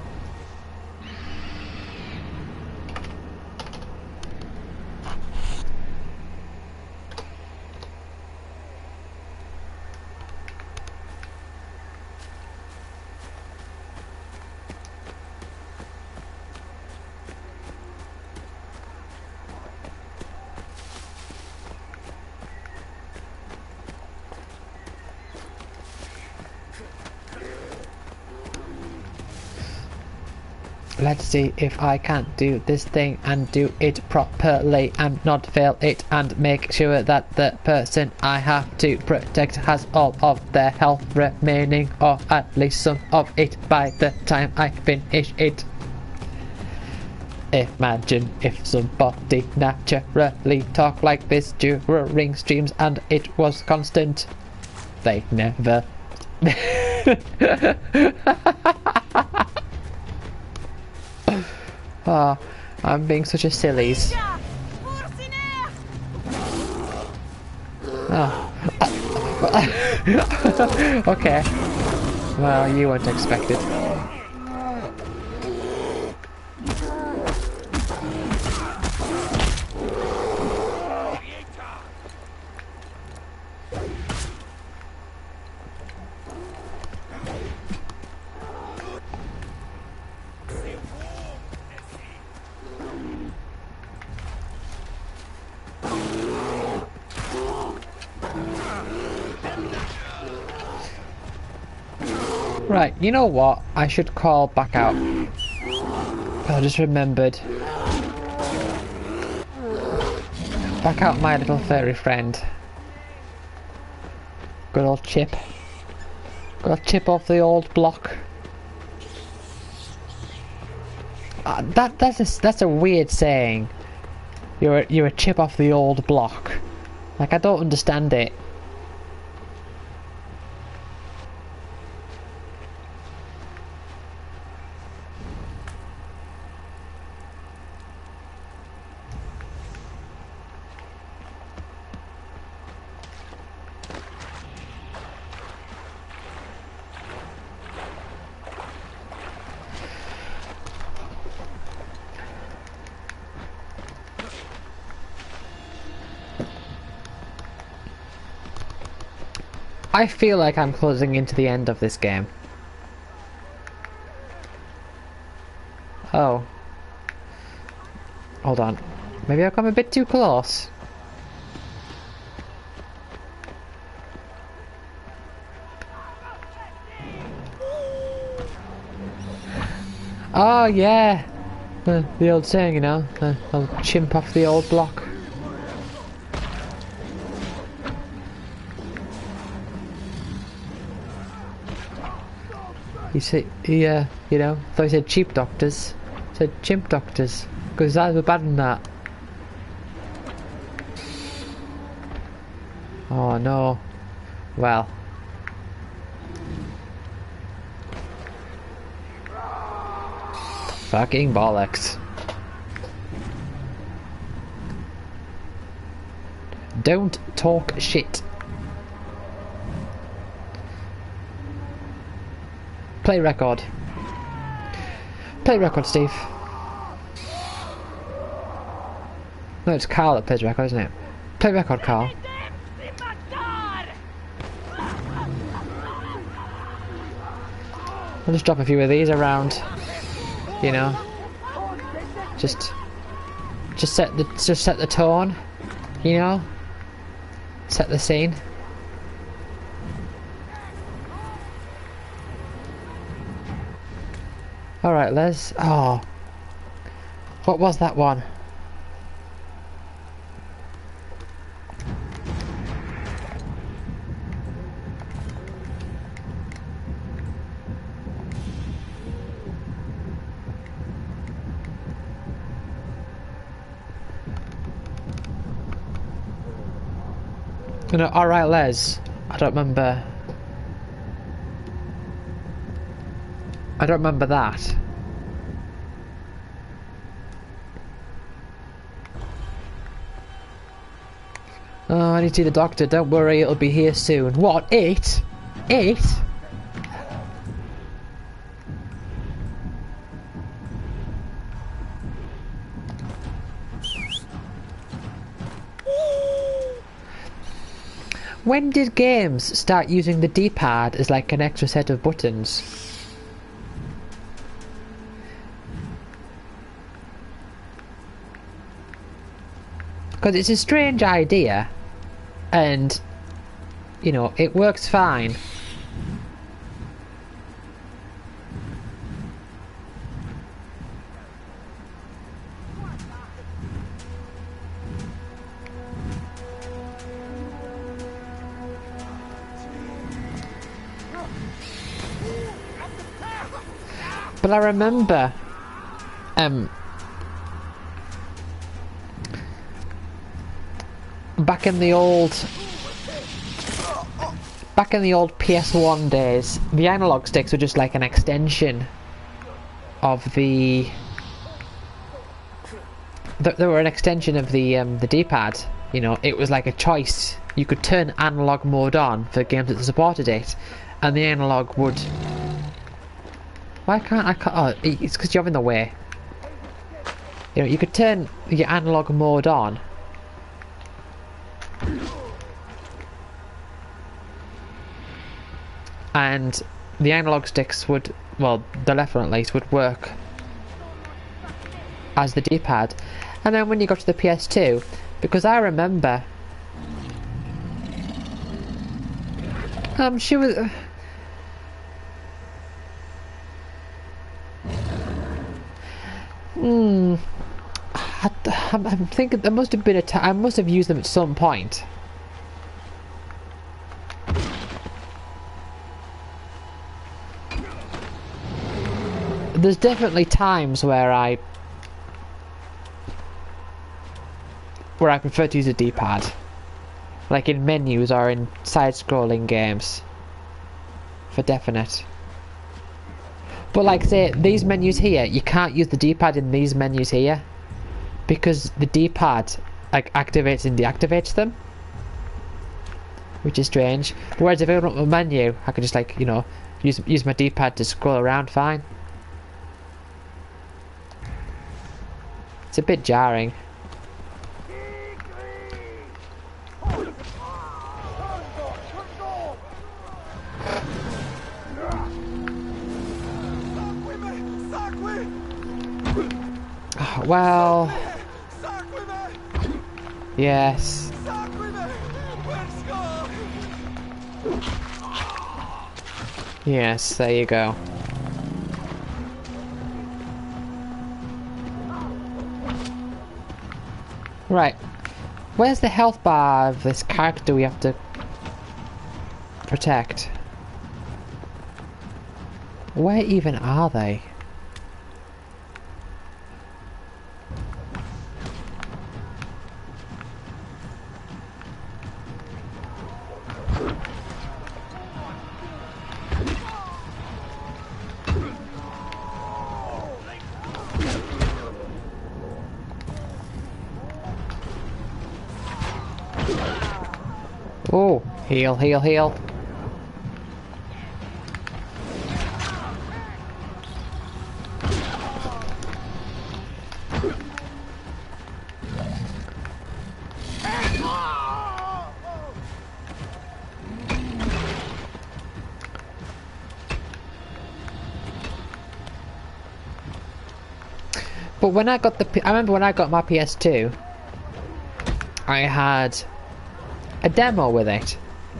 Let's see if I can do this thing and do it properly and not fail it, and make sure that the person I have to protect has all of their health remaining, or at least some of it by the time I finish it. Imagine if somebody naturally talked like this during streams and it was constant. They never. Oh, I'm being such a sillies. Oh. Okay. Well, you weren't expected. Right, you know what? I should call back out. I just remembered. Back out my little furry friend. Good old Chip. Good old Chip off the old block. That's a weird saying. You're a chip off the old block. Like, I don't understand it. I feel like I'm closing into the end of this game. Oh. Hold on. Maybe I've come a bit too close. Oh yeah! The old saying, you know, I'll chimp off the old block. You know, thought he said cheap doctors. Said chimp doctors. Because his eyes were bad than that. Oh no. Well. Fucking bollocks. Don't talk shit. Play record. Play record, Steve. No, it's Carl that plays record, isn't it? Play record, Carl. I'll just drop a few of these around. You know, just set the tone. You know, set the scene. All right, Les. Oh, what was that one? No, alright, Les. I don't remember that. Oh, I need to see the doctor. Don't worry, it'll be here soon. What? It? It? When did games start using the D-pad as like an extra set of buttons? Because it's a strange idea, and you know, it works fine. But I remember, back in the old PS1 days, the analog sticks were just like an extension of the. They were an extension of the D-pad. You know, it was like a choice. You could turn analog mode on for games that supported it, and the analog would. Why can't I? Oh, it's because you're in the way. You know, you could turn your analog mode on. And the analog sticks would, well, the left one at least, would work as the D-pad. And then when you got to the PS2, because I remember, she was. I'm thinking there must have been a time. I must have used them at some point. There's definitely times where I prefer to use a D-pad, like in menus or in side-scrolling games, for definite. But like say these menus here, you can't use the D-pad in these menus here because the D-pad like activates and deactivates them, which is strange. Whereas if I open up a menu, I could just like, you know, use my D-pad to scroll around fine. It's a bit jarring. Well, yes. Yes, there you go. Right. Where's the health bar of this character we have to protect? Where even are they? Oh, heal, heal, heal. But when I got I remember when I got my PS2, I had a demo with it,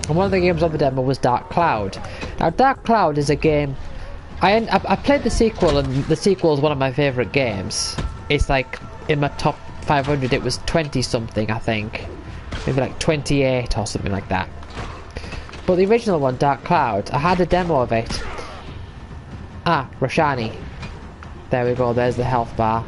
and one of the games on the demo was Dark Cloud. Now Dark Cloud is a game I played the sequel, and the sequel is one of my favourite games. It's like in my top 500 it was 20 something, I think, maybe like 28 or something like that. But the original one, Dark Cloud, I had a demo of it. Ah, Roshani. There we go, there's the health bar.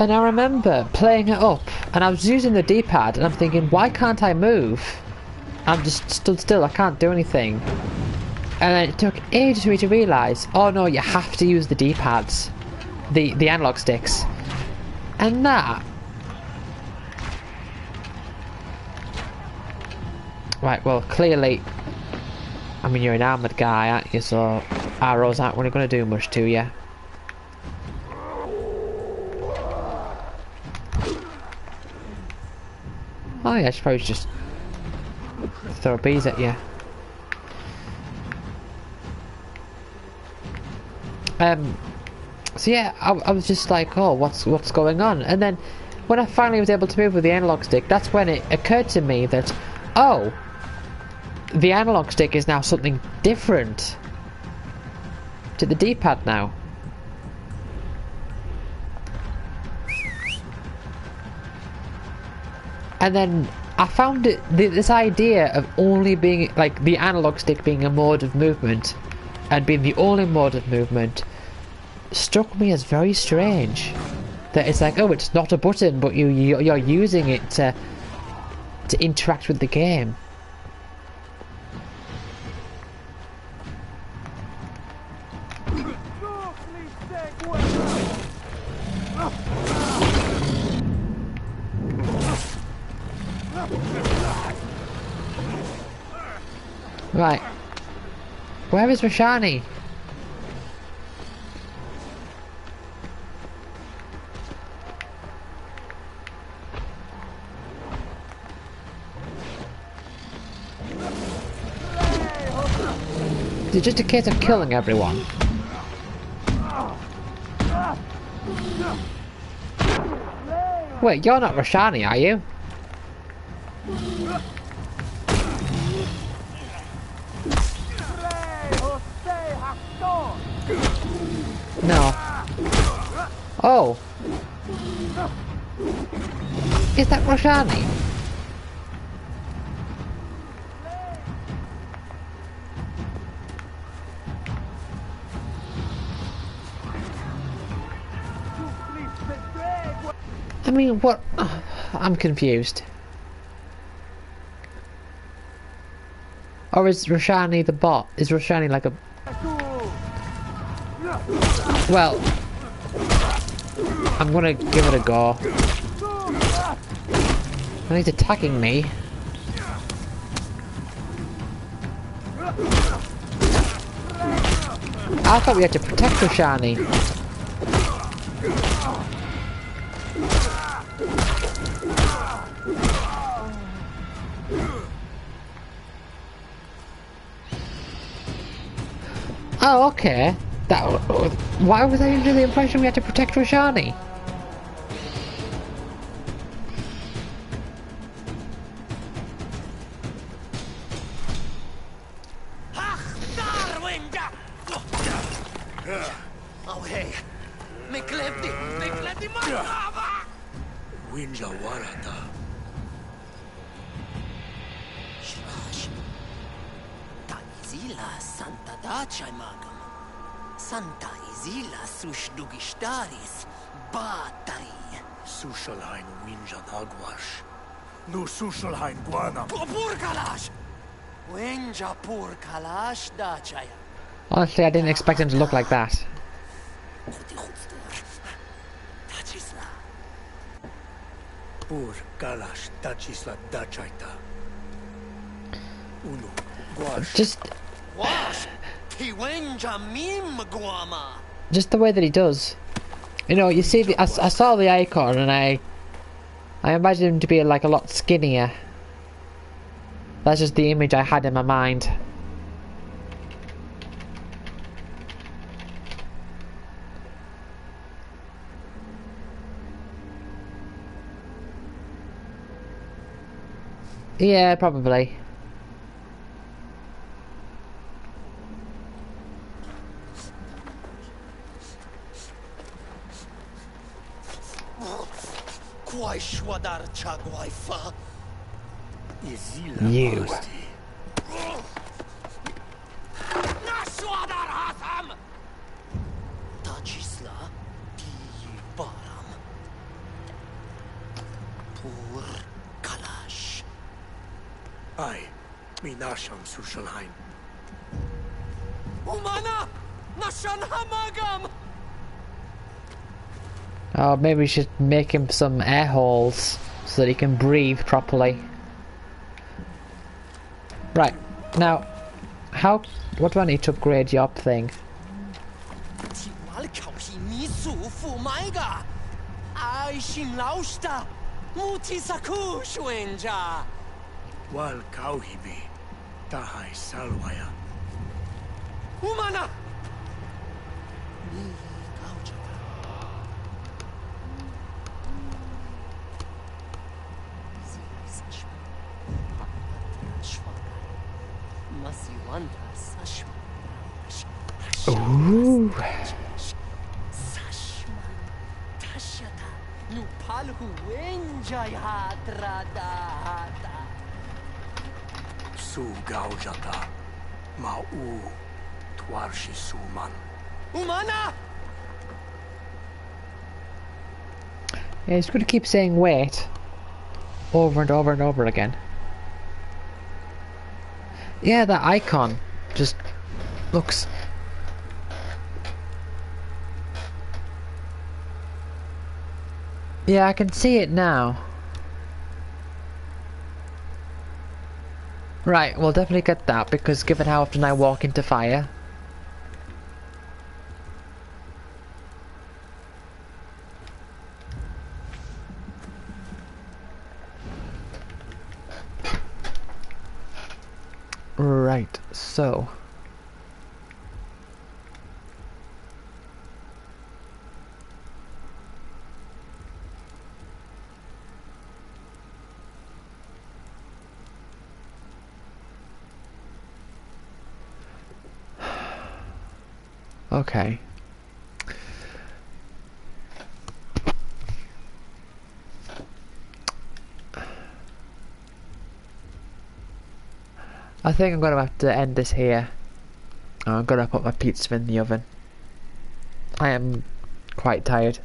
And I remember playing it up, and I was using the D-pad, and I'm thinking, why can't I move? I'm just stood still, I can't do anything. And then it took ages for me to realise, oh no, you have to use the D-pads. The analog sticks. And that... Right, well, clearly... I mean, you're an armoured guy, aren't you? So arrows aren't really going to do much to you. Oh yeah, I suppose just throw bees at you. So yeah, I was just like, oh, what's going on? And then when I finally was able to move with the analog stick, that's when it occurred to me that, oh, the analog stick is now something different to the D-pad now. And then I found it, this idea of only being, like, the analog stick being a mode of movement and being the only mode of movement struck me as very strange. That it's like, oh, it's not a button, but you're using it to interact with the game. Right. Where is Roshani? Is it just a case of killing everyone? Wait, you're not Roshani, are you? No. Oh. Is that Roshani? I mean, what? I'm confused. Or is Roshani the bot? Is Roshani like a... Well, I'm gonna give it a go. And he's attacking me. I thought we had to protect Roshani. Oh, okay. Why was I under the impression we had to protect Roshani? Oh hey, Miklevdi Marava! Winja warata. Shrash. Taizila Santa Dachai Magam. Santa Izila Sushdugistaris Batari. Sushalhain winja dagwash. Nu sushalhain guanam. Pur Kalash! Wenja Pur Kalash Dachaya. Honestly, I didn't expect him to look like that. Pur kalash tachisla dachaita. Unu guash. Just the way that he does. You know, you see, I saw the icon and I imagined him to be like a lot skinnier. That's just the image I had in my mind. Yeah, probably. You. Ai, minasham sushalhain. Umana! Nashan Hamagam! Oh, maybe we should make him some air holes so that he can breathe properly. Right, now, what do I need to upgrade your thing? Wal kauhibi. Tahai salwaya. Umana! Ooh. Su gaujata. Ma'u twarshi suman. Umana! Yeah, he's going to keep saying wait over and over and over again. Yeah, that icon just looks... Yeah, I can see it now. Right, we'll definitely get that, because given how often I walk into fire. Right, so... Okay. I think I'm gonna have to end this here. I'm gonna put my pizza in the oven. I am quite tired.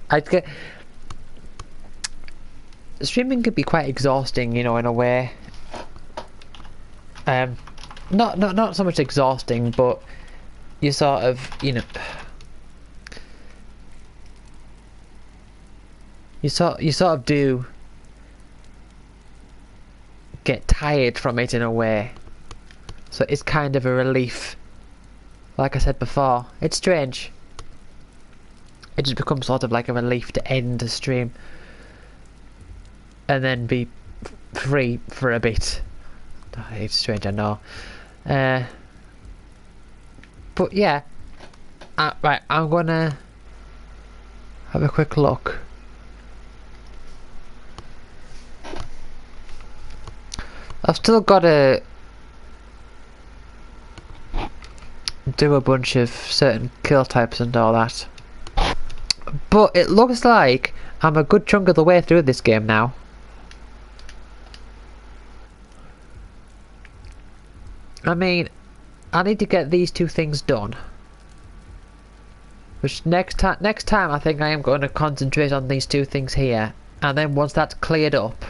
Streaming could be quite exhausting, you know, in a way. Not so much exhausting, but you sort of, you know, you sort of do get tired from it in a way. So it's kind of a relief. Like I said before, it's strange. It just becomes sort of like a relief to end the stream and then be free for a bit. It's strange, I know. But yeah, right, I'm gonna have a quick look. I've still got to do a bunch of certain kill types and all that, but it looks like I'm a good chunk of the way through this game now. I mean, I need to get these two things done, which next time I think I am going to concentrate on these two things here, and then once that's cleared up,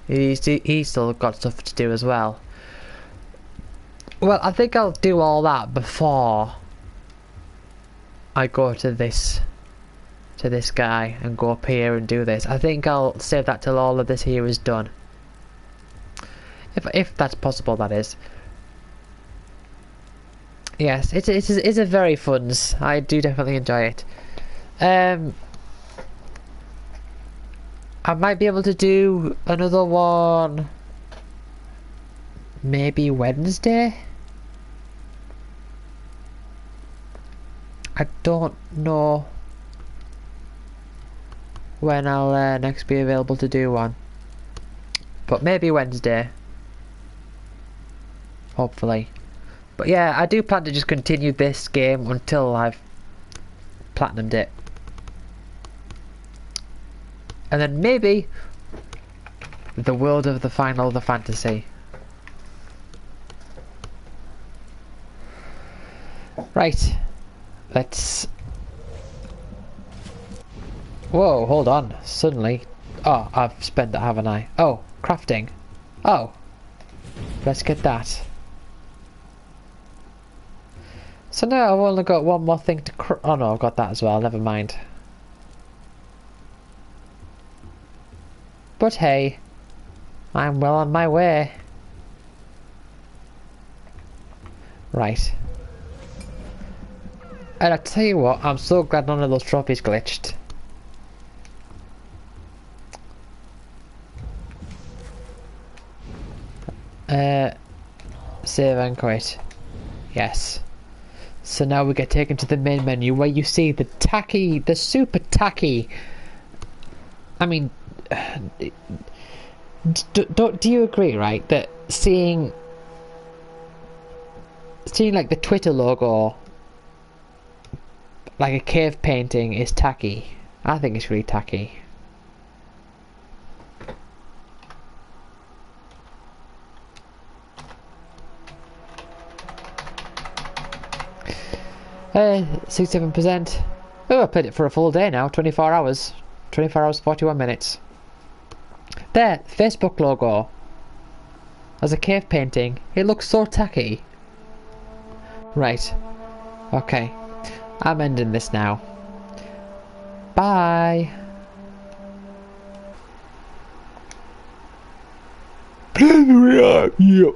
he's still got stuff to do as well. Well, I think I'll do all that before I go to this guy and go up here and do this. I think I'll save that till all of this here is done. If that's possible, that is. Yes, it's a very fun. I do definitely enjoy it. I might be able to do another one maybe Wednesday. I don't know when I'll next be available to do one, but maybe Wednesday, hopefully. But yeah, I do plan to just continue this game until I've platinumed it, and then maybe the world of the Final Fantasy. Right, let's... Whoa, hold on. Suddenly... Oh, I've spent that, haven't I? Oh, crafting. Oh. Let's get that. So now I've only got one more thing to oh no, I've got that as well, never mind. But hey, I'm well on my way. Right. And I tell you what, I'm so glad none of those trophies glitched. Save and quit. Yes. So now we get taken to the main menu where you see the super tacky. I mean, do you agree, right, that seeing like the Twitter logo, like a cave painting, is tacky? I think it's really tacky. Uh, 67%. Oh, I played it for a full day now. 24 hours. 24 hours, 41 minutes. There, Facebook logo. As a cave painting. It looks so tacky. Right. Okay. I'm ending this now. Bye. Yep.